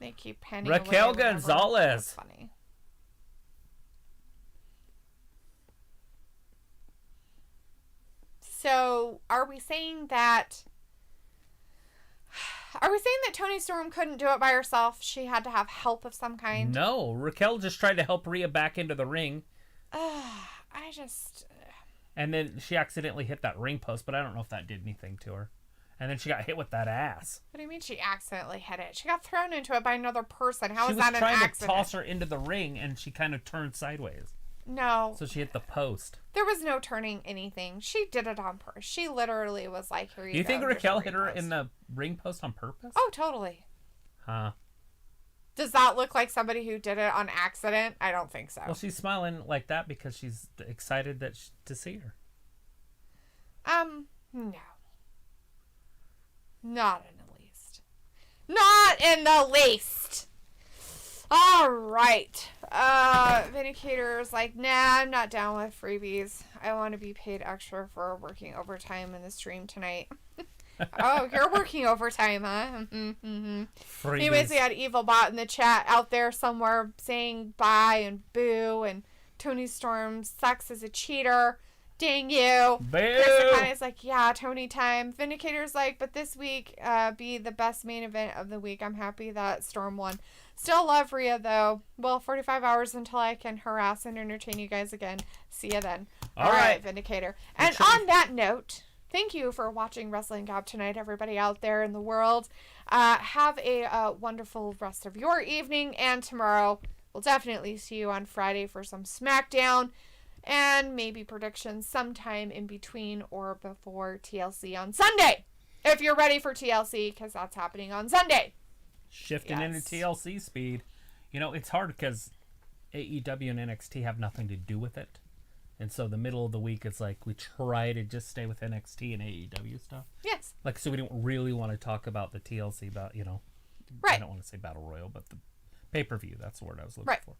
They keep penning Raquel away Gonzalez. That's funny. So, are we saying that Toni Storm couldn't do it by herself? She had to have help of some kind? No, Raquel just tried to help Rhea back into the ring. And then she accidentally hit that ring post, but I don't know if that did anything to her. And then she got hit with that ass. What do you mean she accidentally hit it? She got thrown into it by another person. How is that an accident? She was trying to toss her into the ring, and she kind of turned sideways. No. So she hit the post. There was no turning anything. She did it on purpose. She literally was like, here you go. You think Raquel hit her in the ring post on purpose? Oh, totally. Huh. Does that look like somebody who did it on accident? I don't think so. Well, she's smiling like that because she's excited to see her. No. Not in the least. Not in the least! All right. Vindicator's like, nah, I'm not down with freebies. I want to be paid extra for working overtime in the stream tonight. Oh, you're working overtime, huh? Mm-hmm. Anyways, we had EvilBot in the chat out there somewhere saying bye and boo, and Toni Storm sucks as a cheater. Dang you. Boo. Chris is like, yeah, Tony time. Vindicator's like, but this week be the best main event of the week. I'm happy that Storm won. Still love Rhea, though. Well, 45 hours until I can harass and entertain you guys again. See ya then. All right, Vindicator. And on that note, thank you for watching Wrestling Gab tonight, everybody out there in the world. Have a wonderful rest of your evening, and tomorrow we'll definitely see you on Friday for some SmackDown. And maybe predictions sometime in between or before TLC on Sunday. If you're ready for TLC, because that's happening on Sunday. Shifting into TLC speed. You know, it's hard because AEW and NXT have nothing to do with it. And so the middle of the week, it's like we try to just stay with NXT and AEW stuff. Yes. Like, so we don't really want to talk about the TLC, right. I don't want to say Battle Royal, but the pay-per-view. That's the word I was looking for.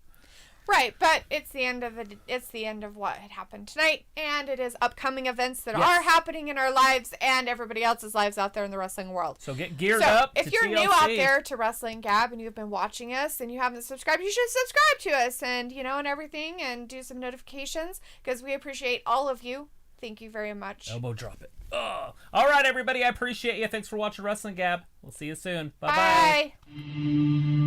Right, but it's the end of what had happened tonight, and it is upcoming events that are happening in our lives and everybody else's lives out there in the wrestling world. So get geared up. If you're new out there to Wrestling Gab and you've been watching us and you haven't subscribed, you should subscribe to us and everything and do some notifications because we appreciate all of you. Thank you very much. Elbow drop it. All right, everybody, I appreciate you. Thanks for watching Wrestling Gab. We'll see you soon. Bye. Bye.